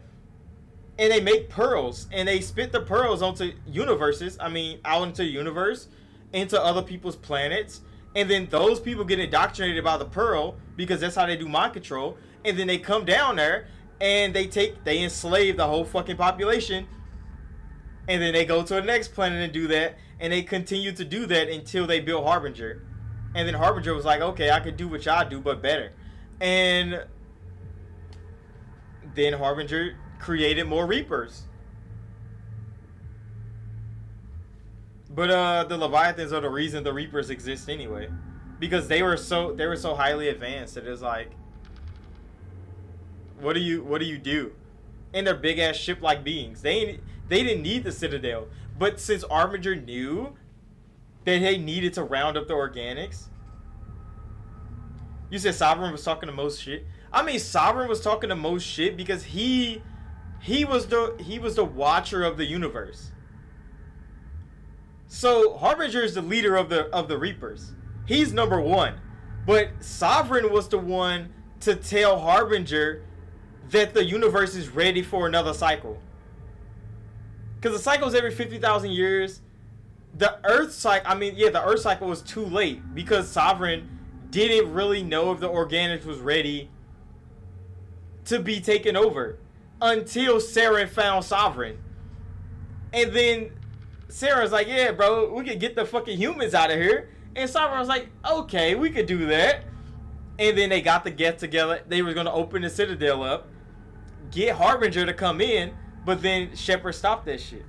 And they make pearls. And they spit the pearls onto universes. I mean, out into the universe. Into other people's planets. And then those people get indoctrinated by the pearl. Because that's how they do mind control. And then they come down there. And they enslave the whole fucking population. And then they go to the next planet and do that. And they continue to do that until they build Harbinger. And then Harbinger was like, okay, I could do what y'all do, but better. And then Harbinger created more Reapers. But the Leviathans are the reason the Reapers exist anyway. Because they were so highly advanced that it's like, what do you do? And they're big ass ship like beings. They didn't need the Citadel. But since Harbinger knew that they needed to round up the organics. You said Sovereign was talking the most shit. I mean, Sovereign was talking the most shit because he was the watcher of the universe. So Harbinger is the leader of the Reapers. He's number one. But Sovereign was the one to tell Harbinger that the universe is ready for another cycle. Because the cycle is every 50,000 years. The Earth cycle, the Earth cycle was too late because Sovereign didn't really know if the organics was ready to be taken over until Saren found Sovereign. And then Saren's like, yeah, bro, we could get the fucking humans out of here. And Sovereign was like, okay, we could do that. And then they got the get together. They were going to open the Citadel up, get Harbinger to come in, but then Shepard stopped that shit.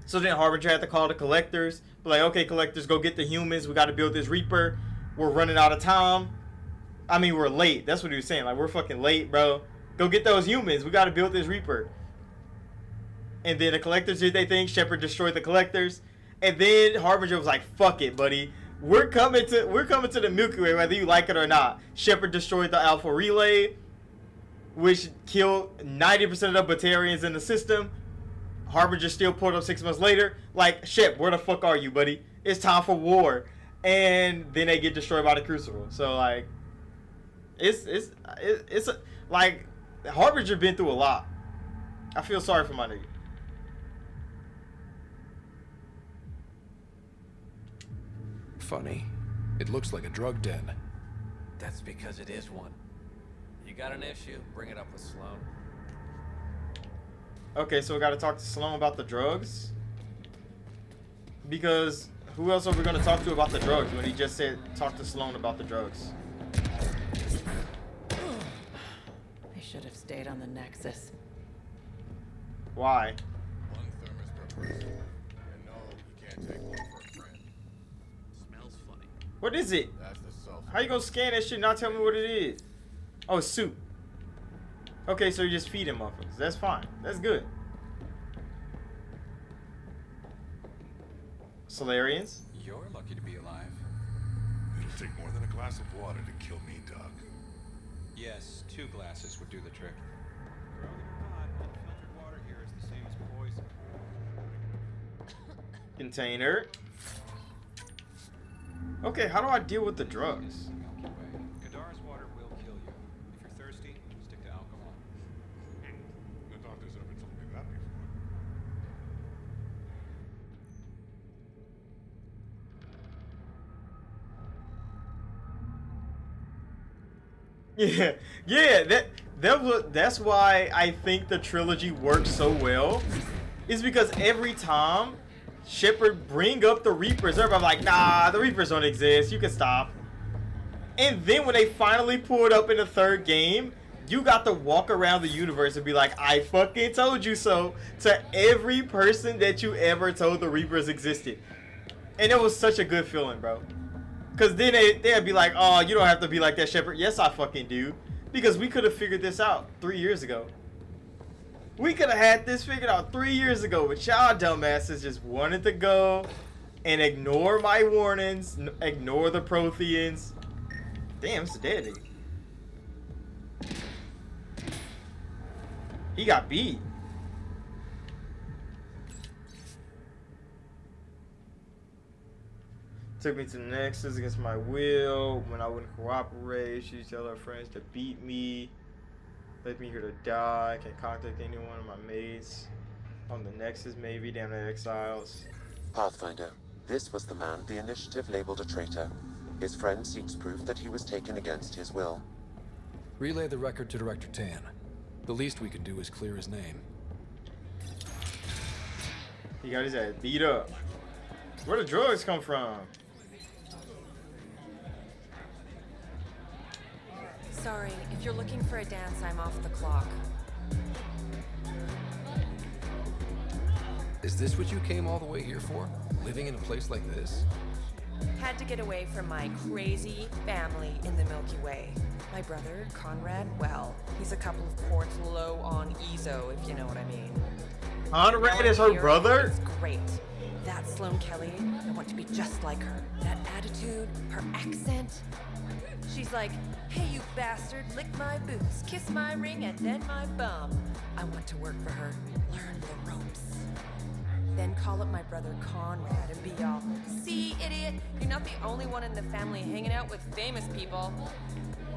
So then Harbinger had to call the Collectors. Be like, okay, Collectors, go get the humans. We got to build this Reaper. We're running out of time. I mean, we're late. That's what he was saying. Like, we're fucking late, bro. Go get those humans. We got to build this Reaper. And then the Collectors did their thing. Shepard destroyed the Collectors. And then Harbinger was like, fuck it, buddy. We're coming to the Milky Way, whether you like it or not. Shepard destroyed the Alpha Relay. which killed 90% of the Batarians in the system. Harbinger still pulled up 6 months later. Like, Shep, where the fuck are you, buddy? It's time for war. And then they get destroyed by the Crucible. So, like, it's like, Harbinger been through a lot. I feel sorry for my nigga. Funny. It looks like a drug den. That's because it is one. You got an issue, bring it up with Sloan. Okay, so we gotta talk to Sloan about the drugs. Because who else are we gonna talk to about the drugs when he just said talk to Sloan about the drugs? I should have stayed on the Nexus. Why? One thermos per person. And no, you can't take one for a friend. Smells funny. What is it? That's the sulfur. How you gonna scan that shit and not tell me what it is? Oh, it's soup. Okay, so you just feed him muffins. That's fine. That's good. Solarians? You're lucky to be alive. It'll take more than a glass of water to kill me, Doug. Yes, 2 glasses would do the trick. Container. Okay, how do I deal with the drugs? Kadara's water will kill you. If you're thirsty, stick to alcohol. The doctors haven't told me that before. Yeah, that's why I think the trilogy works so well. Is because every time Shepard bring up the Reapers, everybody like, nah, the Reapers don't exist. You can stop. And then when they finally pull it up in the 3rd game, you got to walk around the universe and be like, I fucking told you so to every person that you ever told the Reapers existed. And it was such a good feeling, bro. Because then they'd be like, oh, you don't have to be like that, Shepard. Yes, I fucking do. Because we could have figured this out 3 years ago. We could have had this figured out 3 years ago, but y'all dumbasses just wanted to go and ignore my warnings, ignore the Protheans. Damn, it's a dead nigga. He got beat. Took me to the Nexus against my will. When I wouldn't cooperate, she tell her friends to beat me. Left me here to die. Can't contact anyone of my mates. On the Nexus, maybe. Damn, the exiles. Pathfinder, this was the man the Initiative labeled a traitor. His friend seeks proof that he was taken against his will. Relay the record to Director Tan. The least we can do is clear his name. He got his ass beat up. Where the drugs come from? Sorry, if you're looking for a dance, I'm off the clock. Is this what you came all the way here for? Living in a place like this? Had to get away from my crazy family in the Milky Way. My brother, Conrad, well, he's a couple of quarts low on EZO, if you know what I mean. Conrad is her brother? It's great. That Sloan Kelly, I want to be just like her. That attitude, her accent. She's like, hey, you bastard, lick my boots, kiss my ring, and then my bum. I want to work for her, learn the ropes. Then call up my brother Conrad and be all, see, idiot, you're not the only one in the family hanging out with famous people.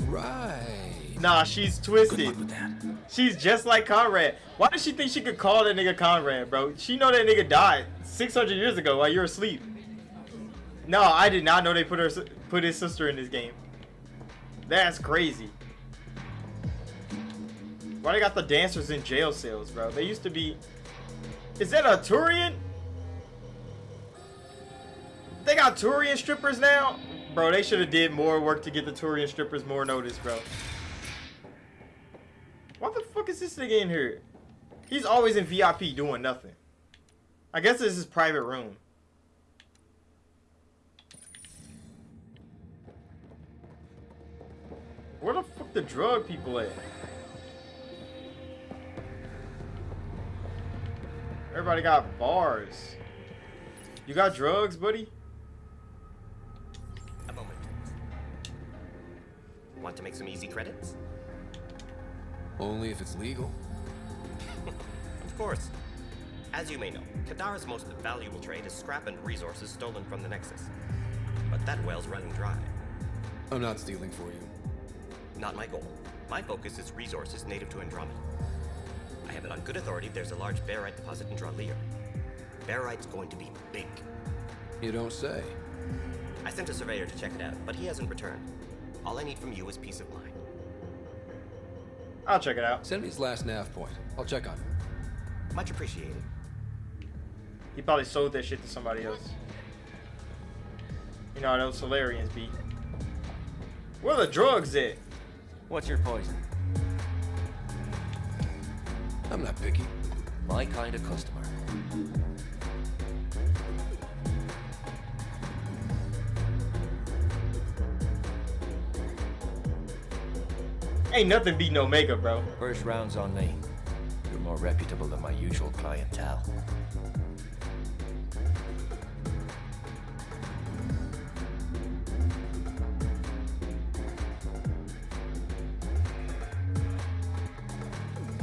Right. Nah, she's twisted. Good luck with that. She's just like Conrad. Why does she think she could call that nigga Conrad, bro? She know that nigga died 600 years ago while you were asleep. No, I did not know they put his sister in this game. That's crazy. Why they got the dancers in jail cells, bro? They used to be... Is that a Turian? They got Turian strippers now? Bro, they should have did more work to get the Turian strippers more notice, bro. What the fuck is this nigga in here? He's always in VIP doing nothing. I guess this is his private room. Where the fuck the drug people at? Everybody got bars. You got drugs, buddy? A moment. Want to make some easy credits? Only if it's legal. Of course. As you may know, Kadara's most valuable trade is scrap and resources stolen from the Nexus. But that well's running dry. I'm not stealing for you. Not my goal. My focus is resources native to Andromeda. I have it on good authority there's a large barite deposit in Draleer. Barite's going to be big. You don't say. I sent a surveyor to check it out, but he hasn't returned. All I need from you is peace of mind. I'll check it out. Send me his last nav point. I'll check on him. Much appreciated. He probably sold that shit to somebody else. You know how those Solarians be. Where are the drugs at? What's your poison? I'm not picky. My kind of customer. Ain't nothing beating Omega, bro. First round's on me. You're more reputable than my usual clientele.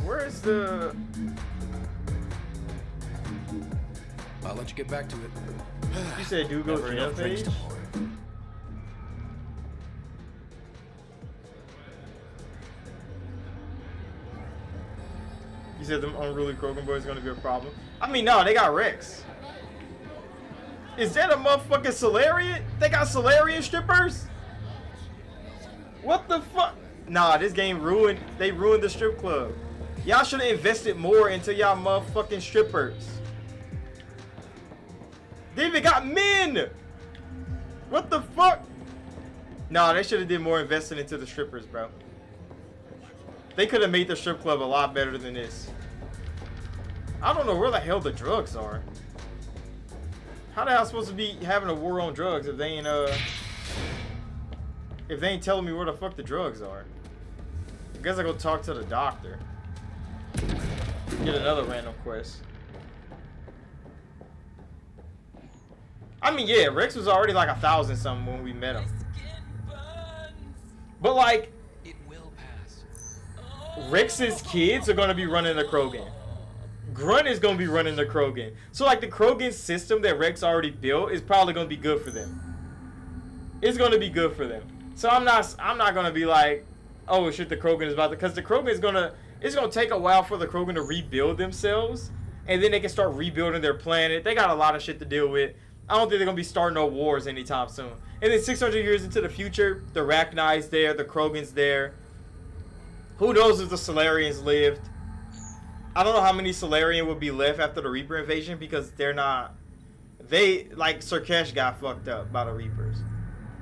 Where's the... I'll let you get back to it. You said do go Never jail enough drinks phase? to pour. You said them unruly Krogan boys gonna be a problem? I mean, no, they got Rex. Is that a motherfucking Solarian? They got Solarian strippers? What the fuck? Nah, this game ruined. They ruined the strip club. Y'all should have invested more into y'all motherfucking strippers. They even got men. What the fuck? Nah, they should have did more investing into the strippers, bro. They could have made the strip club a lot better than this. I don't know where the hell the drugs are. How the hell supposed to be having a war on drugs if they ain't telling me where the fuck the drugs are? I guess I go talk to the doctor. Get another random quest. I mean, yeah, Rex was already like 1,000 something when we met him. But like, Rex's kids are gonna be running the Krogan. Grunt is gonna be running the Krogan. So like the Krogan system that Rex already built is probably gonna be good for them. It's gonna be good for them. So I'm not gonna be like, oh shit, the Krogan is about to, because the Krogan is gonna, it's gonna take a while for the Krogan to rebuild themselves, and then they can start rebuilding their planet. They got a lot of shit to deal with. I don't think they're gonna be starting no wars anytime soon. And then 600 years into the future, the Rachni's there, the Krogan's there. Who knows if the Solarians lived? I don't know how many Solarian would be left after the Reaper invasion, because they're not. They, like, Surkesh got fucked up by the Reapers.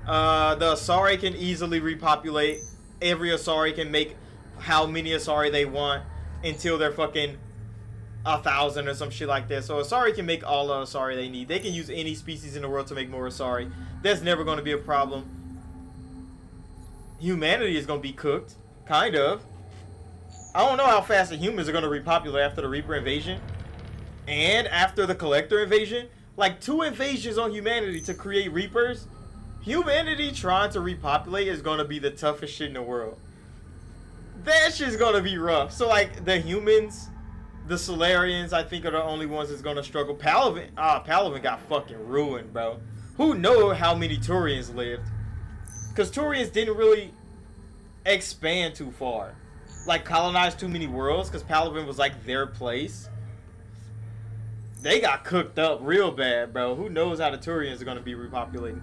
The Asari can easily repopulate. Every Asari can make how many Asari they want until they're fucking 1,000 or some shit like that. So Asari can make all the Asari they need. They can use any species in the world to make more Asari. That's never going to be a problem. Humanity is going to be cooked. Kind of. I don't know how fast the humans are going to repopulate after the Reaper invasion. And after the Collector invasion. Like 2 invasions on humanity to create Reapers. Humanity trying to repopulate is going to be the toughest shit in the world. That shit's going to be rough. So like the humans, the Solarians, I think are the only ones that's going to struggle. Palaven got fucking ruined, bro. Who knows how many Turians lived? Because Turians didn't really expand too far. Like colonize too many worlds, because Palaven was like their place. They got cooked up real bad, bro. Who knows how the Turians are going to be repopulating?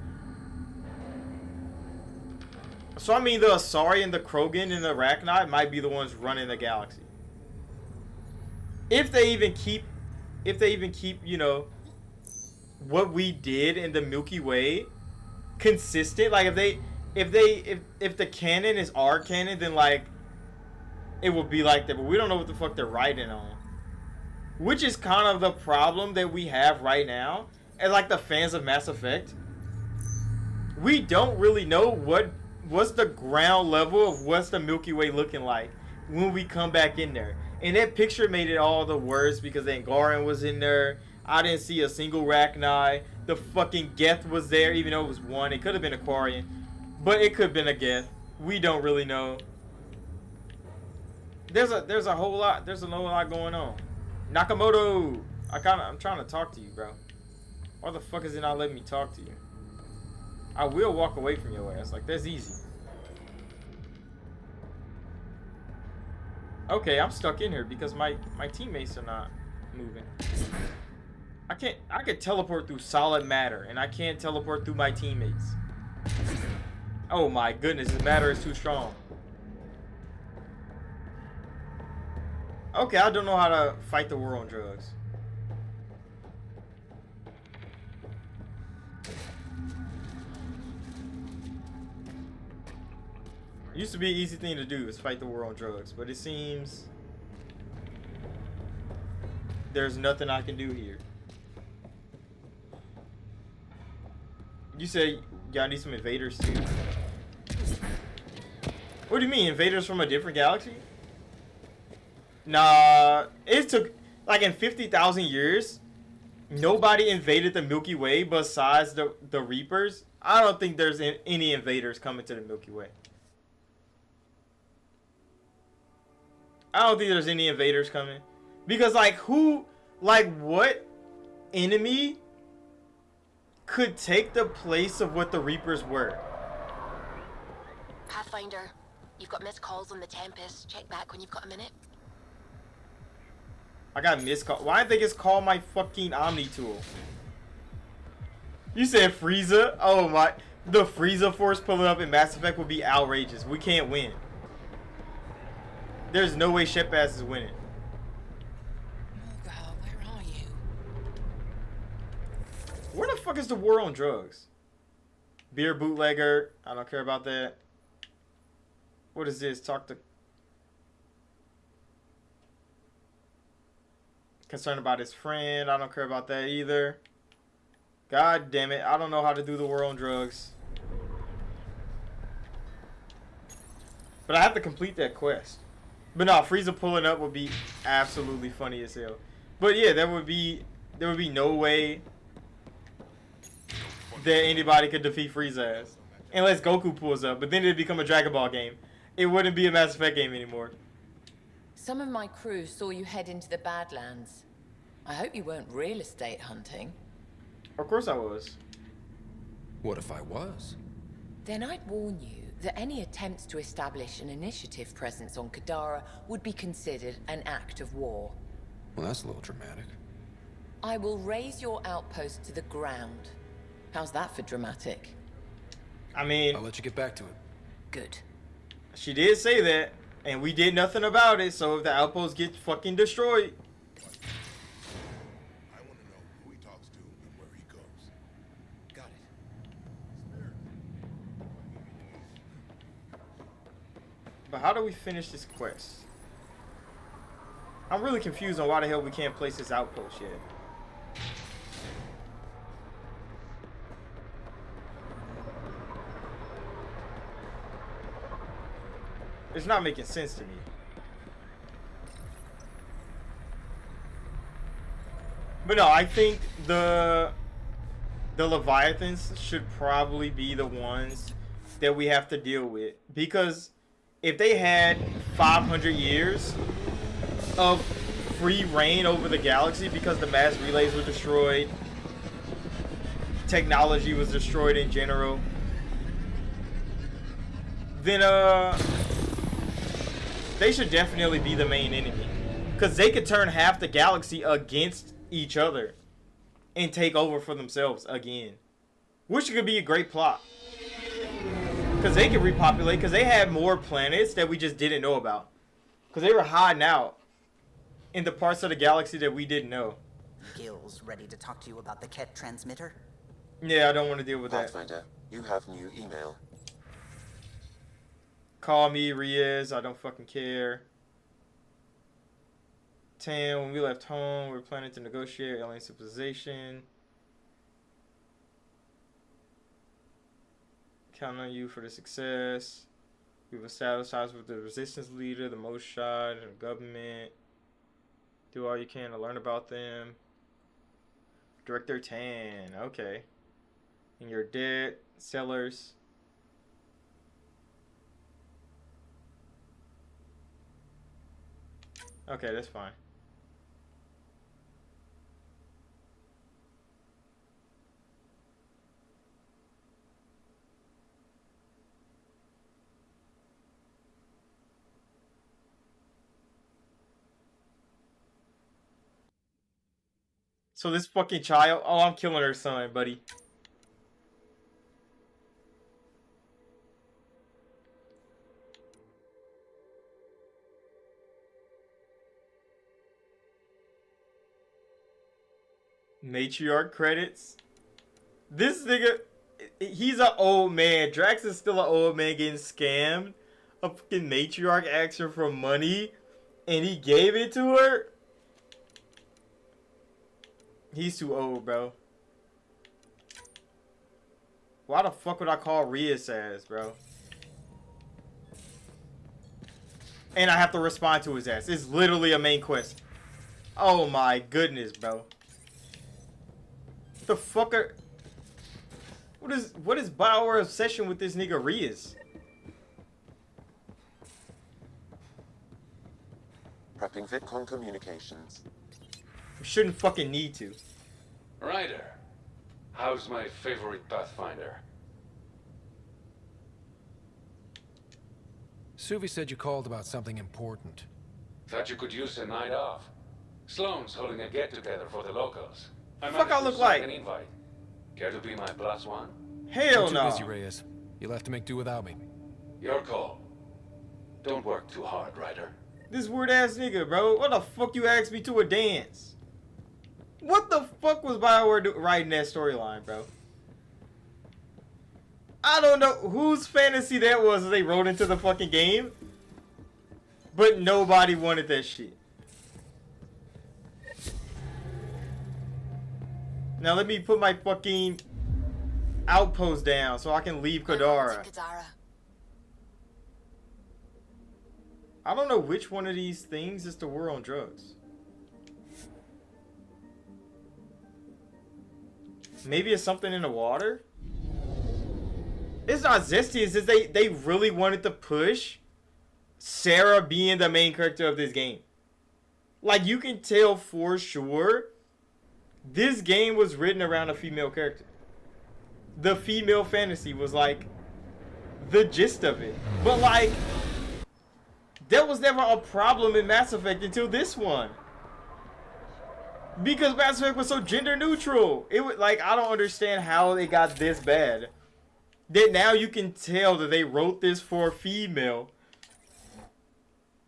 So I mean, the Asari and the Krogan and the Rachni might be the ones running the galaxy. If they even keep, you know, what we did in the Milky Way consistent. Like if the canon is our canon, then like it would be like that. But we don't know what the fuck they're writing on. Which is kind of the problem that we have right now. And like the fans of Mass Effect, we don't really know what's the ground level of what's the Milky Way looking like when we come back in there. And that picture made it all the worse because Angaran was in there. I didn't see a single Rachni. The fucking Geth was there, even though it was one. It could have been Aquarian, but it could have been a Geth. We don't really know. There's a whole lot going on. Nakamoto, I'm trying to talk to you, bro. Why the fuck is it not letting me talk to you? I will walk away from your ass. Like, that's easy. Okay, I'm stuck in here because my teammates are not moving. I could teleport through solid matter, and I can't teleport through my teammates. Oh my goodness, this matter is too strong. Okay, I don't know how to fight the war on drugs. Used to be an easy thing to do, is fight the war on drugs, but it seems there's nothing I can do here. You said y'all need some invaders too. What do you mean, invaders from a different galaxy? Nah, it took, like, in 50,000 years, nobody invaded the Milky Way besides the Reapers. I don't think there's any invaders coming to the Milky Way. I don't think there's any invaders coming. Because, like, what enemy could take the place of what the Reapers were? Pathfinder, you've got missed calls on the Tempest. Check back when you've got a minute. I got missed call. Why did they just call my fucking Omni tool? You said Frieza? Oh my. The Frieza force pulling up in Mass Effect would be outrageous. We can't win. There's no way Shepaz is winning. Hugo, where are you? Where the fuck is the war on drugs? Beer bootlegger. I don't care about that. What is this? Talk to... Concerned about his friend. I don't care about that either. God damn it. I don't know how to do the war on drugs. But I have to complete that quest. But no, Frieza pulling up would be absolutely funny as hell. But yeah, there would be no way that anybody could defeat Frieza ass. Unless Goku pulls up. But then it'd become a Dragon Ball game. It wouldn't be a Mass Effect game anymore. Some of my crew saw you head into the Badlands. I hope you weren't real estate hunting. Of course I was. What if I was? Then I'd warn you that any attempts to establish an initiative presence on Kadara would be considered an act of war. Well, that's a little dramatic. I will raise your outpost to the ground. How's that for dramatic? I mean... I'll let you get back to it. Good. She did say that, and we did nothing about it, so if the outpost gets fucking destroyed... I want to know who he talks to and where he goes. Got it. But how do we finish this quest? I'm really confused on why the hell we can't place this outpost yet. It's not making sense to me. But no, I think the Leviathans should probably be the ones that we have to deal with. Because if they had 500 years of free reign over the galaxy because the mass relays were destroyed, technology was destroyed in general, then they should definitely be the main enemy. Because they could turn half the galaxy against each other and take over for themselves again. Which could be a great plot. Because they could repopulate, because they had more planets that we just didn't know about. Because they were hiding out in the parts of the galaxy that we didn't know. Gil's ready to talk to you about the Ket transmitter? Yeah, I don't want to deal with that. Pathfinder, you have new email. Call me, Riaz. I don't fucking care. 10. When we left home, we were planning to negotiate alien civilization. Count on you for the success. We've established ties with the resistance leader, the most shot, and the government. Do all you can to learn about them. Director 10. Okay. And your debt, sellers. Okay, that's fine. So this fucking child. Oh, I'm killing her son, buddy. Matriarch credits. This nigga, he's an old man. Drax is still an old man getting scammed. A fucking matriarch asked her for money, and he gave it to her. He's too old, bro. Why the fuck would I call Ria's ass, bro? And I have to respond to his ass. It's literally a main quest. Oh my goodness, bro. The fuck are... What is bioware obsession with this nigga Rias? Prepping VidCon communications. We shouldn't fucking need to. Ryder, how's my favorite Pathfinder? Suvi said you called about something important. Thought you could use a night off. Sloane's holding a get-together for the locals. Fuck I look like? An invite. Care to be my +1? Hell I'm no. too busy, Reyes. You'll have to make do without me. Your call. Don't work too hard, Ryder. This weird ass nigga, bro. What the fuck you asked me to a dance? What the fuck was bioware writing that storyline, bro? I don't know whose fantasy that was they wrote into the fucking game. But nobody wanted that shit. Now let me put my fucking outpost down so I can leave Kadara. I don't know which one of these things is the war on drugs. Maybe it's something in the water? It's not zesty, it's just they really wanted to push Sarah being the main character of this game. Like, you can tell for sure this game was written around a female character. The female fantasy was like the gist of it. But like, that was never a problem in Mass Effect until this one. Because Mass Effect was so gender neutral. It was like, I don't understand how they got this bad. That now you can tell that they wrote this for female.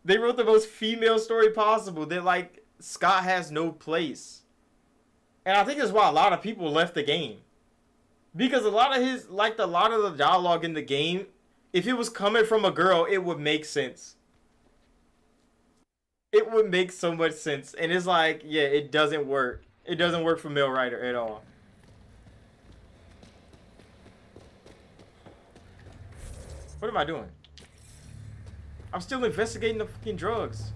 They wrote the most female story possible. That like, Scott has no place. And I think that's why a lot of people left the game. Because a lot of his, like a lot of the dialogue in the game, if it was coming from a girl, it would make sense. It would make so much sense. And it's like, yeah, it doesn't work. It doesn't work for male writer at all. What am I doing? I'm still investigating the fucking drugs.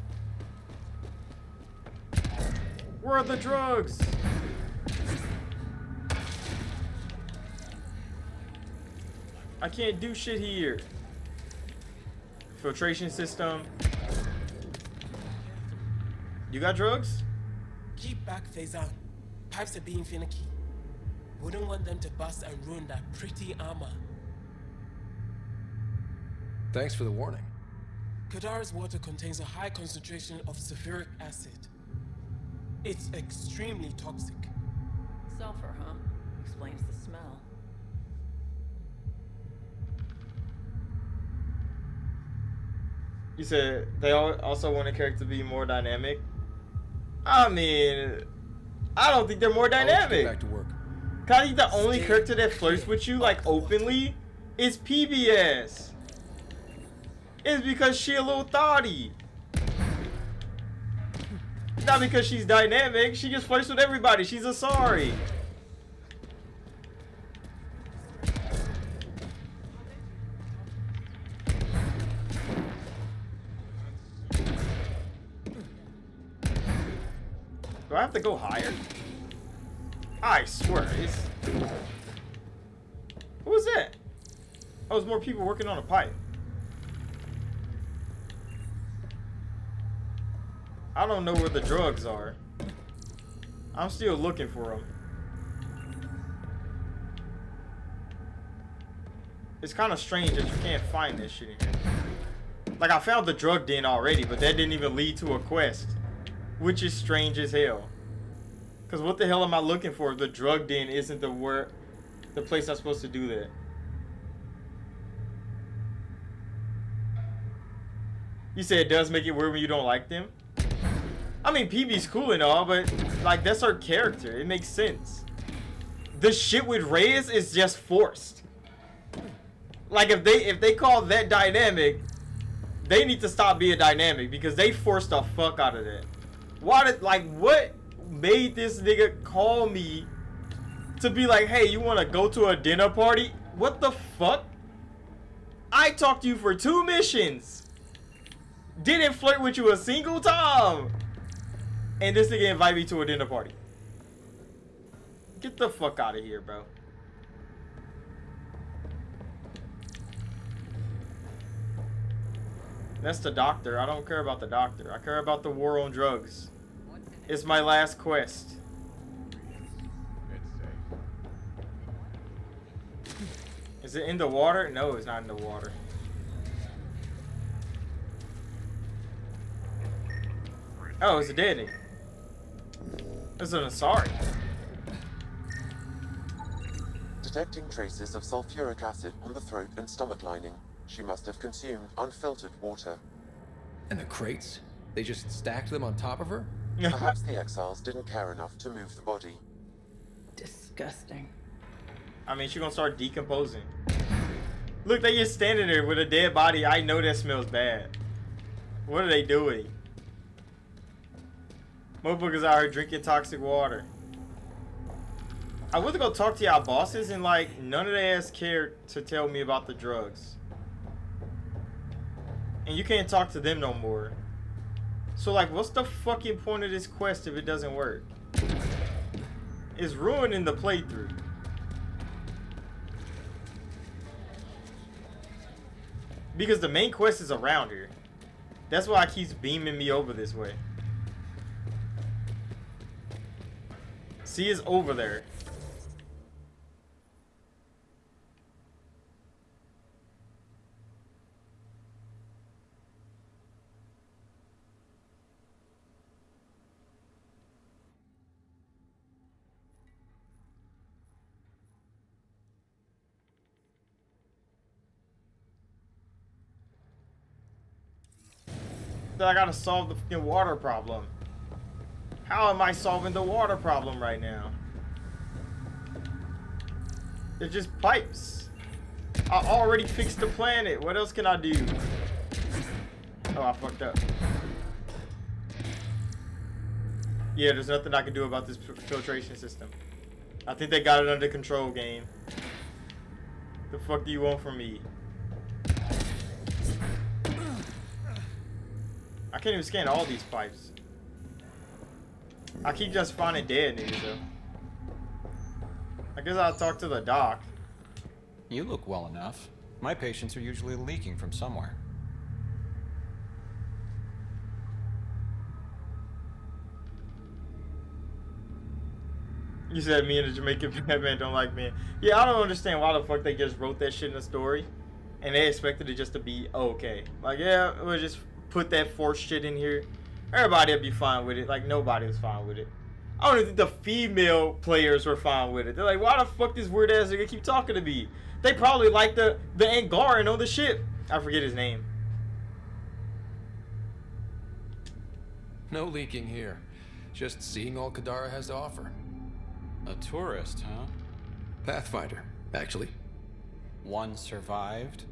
Where are the drugs? I can't do shit here. Filtration system. You got drugs? Keep back, Faison. Pipes are being finicky. Wouldn't want them to bust and ruin that pretty armor. Thanks for the warning. Kadara's water contains a high concentration of sulfuric acid. It's extremely toxic. Sulfur, huh? Explains the smell. You said they also want a character to be more dynamic. I mean, I don't think they're more dynamic. Back to work. I think the only character that flirts with you like openly is PBS. It's because she a little thotty. Not because she's dynamic. She just flirts with everybody. She's a sorry. Do I have to go higher? I swear, it's... Who was that? Oh, there's more people working on a pipe. I don't know where the drugs are. I'm still looking for them. It's kind of strange that you can't find this shit in here. Like, I found the drug den already, but that didn't even lead to a quest. Which is strange as hell. Because what the hell am I looking for if the drug den isn't the place I'm supposed to do that? You said it does make it weird when you don't like them? I mean, PB's cool and all, but, like, that's her character. It makes sense. The shit with Reyes is just forced. Like, if they call that dynamic, they need to stop being dynamic because they forced the fuck out of that. What made this nigga call me to be like, hey, you want to go to a dinner party? What the fuck? I talked to you for 2 missions. Didn't flirt with you a single time. And this nigga invite me to a dinner party. Get the fuck out of here, bro. That's the doctor. I don't care about the doctor. I care about the war on drugs. It's my last quest. Is it in the water? No, it's not in the water. Oh, it's a dead nigga. It's an Asari. Detecting traces of sulfuric acid on the throat and stomach lining. She must have consumed unfiltered water. And the crates? They just stacked them on top of her? Perhaps the exiles didn't care enough to move the body. Disgusting. I mean, she's gonna start decomposing. Look, they just standing there with a dead body. I know that smells bad. What are they doing? Motherfuckers out here drinking toxic water. I went to go talk to y'all bosses and, like, none of their ass cared to tell me about the drugs. And you can't talk to them no more. So, like, what's the fucking point of this quest if it doesn't work? It's ruining the playthrough. Because the main quest is around here. That's why it keeps beaming me over this way. See, it's over there. I gotta solve the fucking water problem. How am I solving the water problem right now? They're just pipes. I already fixed the planet. What else can I do? Oh, I fucked up. Yeah, there's nothing I can do about this filtration system. I think they got it under control, game. The fuck do you want from me? I can't even scan all these pipes. I keep just finding dead niggas though. I guess I'll talk to the doc. You look well enough. My patients are usually leaking from somewhere. You said me and the Jamaican Batman don't like men. Yeah, I don't understand why the fuck they just wrote that shit in the story. And they expected it just to be okay. Like, yeah, we'll just put that force shit in here. Everybody would be fine with it. Like, nobody was fine with it. I don't even think the female players were fine with it. They're like, why the fuck this weird ass nigga keep talking to me? They probably like the Angaran on the ship. I forget his name. No leaking here. Just seeing all Kadara has to offer. A tourist, huh? Pathfinder, actually. One survived.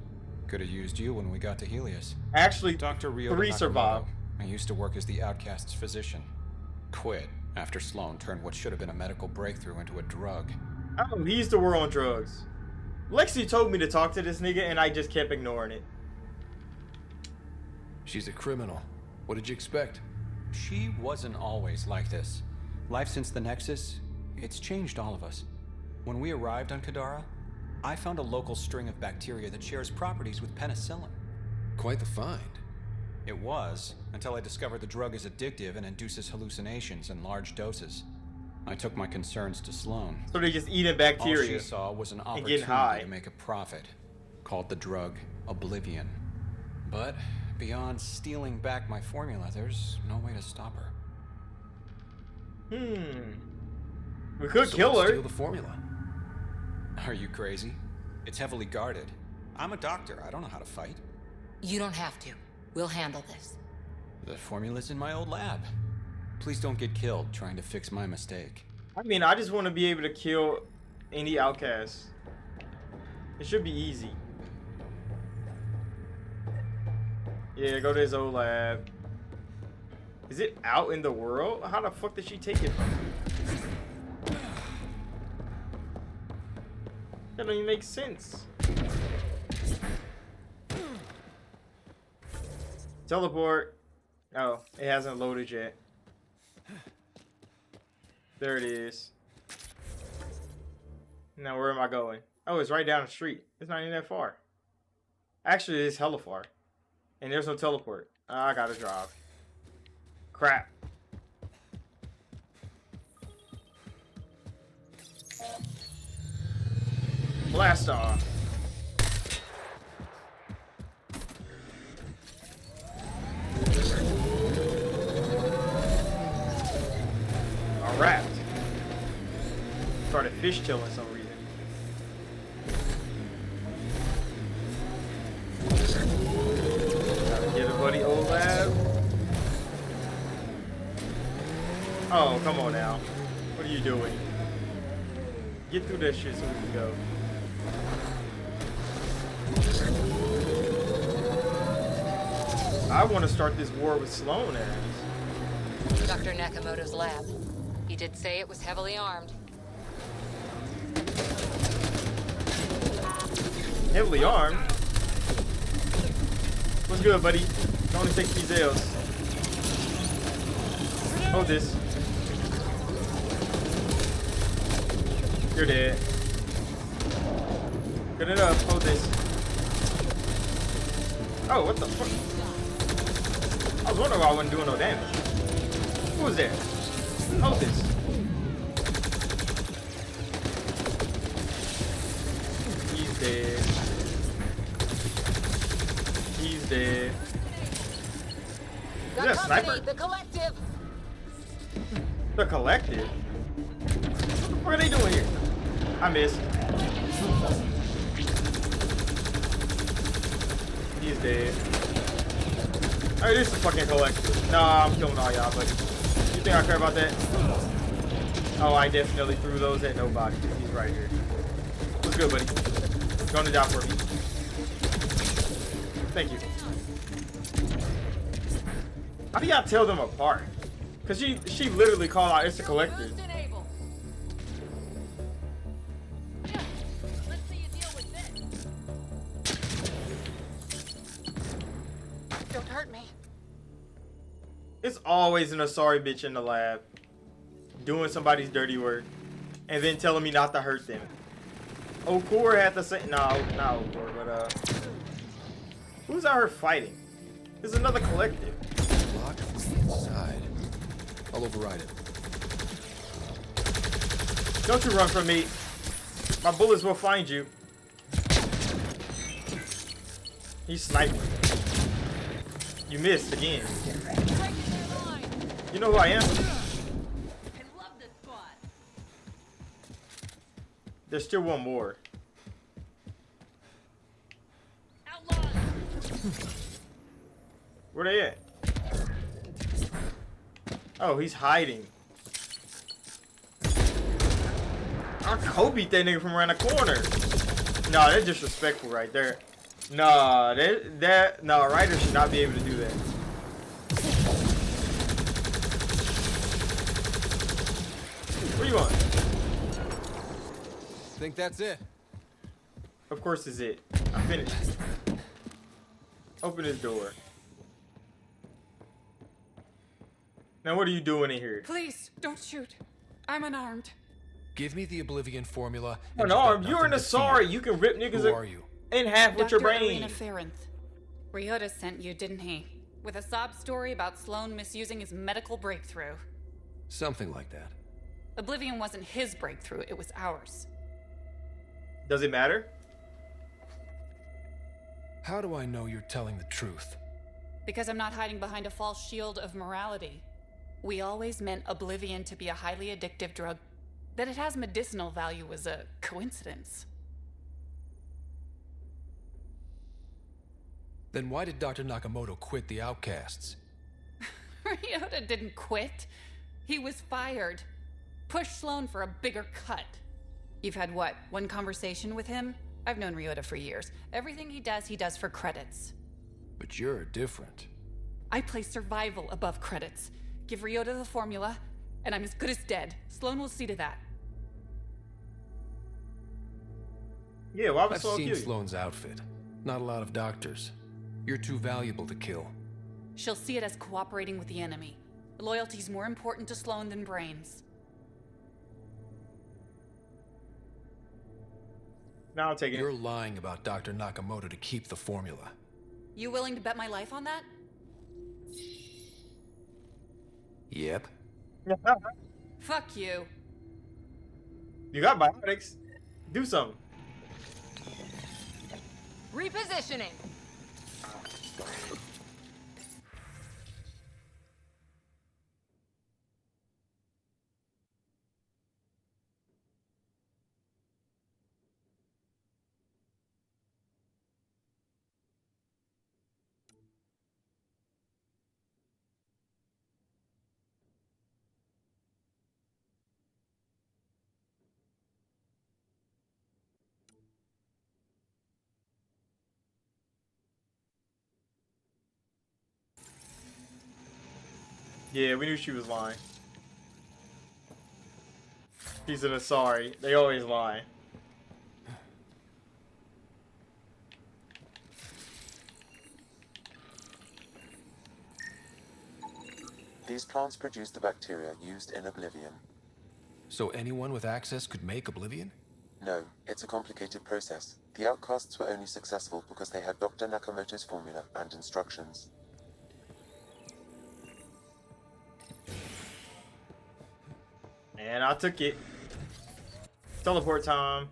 Could have used you when we got to Helios. Actually, Dr. Rio 3 survived. I used to work as the outcast's physician. Quit after Sloan turned what should have been a medical breakthrough into a drug. Oh, he's the war on drugs. Lexi told me to talk to this nigga and I just kept ignoring it. She's a criminal. What did you expect? She wasn't always like this. Life since the Nexus, it's changed all of us. When we arrived on Kadara, I found a local string of bacteria that shares properties with penicillin. Quite the find. It was, until I discovered the drug is addictive and induces hallucinations in large doses. I took my concerns to Sloan. So they just eating bacteria. All she saw was an and getting opportunity high. to make a profit. Called the drug Oblivion. But beyond stealing back my formula, there's no way to stop her. We could So kill let's her. Steal the formula. Are you crazy? It's heavily guarded. I'm a doctor. I don't know how to fight. You don't have to. We'll handle this. The formula's in my old lab. Please don't get killed trying to fix my mistake. I mean, I just want to be able to kill any outcast. It should be easy. Yeah, go to his old lab. Is it out in the world? How the fuck did she take it from me? That don't even make sense. Teleport. Oh, it hasn't loaded yet. There it is. Now where am I going? Oh, it's right down the street. It's not even that far. Actually, it's hella far. And there's no teleport. I gotta drive. Crap. Blast off. Alright. Started fishtailing some reason. Gotta get a buddy old lab. Oh, come on now. What are you doing? Get through that shit so we can go. I want to start this war with Sloan as. Dr. Nakamoto's lab. He did say it was heavily armed. Heavily armed? What's good, buddy? Don't only take these L's. Hold this. You're dead. Good enough. Hold this. Oh, what the fuck? I was wondering why I wasn't doing no damage. Who was there? Hold this. He's dead. He's dead. Is that a sniper? The collective. The collective? What are they doing here? I missed. He's dead. Hey, this is fucking collective. Nah, I'm killing all y'all, buddy. You think I care about that? Oh, I definitely threw those at nobody. He's right here. What's good, buddy? Go on the job for me. Thank you. How do y'all tell them apart? Cause she literally called out it's a collective. Don't hurt me. It's always an Asari bitch in the lab doing somebody's dirty work and then telling me not to hurt them. Okur had the same. No, not Okur, but who's out here fighting? There's another collective. Lock inside. I'll override it. Don't you run from me. My bullets will find you. He's sniping. You missed again. You know who I am? There's still one more. Where they at? Oh, he's hiding. I cold beat that nigga from around the corner. Nah, that's disrespectful right there. Nah, nah, a writer should not be able to do that. What do you want? Think that's it? Of course it's it. I finished. Open this door. Now what are you doing in here? Please, don't shoot. I'm unarmed. Give me the Oblivion formula. Unarmed? You're an Asari. You can rip niggas Who are you? in half with your Dr. brain. Arena Farinth. Ryota sent you, didn't he? With a sob story about Sloan misusing his medical breakthrough. Something like that. Oblivion wasn't his breakthrough, it was ours. Does it matter? How do I know you're telling the truth? Because I'm not hiding behind a false shield of morality. We always meant Oblivion to be a highly addictive drug. That it has medicinal value was a coincidence. Then why did Dr. Nakamoto quit the Outcasts? Ryota didn't quit. He was fired. Pushed Sloan for a bigger cut. You've had what, one conversation with him? I've known Ryota for years. Everything he does for credits. But you're different. I place survival above credits. Give Ryota the formula, and I'm as good as dead. Sloan will see to that. Yeah, why would I've Sloan seen kill you? Sloan's outfit. Not a lot of doctors. You're too valuable to kill. She'll see it as cooperating with the enemy. Loyalty's more important to Sloan than brains. Now I'll take it. You're lying about Dr. Nakamoto to keep the formula. You willing to bet my life on that? Yep. Fuck you. You got biotics. Do something. Repositioning. Yeah, we knew she was lying. He's an Asari. They always lie. These plants produce the bacteria used in Oblivion. So anyone with access could make Oblivion? No, it's a complicated process. The Outcasts were only successful because they had Dr. Nakamoto's formula and instructions. And I took it. Teleport time.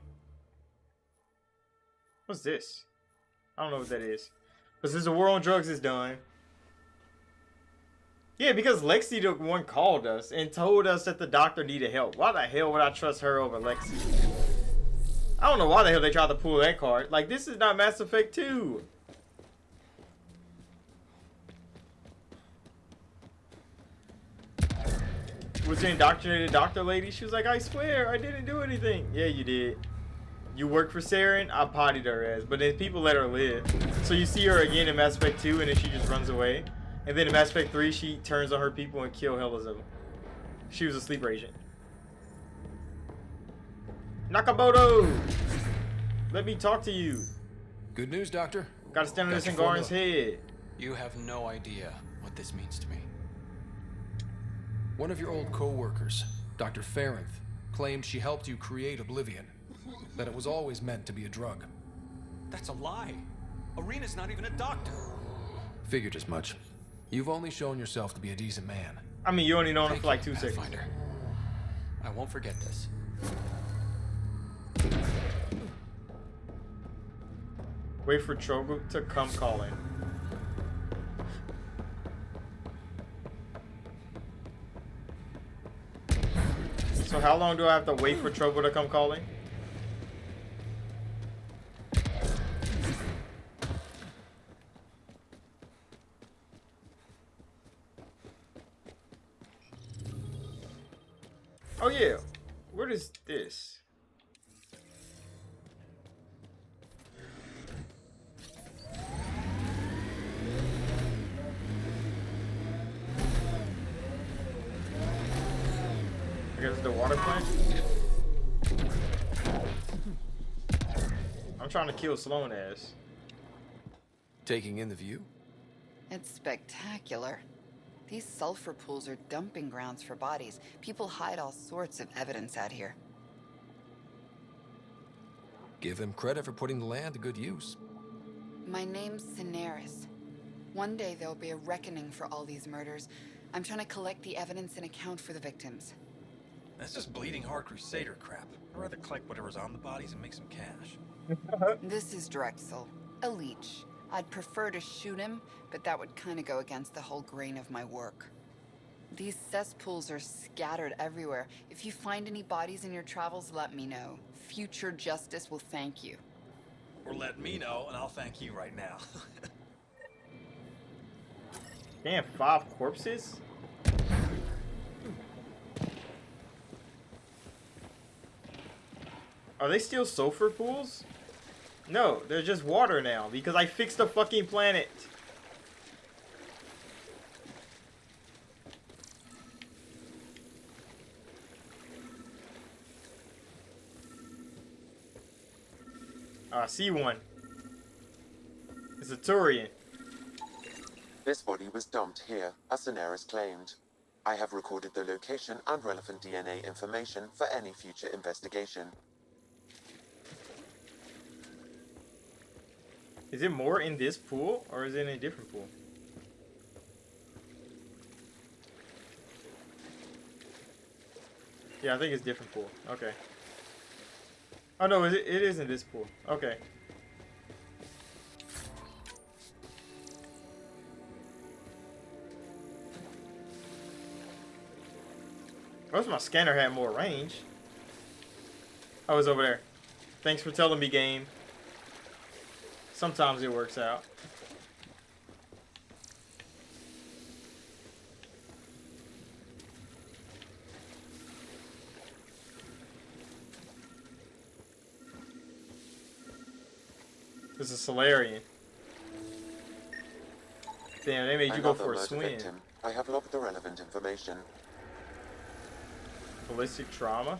What's this? I don't know what that is. But since the war on drugs is done. Yeah, because Lexi the one called us and told us that the doctor needed help. Why the hell would I trust her over Lexi? I don't know why the hell they tried to pull that card. Like, this is not Mass Effect 2. Was the indoctrinated doctor lady? She was like, I swear, I didn't do anything. Yeah, you did. You work for Saren? I pottied her ass. But then people let her live. So you see her again in Mass Effect 2 and then she just runs away. And then in Mass Effect 3, she turns on her people and kills hellas of them. She was a sleeper agent. Nakamoto! Let me talk to you. Good news, Doctor. Gotta stand on Got this your Angaran's head. You have no idea what this means to me. One of your old co-workers, Dr. Farrenth, claimed she helped you create Oblivion. That it was always meant to be a drug. That's a lie. Arena's not even a doctor. Figured as much. You've only shown yourself to be a decent man. I mean, you only known him Thank for like you, 2 seconds. Pathfinder. I won't forget this. Wait for Trogu to come calling. So how long do I have to wait for Trogu to come calling? Oh yeah, what is this? I guess it's the water plant. I'm trying to kill Sloan ass. Taking in the view? It's spectacular. These sulfur pools are dumping grounds for bodies. People hide all sorts of evidence out here. Give them credit for putting the land to good use. My name's Cineris. One day there'll be a reckoning for all these murders. I'm trying to collect the evidence and account for the victims. That's just bleeding heart crusader crap. I'd rather collect whatever's on the bodies and make some cash. This is Drexel, a leech. I'd prefer to shoot him, but that would kind of go against the whole grain of my work. These cesspools are scattered everywhere. If you find any bodies in your travels, let me know. Future justice will thank you. Or let me know, and I'll thank you right now. Damn, 5 corpses? Are they still sulfur pools? No, they're just water now because I fixed the fucking planet. I see one. It's a Turian. This body was dumped here, as Daenerys claimed. I have recorded the location and relevant DNA information for any future investigation. Is it more in this pool or is it in a different pool? Yeah, I think it's different pool. Okay. Oh no, it is in this pool. Okay. I wish my scanner had more range. I was over there. Thanks for telling me, game. Sometimes it works out. This is Solarian. Damn, they made you go for a swim. Victim. I have logged the relevant information. Ballistic trauma?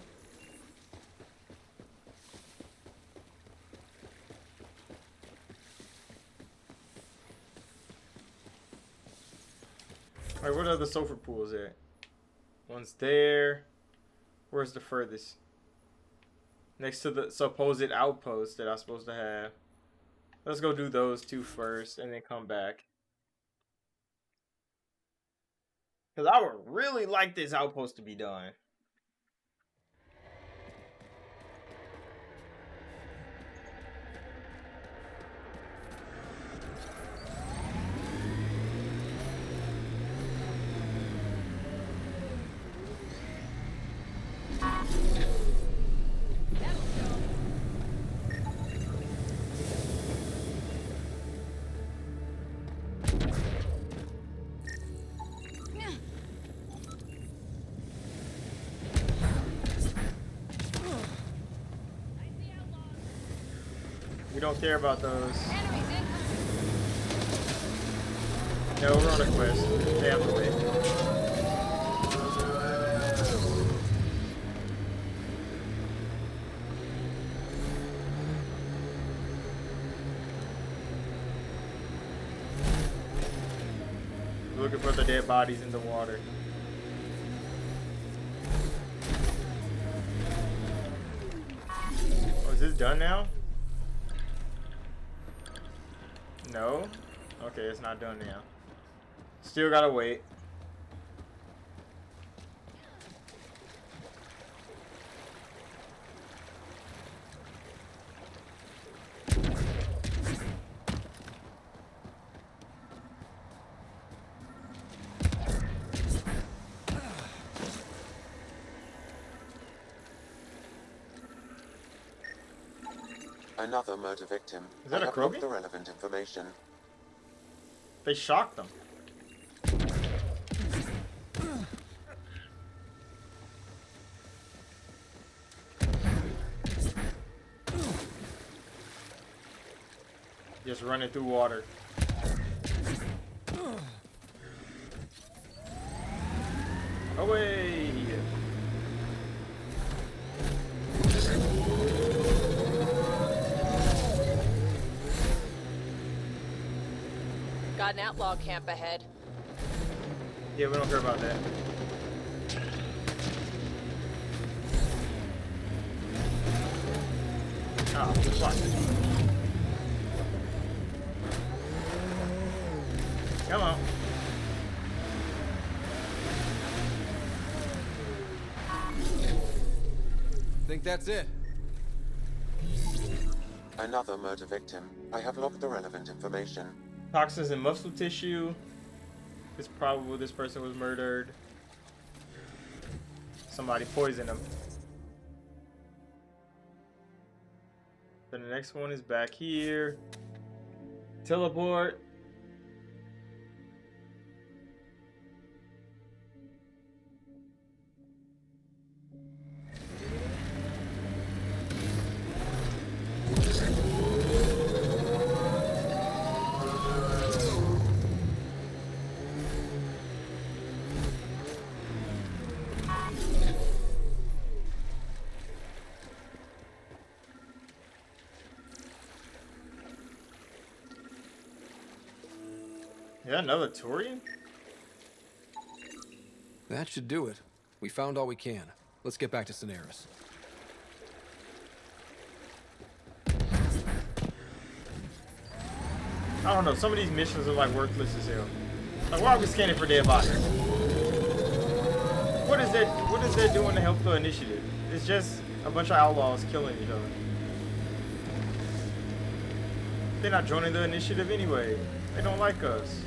Alright, what are the sulfur pools at? One's there. Where's the furthest? Next to the supposed outpost that I'm supposed to have. Let's go do those 2 first and then come back. Because I would really like this outpost to be done. We don't care about those. No, we're on a quest. Stay out the way. Looking for the dead bodies in the water. Oh, is this done now? No? Okay, it's not done now. Still gotta wait. Another murder victim. Is that I a have logged Krogan? the relevant information. They shocked them. Just running through water. Away! Got an outlaw camp ahead. Yeah, we don't care about that. Oh, fuck. Come on. Think that's it? Another murder victim. I have logged the relevant information. Toxins in muscle tissue. It's probable this person was murdered. Somebody poisoned him. Then the next one is back here. Teleport. Yeah, another Turian? That should do it. We found all we can. Let's get back to Cineris. I don't know, some of these missions are like worthless as hell. Like, why are we scanning for dead bodies? What is that doing to help the initiative? It's just a bunch of outlaws killing each other. They're not joining the initiative anyway. They don't like us.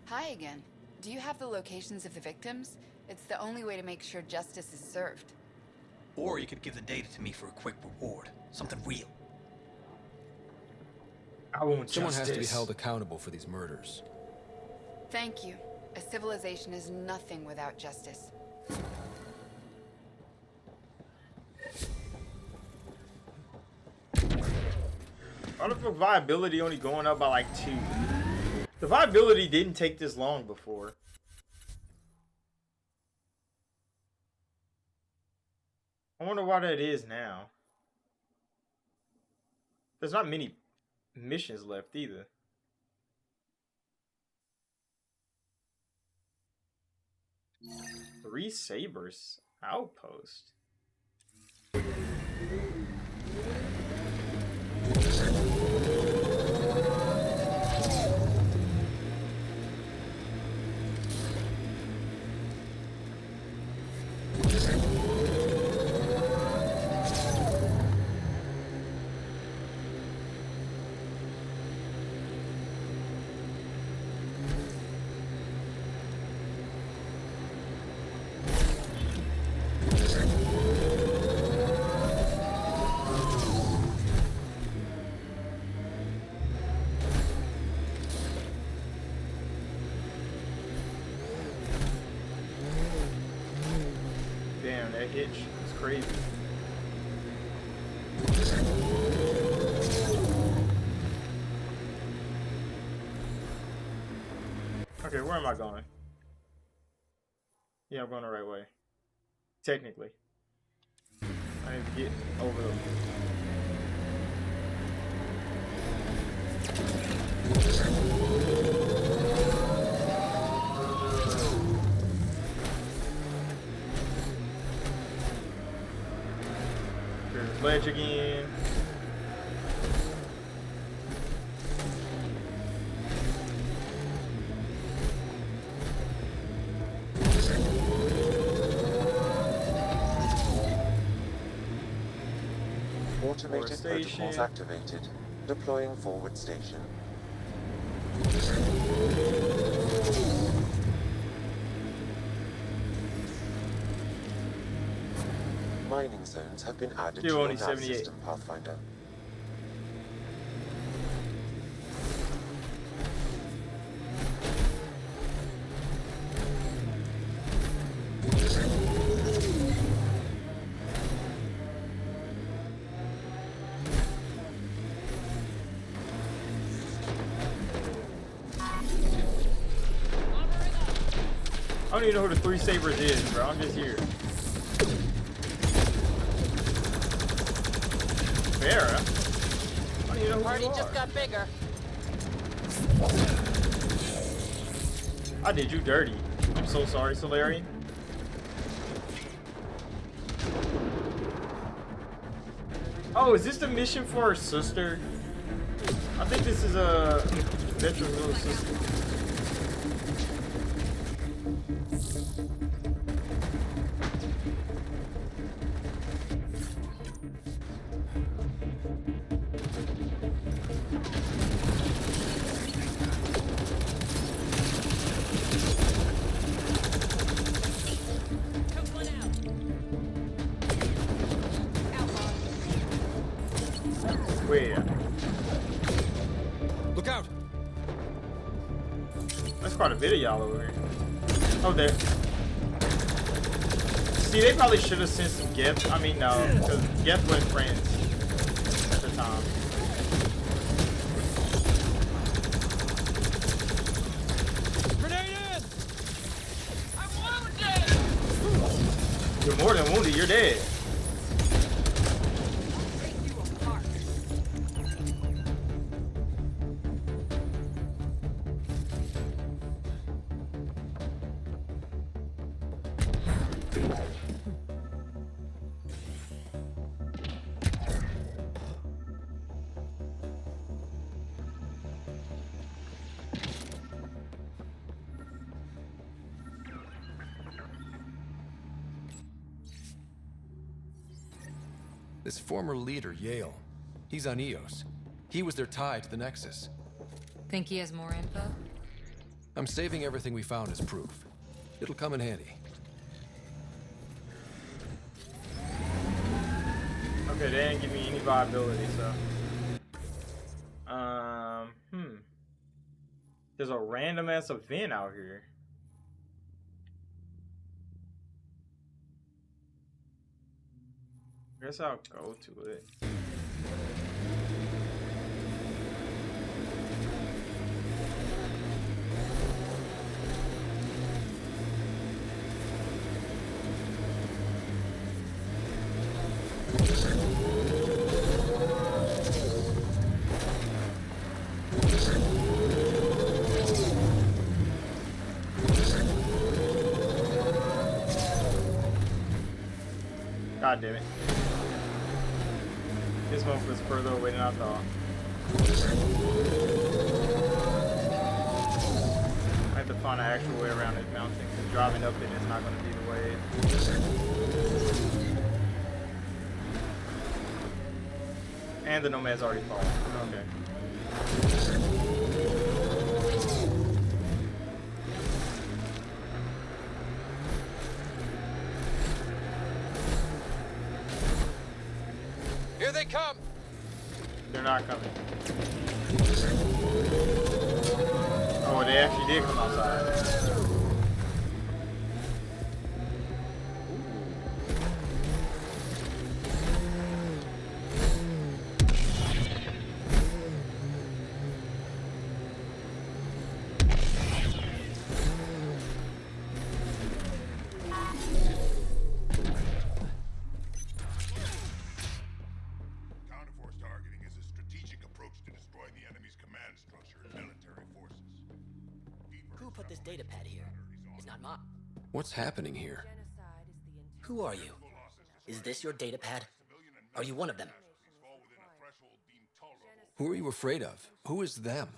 Hi again. Do you have the locations of the victims? It's the only way to make sure justice is served. Or you could give the data to me for a quick reward. Something real. I want Someone justice. has to be held accountable for these murders. Thank you. A civilization is nothing without justice. Why the fuck viability only going up by like 2? The viability didn't take this long before. I wonder why that is now. There's not many missions left either. Three Sabers outpost. Damn, that hitch is crazy. Okay, where am I going? Yeah, I'm going the right way. Technically. I need to get over them. There's ledge again. Automated protocols activated. Deploying forward station. Mining zones have been added to your nav 78. system, Pathfinder. I don't even know who the Three Sabers is, bro. I'm just here. Vera? I don't even know who Party you just are. got bigger. I did you dirty. I'm so sorry, Solarian. Oh, is this the mission for her sister? I think this is a veteran's little sister. Wait. Look out! That's quite a bit of y'all over here. Oh, there. See, they probably should have sent some gifts. I mean, no, because Geth wasn't friends at the time. Grenade in! I'm wounded! You're more than wounded, you're dead. This former leader, Yale, he's on Eos. He was their tie to the Nexus. Think he has more info? I'm saving everything we found as proof. It'll come in handy. Okay, they didn't give me any viability, so. There's a random ass event out here. Guess I'll go to it. God damn it. This one was further away than I thought. I have to find an actual way around this mountain, because driving up it is not going to be the way. And the Nomad's already fallen. Okay. Here they come! They're not coming. Oh, they actually did come outside. What's happening here? Who are you? Is this your datapad? Are you one of them? Who are you afraid of? Who is them?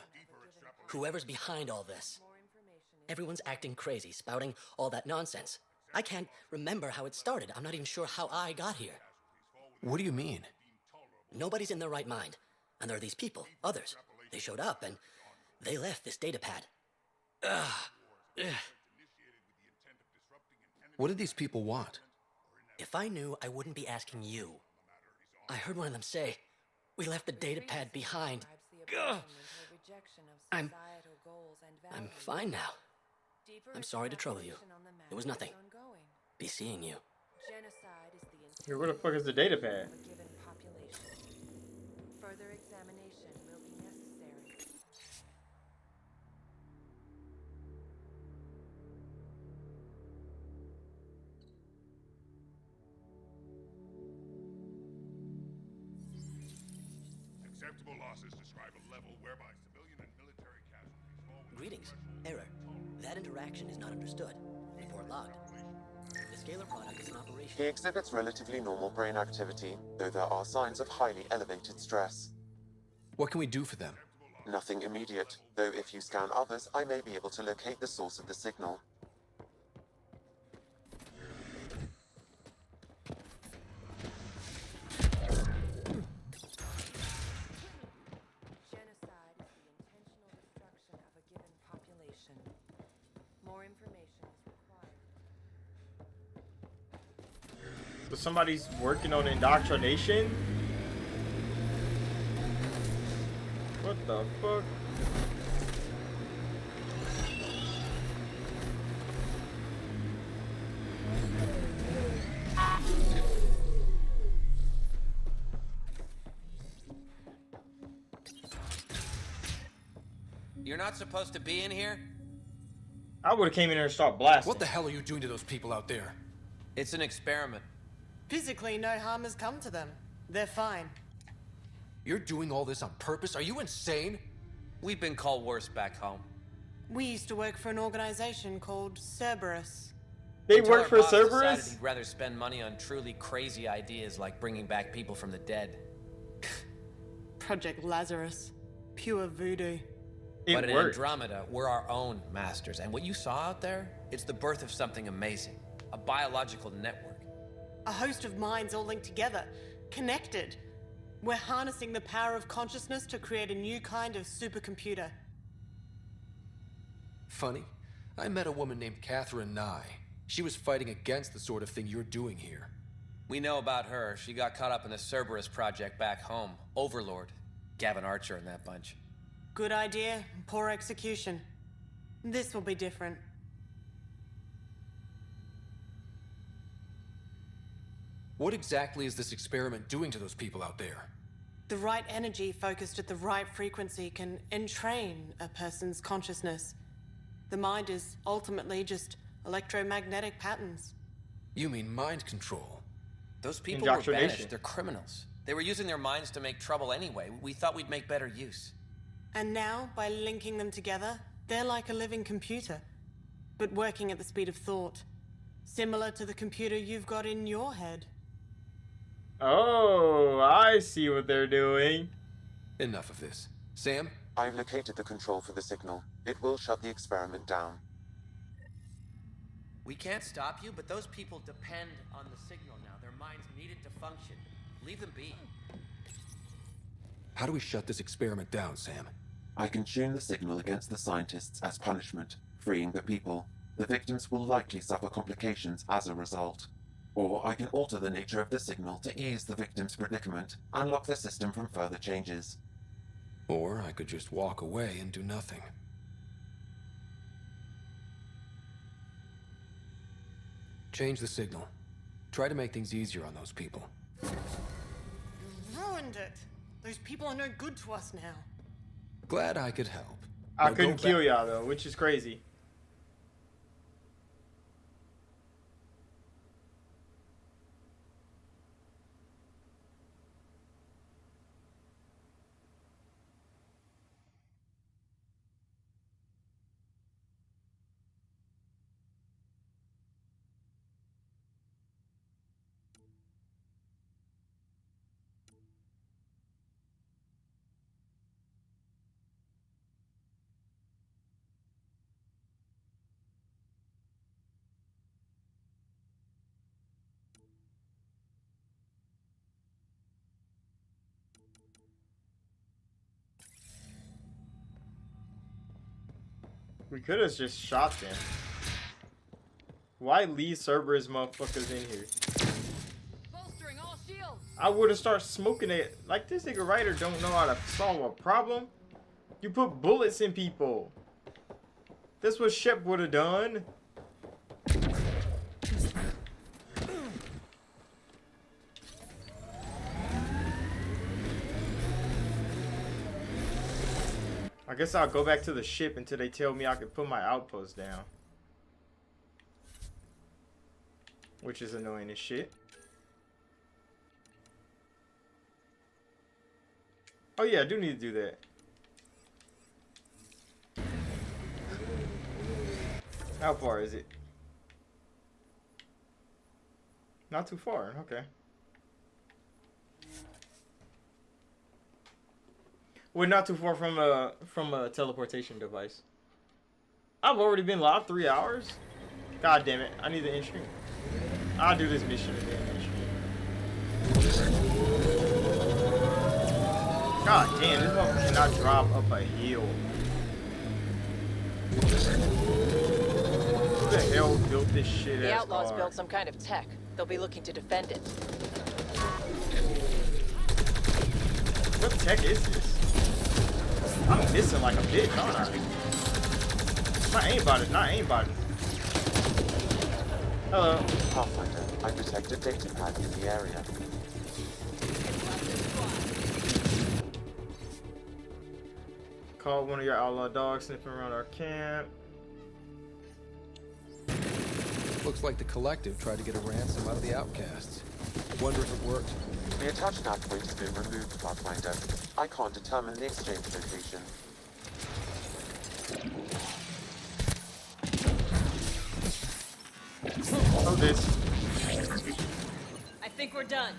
Whoever's behind all this. Everyone's acting crazy, spouting all that nonsense. I can't remember how it started. I'm not even sure how I got here. What do you mean? Nobody's in their right mind. And there are these people, others. They showed up and they left this datapad. Ugh. What did these people want? If I knew, I wouldn't be asking you. I heard one of them say, we left the datapad behind. Ugh. I'm fine now. I'm sorry to trouble you. It was nothing. Be seeing you. Here, where the fuck is the datapad? Further examination will be necessary. Acceptable losses describe a level whereby civilian and military casualties fall within Greetings. Error. That interaction is not understood. Report logged. This scalar product is in operation. He exhibits relatively normal brain activity, though there are signs of highly elevated stress. What can we do for them? Nothing immediate, though if you scan others, I may be able to locate the source of the signal. Genocide is the intentional destruction of a given population. More information is required. So somebody's working on indoctrination? What the fuck? You're not supposed to be in here? I would have came in here and started blasting. What the hell are you doing to those people out there? It's an experiment. Physically, no harm has come to them. They're fine. You're doing all this on purpose? Are you insane? We've been called worse back home. We used to work for an organization called Cerberus. They Until work our for boss decided Cerberus? He'd rather spend money on truly crazy ideas like bringing back people from the dead. Project Lazarus. Pure voodoo. But at Andromeda, we're our own masters. And what you saw out there, it's the birth of something amazing. A biological network. A host of minds all linked together. Connected. We're harnessing the power of consciousness to create a new kind of supercomputer. Funny. I met a woman named Catherine Nye. She was fighting against the sort of thing you're doing here. We know about her. She got caught up in the Cerberus project back home. Overlord. Gavin Archer and that bunch. Good idea, poor execution. This will be different. What exactly is this experiment doing to those people out there? The right energy focused at the right frequency can entrain a person's consciousness. The mind is ultimately just electromagnetic patterns. You mean mind control? Those people were banished. They're criminals. They were using their minds to make trouble anyway. We thought we'd make better use. And now, by linking them together, they're like a living computer, but working at the speed of thought. Similar to the computer you've got in your head. Oh, I see what they're doing. Enough of this. Sam? I've located the control for the signal. It will shut the experiment down. We can't stop you, but those people depend on the signal now. Their minds need it to function. Leave them be. How do we shut this experiment down, Sam? I can tune the signal against the scientists as punishment, freeing the people. The victims will likely suffer complications as a result. Or I can alter the nature of the signal to ease the victim's predicament, unlock the system from further changes. Or I could just walk away and do nothing. Change the signal. Try to make things easier on those people. You ruined it! Those people are no good to us now. Glad I could help. I couldn't kill y'all though, which is crazy. We could have just shot them. Why leave Cerberus motherfuckers in here? Bolstering all shields. I would have started smoking it. Like, this nigga writer don't know how to solve a problem. You put bullets in people. That's what Shep would have done. I guess I'll go back to the ship until they tell me I can put my outpost down. Which is annoying as shit. Oh yeah, I do need to do that. How far is it? Not too far. Okay. We're not too far from a teleportation device. I've already been live 3 hours. God damn it! I need to end stream. I'll do this mission and then end stream. God damn! This motherfucker cannot drop up a hill. Who the hell built this shit? The Outlaws built some kind of tech. They'll be looking to defend it. What tech is this? I'm missing like a bitch, aren't I? My aimbot is not aimbotting. Hello. Pathfinder, I detect a data pad in the area. Call one of your outlaw dogs sniffing around our camp. Looks like the Collective tried to get a ransom out of the outcasts. Wonder if it worked. The attached nav point has been removed, Pathfinder. I can't determine the exchange location. Oh, this. I think we're done.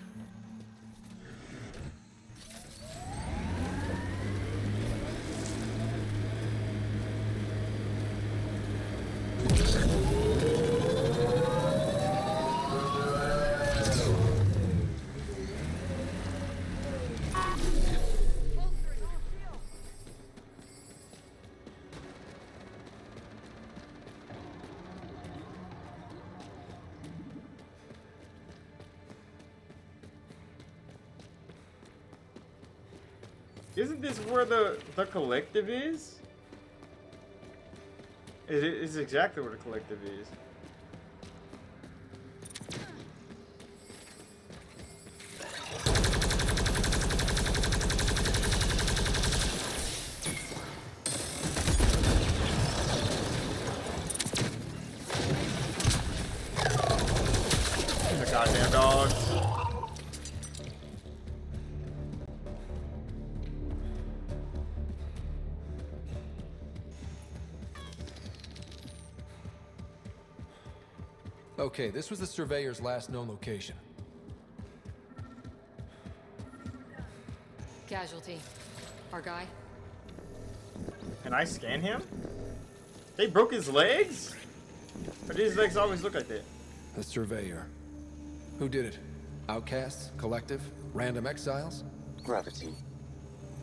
Isn't this where the Collective is? It's exactly where the Collective is. The goddamn dogs. Okay, this was the Surveyor's last known location. Casualty. Our guy? Can I scan him? They broke his legs? Or do his legs always look like that? The Surveyor. Who did it? Outcasts? Collective? Random exiles? Gravity.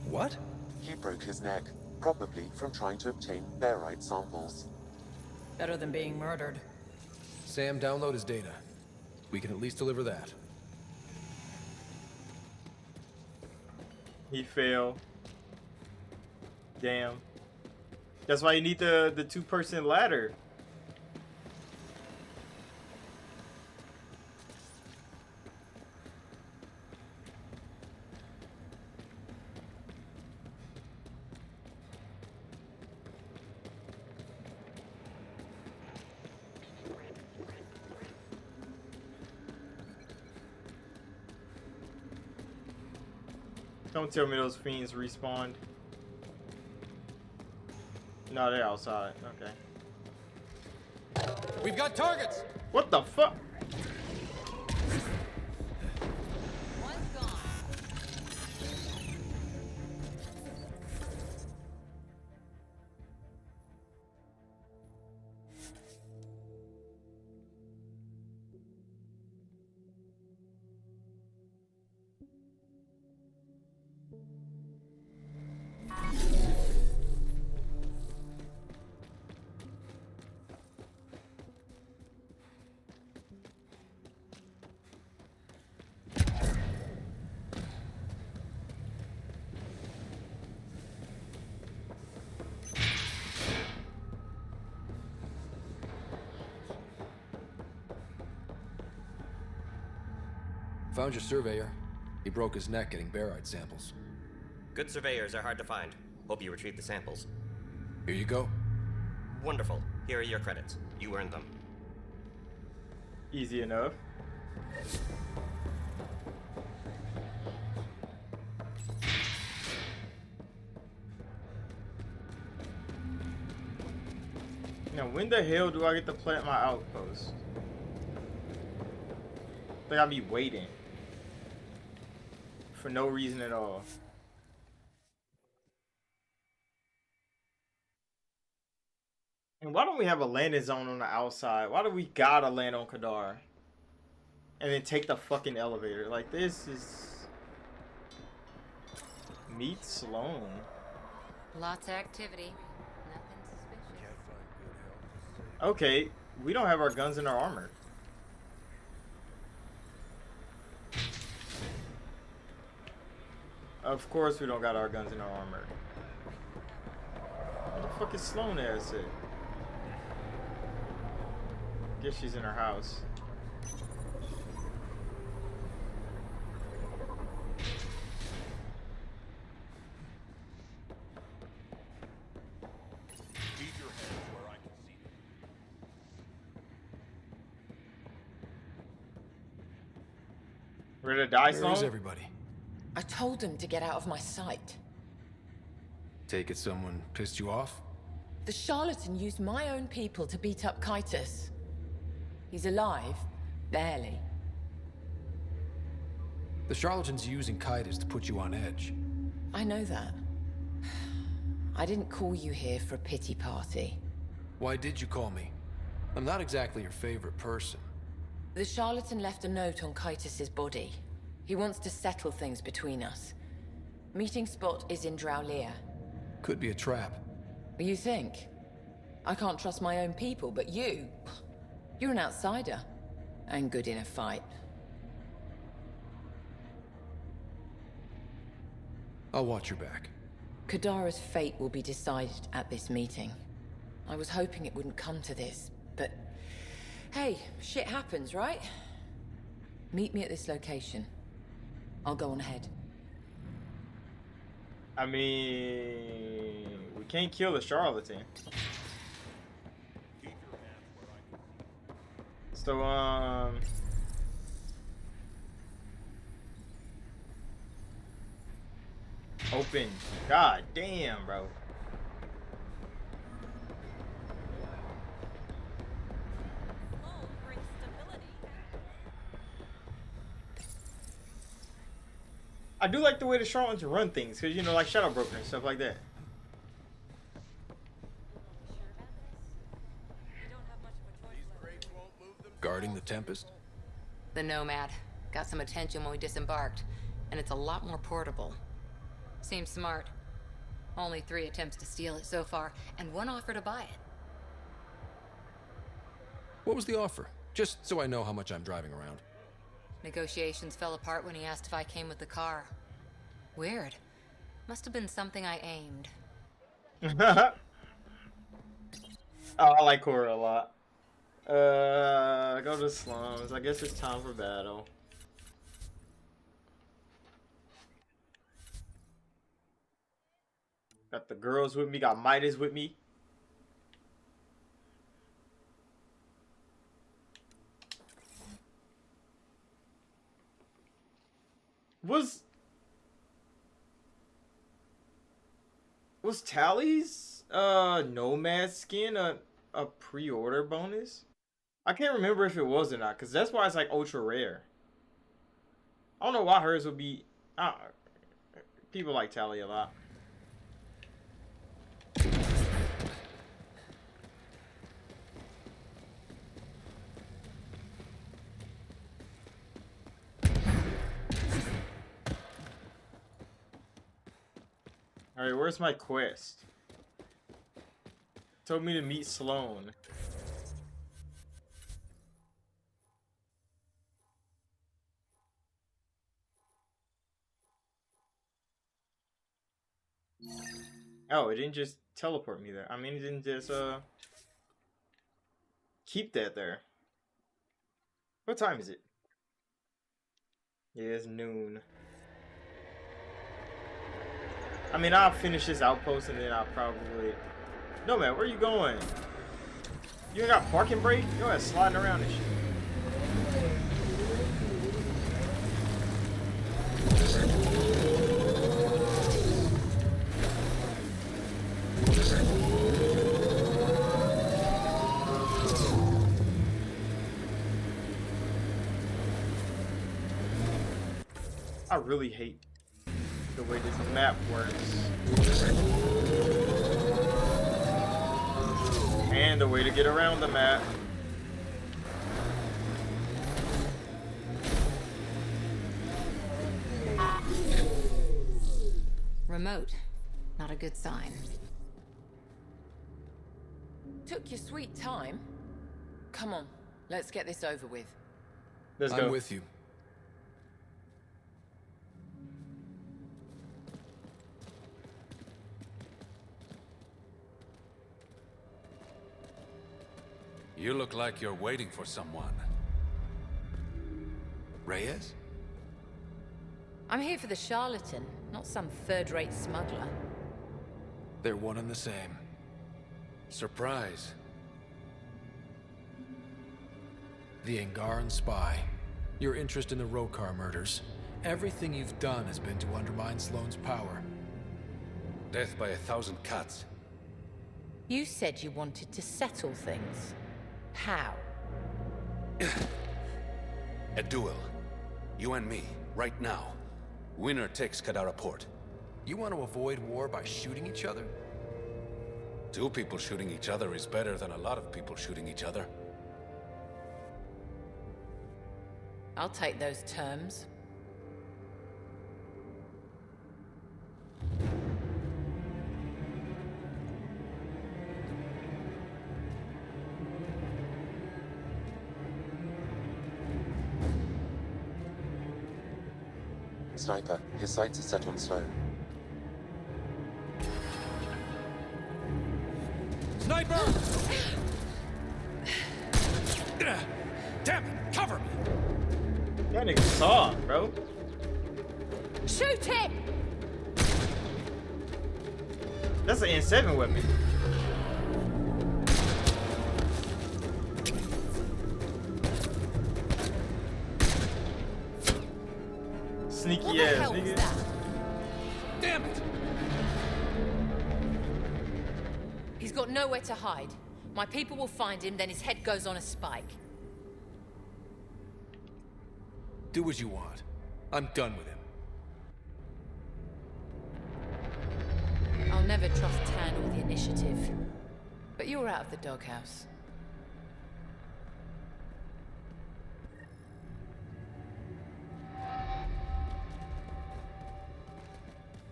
What? He broke his neck, probably from trying to obtain barite samples. Better than being murdered. Sam, download his data. We can at least deliver that. He fell. Damn. That's why you need the two-person ladder. Don't tell me those fiends respawned. No, they're outside. Okay. We've got targets! What the fuck? Found your Surveyor. He broke his neck getting barite samples. Good surveyors are hard to find. Hope you retrieve the samples. Here you go. Wonderful. Here are your credits. You earned them. Easy enough. Now, when the hell do I get to plant my outpost? They got me waiting. For no reason at all. And why don't we have a landing zone on the outside? Why do we gotta land on Kadar? And then take the fucking elevator? Like, this is... Meet Sloan. Lots of activity. Nothing suspicious. Okay, we don't have our guns in our armor. Of course we don't got our guns in our armor. Where the fuck is Sloan ass at? Guess she's in her house. Ready to die, Sloan? Where is everybody? I told them to get out of my sight. Take it someone pissed you off? The charlatan used my own people to beat up Kaitis. He's alive, barely. The charlatan's using Kaitis to put you on edge. I know that. I didn't call you here for a pity party. Why did you call me? I'm not exactly your favorite person. The charlatan left a note on Kaitis' body. He wants to settle things between us. Meeting spot is in Drowlear. Could be a trap. You think? I can't trust my own people, but you're an outsider. And good in a fight. I'll watch your back. Kadara's fate will be decided at this meeting. I was hoping it wouldn't come to this, but... Hey, shit happens, right? Meet me at this location. I'll go on ahead. I mean... We can't kill the charlatan. So, open. God damn, bro. I do like the way the charlatans run things, because, you know, like Shadow Broker and stuff like that. Guarding the Tempest? The Nomad. Got some attention when we disembarked, and it's a lot more portable. Seems smart. Only 3 attempts to steal it so far, and 1 offer to buy it. What was the offer? Just so I know how much I'm driving around. Negotiations fell apart when he asked if I came with the car. Weird. Must have been something I aimed. Oh, I like Cora a lot. Go to slums. I guess it's time for battle. Got the girls with me. Got Midas with me. Was Tally's Nomad skin a pre-order bonus? I can't remember if it was or not, because that's why it's like ultra rare. I don't know why hers would be. People like Tally a lot. Alright, where's my quest? Told me to meet Sloan. Oh, it didn't just teleport me there. I mean, it didn't just, keep that there. What time is it? Yeah, it's noon. I mean, I'll finish this outpost and then I'll probably... No, man, where are you going? You ain't got parking brake? You're ass sliding around and shit. I really hate the way this map works. And the way to get around the map. Remote. Not a good sign. Took your sweet time. Come on, let's get this over with. Let's go. I'm with you. You look like you're waiting for someone. Reyes? I'm here for the charlatan, not some third-rate smuggler. They're one and the same. Surprise. The Angaran spy. Your interest in the Rokar murders. Everything you've done has been to undermine Sloane's power. Death by 1,000 cuts. You said you wanted to settle things. How? A duel. You and me, right now. Winner takes Kadara Port. You want to avoid war by shooting each other? 2 people shooting each other is better than a lot of people shooting each other. I'll take those terms. Sniper, his sights are set on Sloane. Sniper! Damn it! Cover me! That nigga saw, bro. Shoot him! That's an N7 weapon. Sneaky ass nigga. Damn it! He's got nowhere to hide. My people will find him, then his head goes on a spike. Do what you want. I'm done with him. I'll never trust Tan or the Initiative. But you're out of the doghouse.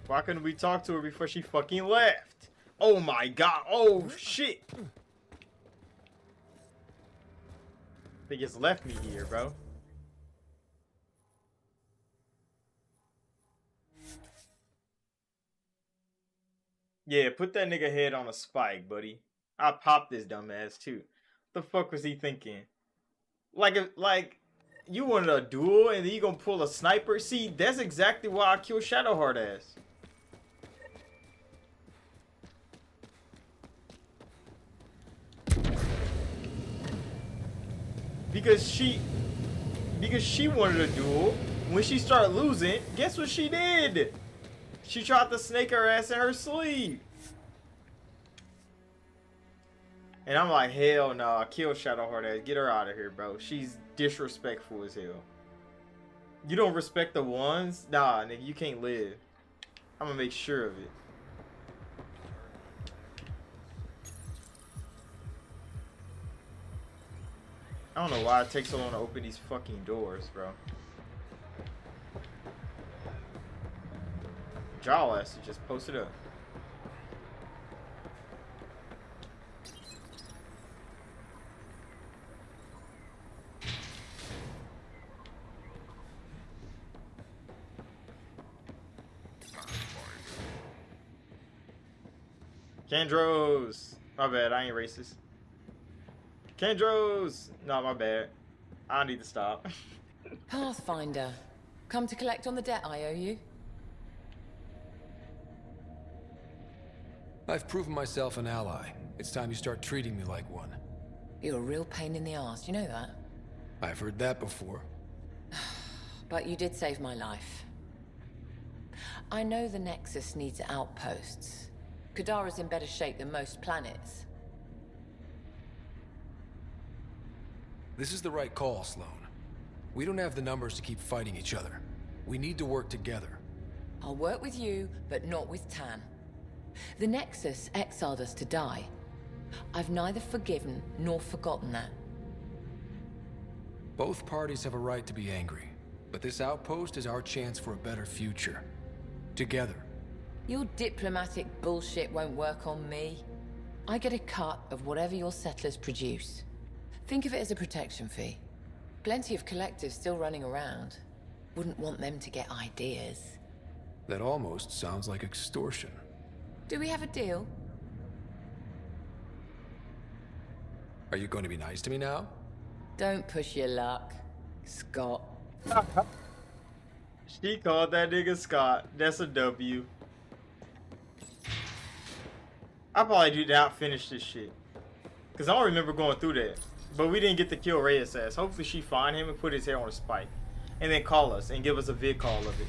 Why couldn't we talk to her before she fucking left? Oh my god. Oh shit. They just left me here, bro. Yeah, put that nigga head on a spike, buddy. I popped this dumbass too. The fuck was he thinking? Like you wanted a duel and then you gonna pull a sniper? See, that's exactly why I kill Shadowheart ass. Because she wanted a duel. When she started losing, guess what she did? She tried to snake her ass in her sleeve. And I'm like, hell no, I killed Shadowheart ass. Get her out of here, bro. She's disrespectful as hell. You don't respect the ones? Nah, nigga, you can't live. I'm gonna make sure of it. I don't know why it takes so long to open these fucking doors, bro. Jaw ass to just post it up. Kendros! My bad, I ain't racist. Kendros! No, my bad. I need to stop. Pathfinder. Come to collect on the debt I owe you? I've proven myself an ally. It's time you start treating me like one. You're a real pain in the ass, you know that? I've heard that before. But you did save my life. I know the Nexus needs outposts. Kadara's in better shape than most planets. This is the right call, Sloane. We don't have the numbers to keep fighting each other. We need to work together. I'll work with you, but not with Tan. The Nexus exiled us to die. I've neither forgiven nor forgotten that. Both parties have a right to be angry, but this outpost is our chance for a better future. Together. Your diplomatic bullshit won't work on me. I get a cut of whatever your settlers produce. Think of it as a protection fee. Plenty of collectives still running around. Wouldn't want them to get ideas. That almost sounds like extortion. Do we have a deal? Are you going to be nice to me now? Don't push your luck, Scott. She called that nigga Scott. That's a W. I probably did not finish this shit. Cause I don't remember going through that. But we didn't get to kill Reyes' ass. Hopefully she find him and put his hair on a spike. And then call us and give us a vid call of it.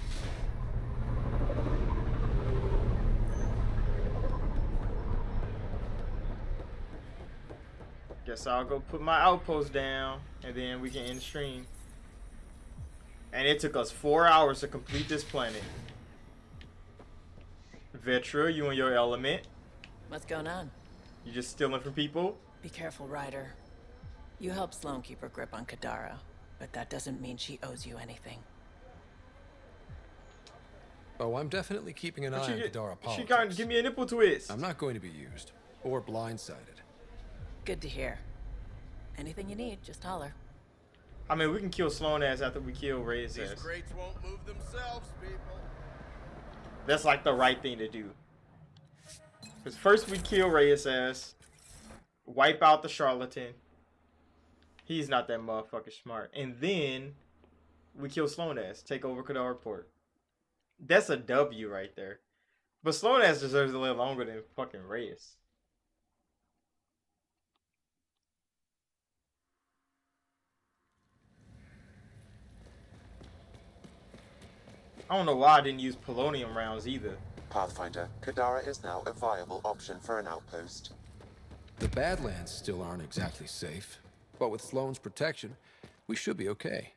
Guess I'll go put my outpost down and then we can end the stream. And it took us 4 hours to complete this planet. Vetra, you in your element. What's going on? You just stealing from people? Be careful, Ryder. You helped Sloane keep her grip on Kadara, but that doesn't mean she owes you anything. Oh, I'm definitely keeping an eye on Kadara politics. She can't give me a nipple twist. I'm not going to be used or blindsided. Good to hear. Anything you need, just holler. I mean, we can kill Sloane ass after we kill Reyes ass. These crates won't move themselves, people. That's like the right thing to do. Because first we kill Reyes ass. Wipe out the charlatan. He's not that motherfucking smart. And then we kill Sloane ass. Take over Kadara Port. That's a W right there. But Sloane ass deserves to live longer than fucking Reyes. I don't know why I didn't use polonium rounds either. Pathfinder, Kadara is now a viable option for an outpost. The Badlands still aren't exactly safe, but with Sloane's protection, we should be okay.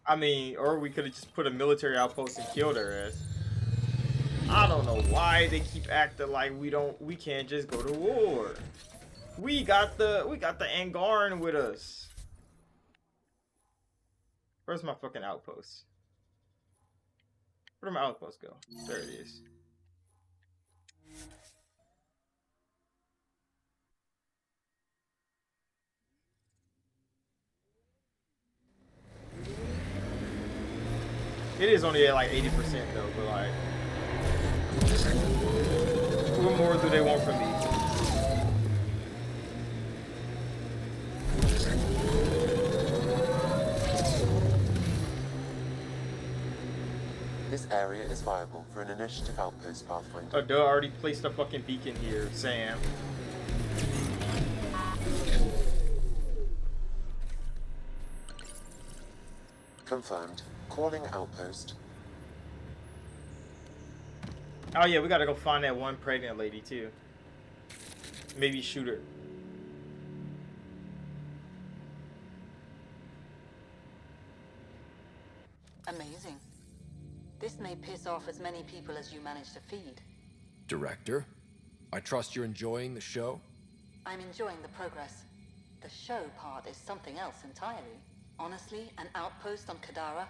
I mean, or we could have just put a military outpost and killed her ass. I don't know why they keep acting like we can't just go to war. We got the Angaran with us. Where's my fucking outpost? Where'd my outpost go? There it is. It is only at like 80% though, but like, what more do they want from me? This area is viable for an initiative outpost, Pathfinder. Oh, duh, I already placed a fucking beacon here, Sam. Confirmed. Calling outpost. Oh yeah, we gotta go find that one pregnant lady too. Maybe shoot her. Amazing. This may piss off as many people as you manage to feed. Director, I trust you're enjoying the show? I'm enjoying the progress. The show part is something else entirely. Honestly, an outpost on Kadara,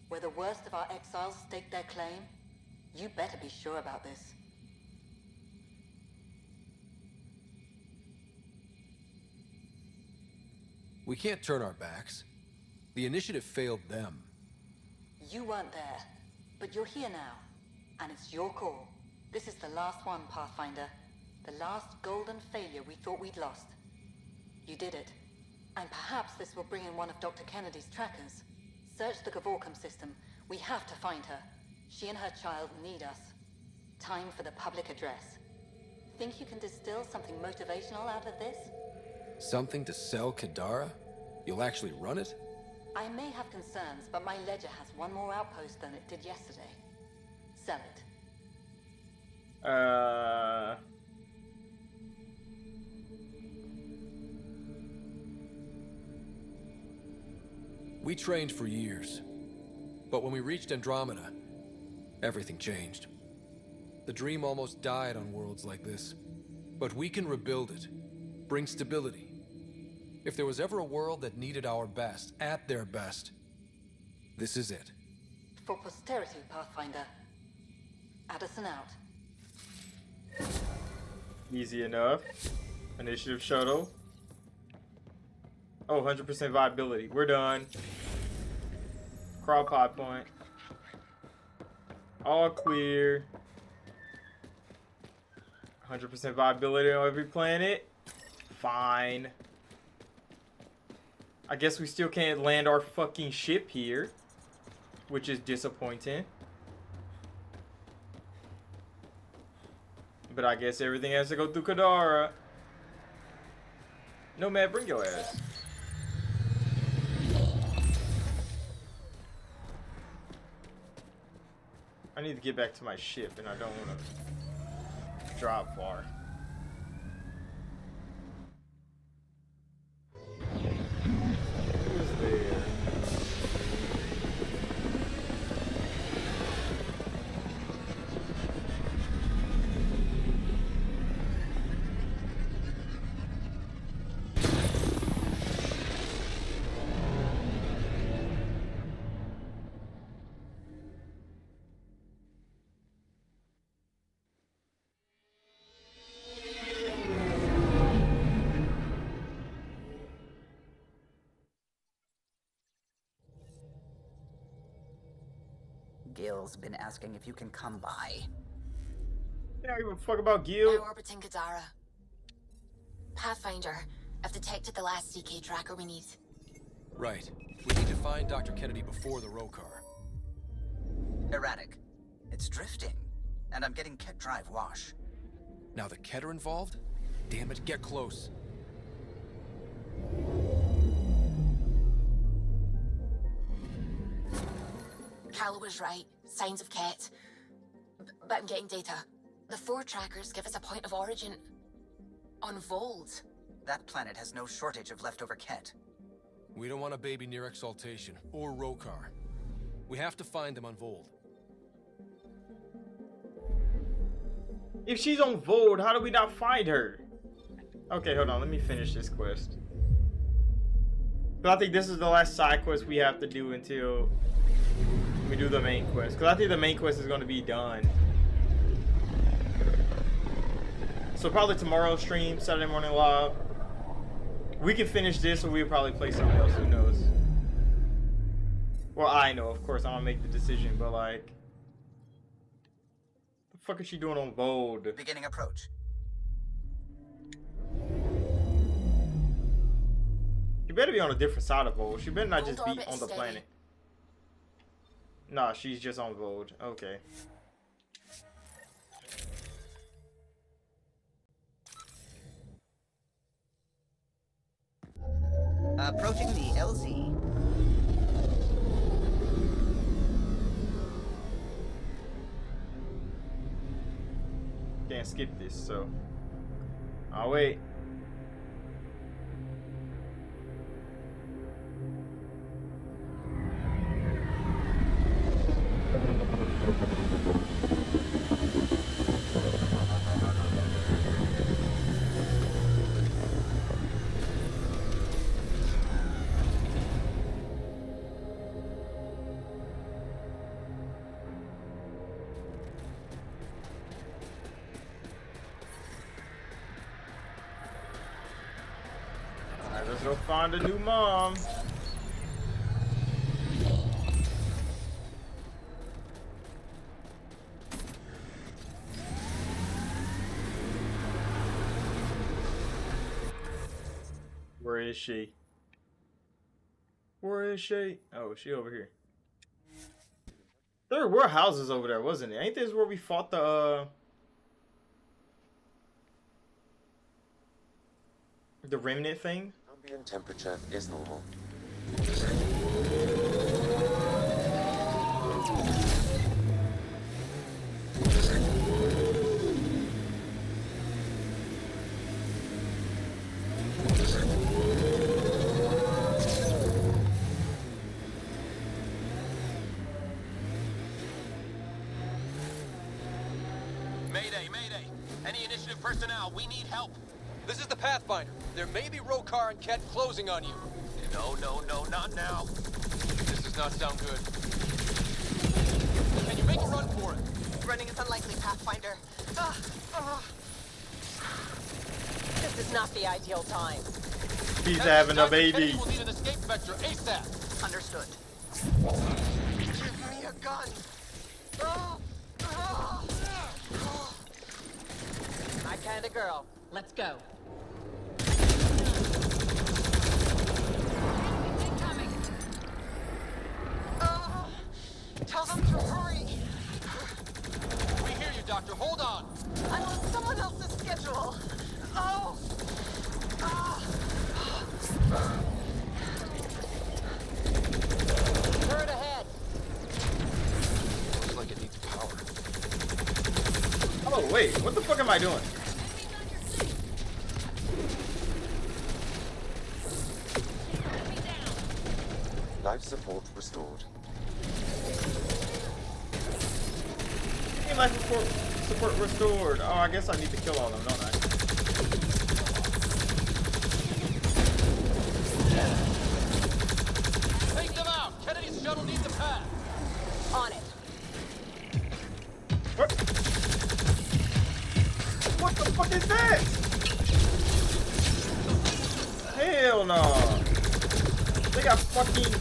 where the worst of our exiles stake their claim? You better be sure about this. We can't turn our backs. The initiative failed them. You weren't there, but you're here now, and it's your call. This is the last one, Pathfinder. The last golden failure we thought we'd lost. You did it. And perhaps this will bring in one of Dr. Kennedy's trackers. Search the Gavorcom system. We have to find her. She and her child need us. Time for the public address. Think you can distill something motivational out of this? Something to sell Kadara? You'll actually run it? I may have concerns, but my ledger has one more outpost than it did yesterday. Sell it. We trained for years. But when we reached Andromeda, everything changed. The dream almost died on worlds like this. But we can rebuild it, bring stability. If there was ever a world that needed our best, at their best, this is it. For posterity, Pathfinder. Addison out. Easy enough. Initiative shuttle. Oh, 100% viability. We're done. Crawl pod point. All clear. 100% viability on every planet. Fine. I guess we still can't land our fucking ship here, which is disappointing. But I guess everything has to go through Kadara. Nomad, bring your ass. I need to get back to my ship, and I don't want to drop far. Who's there? Gil's been asking if you can come by. Yeah, I don't give a fuck about Gil. Now orbiting Kadara. Pathfinder, I've detected the last CK tracker we need. Right. We need to find Dr. Kennedy before the Rokar. Erratic. It's drifting, and I'm getting Ket drive wash. Now the Ket are involved? Damn it, get close. Carlo was right. Signs of Ket. But I'm getting data. The 4 trackers give us a point of origin on Vold. That planet has no shortage of leftover Ket. We don't want a baby near Exaltation, or Rokar. We have to find them on Vold. If she's on Vold, how do we not find her? Okay, hold on. Let me finish this quest. But I think this is the last side quest we have to do until we do the main quest. Because I think the main quest is going to be done. So probably tomorrow's stream, Saturday morning live. We can finish this or we'll probably play something else. Who knows? Well, I know. Of course, I'm going to make the decision. But like... What the fuck is she doing on Vold? Beginning approach. She better be on a different side of Vold. She better not just be on the steady. planet. Nah, she's just on Vold. Okay. Approaching the LZ. Can't skip this, so I'll wait. Let's go find a new mom. Where is she? Where is she? Oh, she over here. There were houses over there, wasn't it? Ain't this where we fought the remnant thing? Ambient temperature is normal. personnel. We need help. This is the Pathfinder. There may be Rokar and Ket closing on you. No, not now. This does not sound good. Can you make a run for it? Running is unlikely, Pathfinder. This is not the ideal time. He's having a baby. We'll need an escape vector ASAP. Understood. Give me a gun. My kind of girl. Let's go. Tell them to hurry. We hear you, Doctor. Hold on. I'm on someone else's schedule. Turret ahead. Looks like it needs power. Oh wait, what the fuck am I doing? Life support restored. Hey, life support restored. Oh, I guess I need to kill all of them, don't I? Take them out. Kennedy's shuttle needs a path. On it. What the fuck is that? Hell no. They got fucking...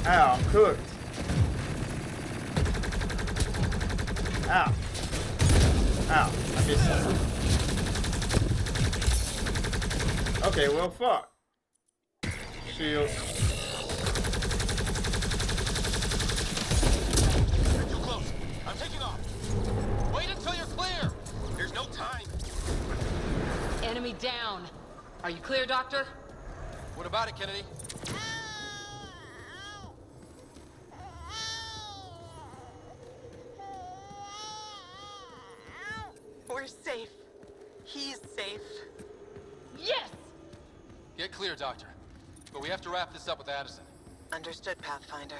Ow, I'm cooked. Ow. Ow. I missed something. Okay, well, fuck. Shield. You're too close. I'm taking off. Wait until you're clear. There's no time. Enemy down. Are you clear, Doctor? What about it, Kennedy? We're safe. He's safe. Yes! Get clear, Doctor. But we have to wrap this up with Addison. Understood, Pathfinder.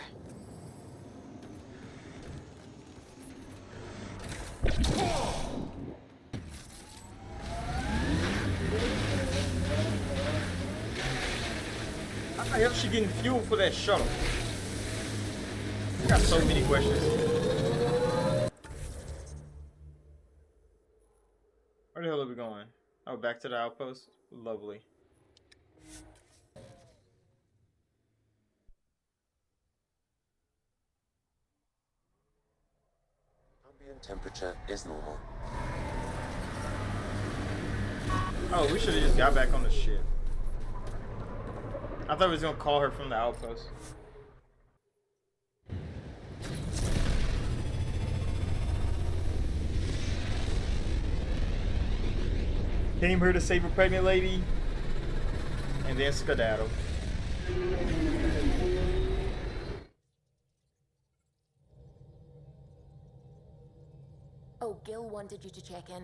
How the hell is she getting fuel for that shuttle? I got so many questions. Where the hell are we going? Oh, back to the outpost? Lovely. Ambient temperature is normal. Oh, we should have just got back on the ship. I thought we was gonna call her from the outpost. Came here to save a pregnant lady, and then skedaddle. Oh, Gil wanted you to check in.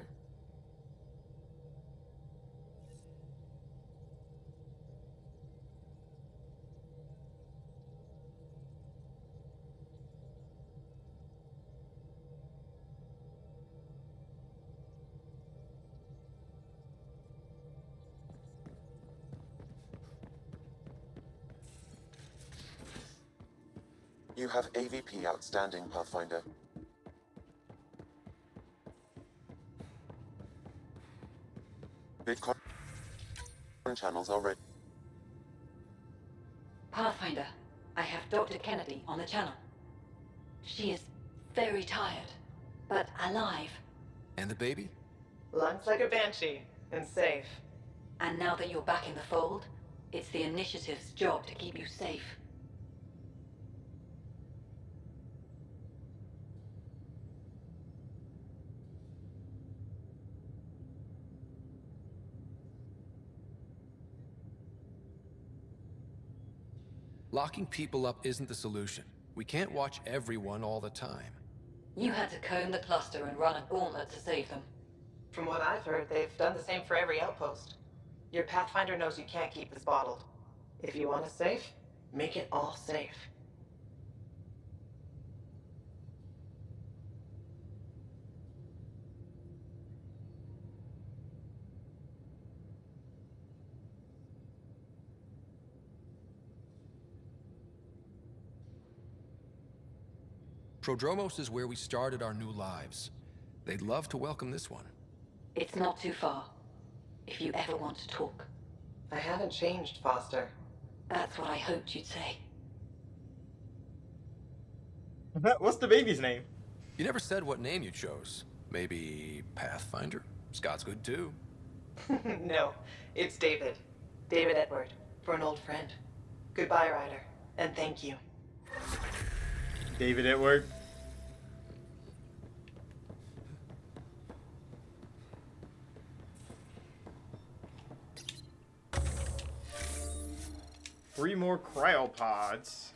You have AVP outstanding, Pathfinder. Bitcoin channels are ready. Pathfinder, I have Dr. Kennedy on the channel. She is very tired, but alive. And the baby? Lunch like a banshee, and safe. And now that you're back in the fold, it's the Initiative's job to keep you safe. Locking people up isn't the solution. We can't watch everyone all the time. You had to comb the cluster and run a gauntlet to save them. From what I've heard, they've done the same for every outpost. Your Pathfinder knows you can't keep this bottled. If you want it safe, make it all safe. Prodromos is where we started our new lives. They'd love to welcome this one. It's not too far. If you ever want to talk. I haven't changed, Foster. That's what I hoped you'd say. What's the baby's name? You never said what name you chose. Maybe Pathfinder? Scott's good too. No, it's David. David Edward, for an old friend. Goodbye, Ryder, and thank you. David Edward. Three more cryopods.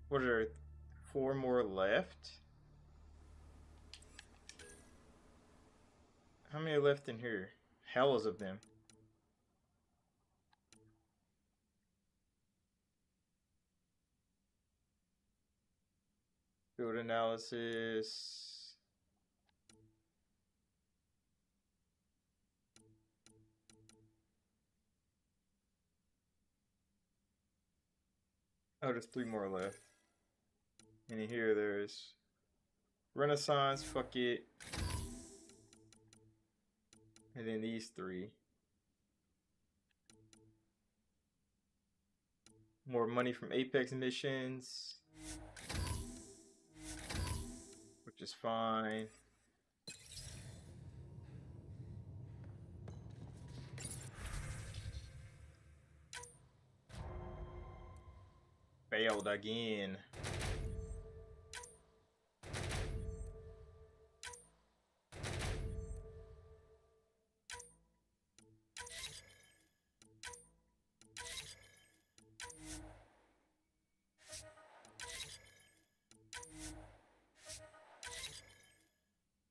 What are there? 4 more left? How many are left in here? Hells of them. Field analysis. Oh, there's 3 more left. And in here there's Renaissance, fuck it. And then these 3. More money from Apex missions. Which is fine. Failed again.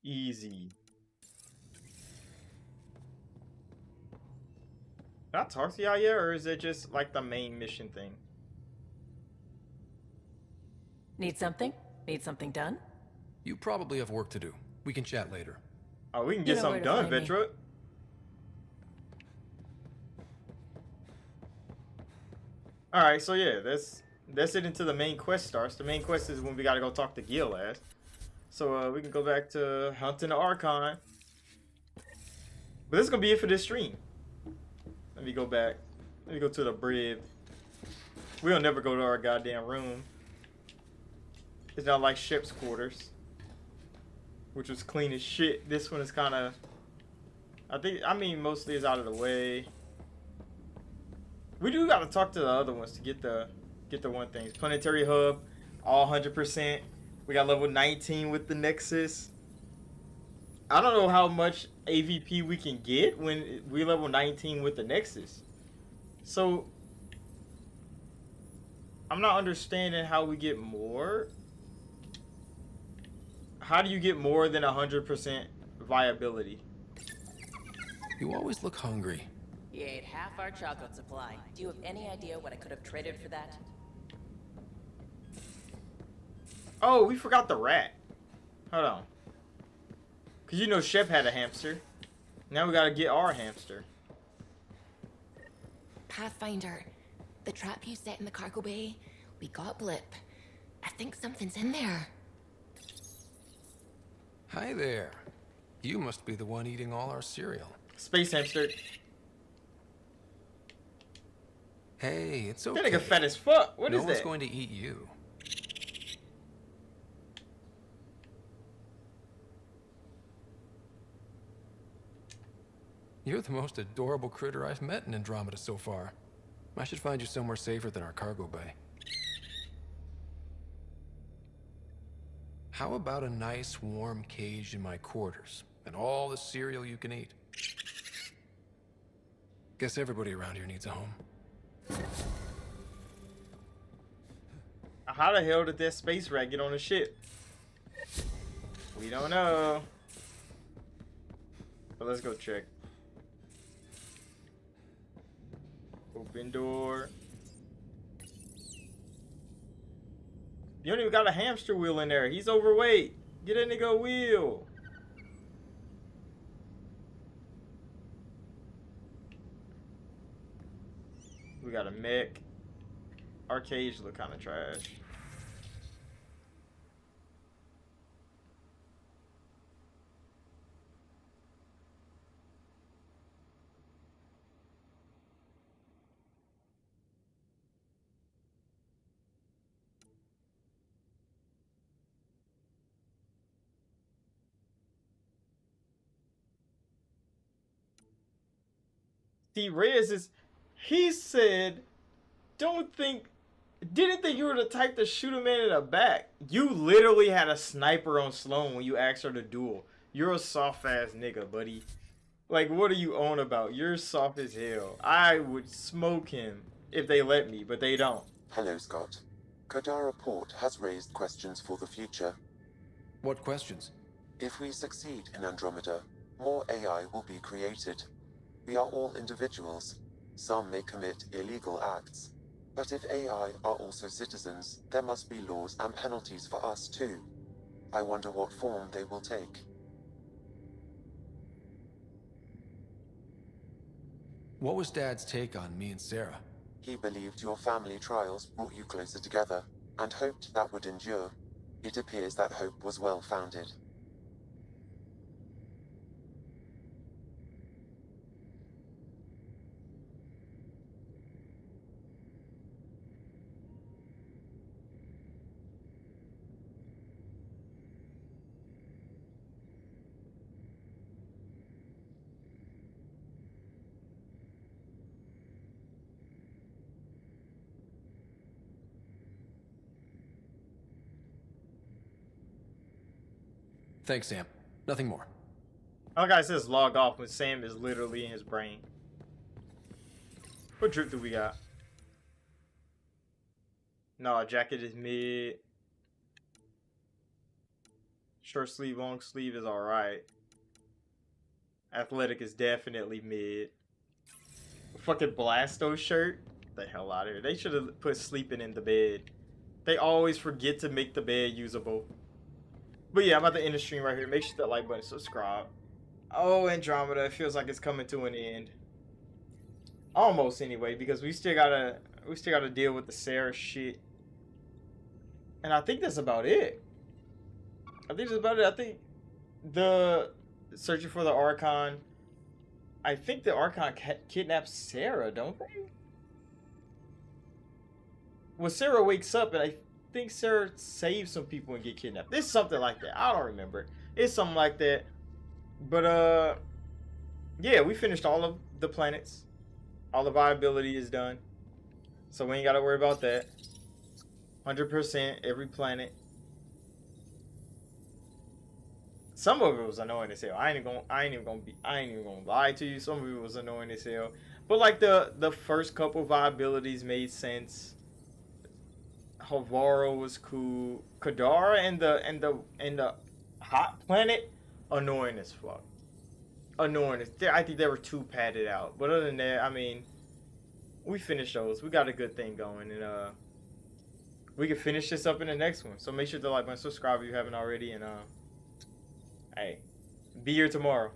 Easy. Can I talk to y'all yet, or is it just like the main mission thing? Need something? Need something done? You probably have work to do. We can chat later. Oh, we can get something done, Vetra. Alright, so yeah, that's it until the main quest starts. The main quest is when we gotta go talk to Gil last. So we can go back to hunting the Archon. But this is gonna be it for this stream. Let me go back. Let me go to the bridge. We'll never go to our goddamn room. It's not like ship's quarters, which was clean as shit. This one is kind of, I mean, mostly is out of the way. We do gotta talk to the other ones to get the one thing. Planetary hub, all 100%. We got level 19 with the Nexus. I don't know how much AVP we can get when we level 19 with the Nexus. So I'm not understanding how we get more. How do you get more than 100% viability? You always look hungry. You ate half our chocolate supply. Do you have any idea what I could have traded for that? Oh, we forgot the rat. Hold on. Because you know Shep had a hamster. Now we gotta get our hamster. Pathfinder, the trap you set in the cargo bay, we got blip. I think something's in there. Hi there. You must be the one eating all our cereal. Space hamster. Hey, it's okay. That nigga fat as fuck. What is that? No one's going to eat you. You're the most adorable critter I've met in Andromeda so far. I should find you somewhere safer than our cargo bay. How about a nice warm cage in my quarters and all the cereal you can eat? Guess everybody around here needs a home. How the hell did that space rat get on the ship? We don't know. But let's go check. Open door. You don't even got a hamster wheel in there. He's overweight. Get a nigga a wheel. We got a mech. Arcades look kind of trash. See, Reyes is, he said, didn't think you were the type to shoot a man in the back. You literally had a sniper on Sloan when you asked her to duel. You're a soft ass nigga, buddy. Like, what are you on about? You're soft as hell. I would smoke him if they let me, but they don't. Hello, Scott. Kadara Port has raised questions for the future. What questions? If we succeed in Andromeda, more AI will be created. We are all individuals. Some may commit illegal acts. But if AI are also citizens, there must be laws and penalties for us too. I wonder what form they will take. What was Dad's take on me and Sarah? He believed your family trials brought you closer together, and hoped that would endure. It appears that hope was well-founded. Thanks, Sam. Nothing more. Our guy says log off when Sam is literally in his brain. What drip do we got? No, jacket is mid. Short sleeve, long sleeve is alright. Athletic is definitely mid. Fucking Blasto shirt? Get the hell out of here. They should have put sleeping in the bed. They always forget to make the bed usable. But yeah, I'm about to end the stream right here. Make sure that like button, subscribe. Oh, Andromeda, it feels like it's coming to an end. Almost anyway, because we still gotta deal with the Sarah shit. And I think that's about it. I think the searching for the Archon. I think the Archon kidnaps Sarah, don't they? Well, Sarah wakes up and I think Sarah saves some people and get kidnapped. It's something like that. I don't remember. It's something like that. But yeah, we finished all of the planets. All the viability is done. So we ain't gotta worry about that. 100% every planet. Some of it was annoying as hell. I ain't even gonna lie to you. Some of it was annoying as hell. But like the first couple viabilities made sense. Havaro was cool. Kadara and the hot planet, annoying as fuck. Annoying as I think they were too padded out. But other than that, I mean, we finished those. We got a good thing going, and we can finish this up in the next one. So make sure to like button, subscribe if you haven't already, and hey, be here tomorrow.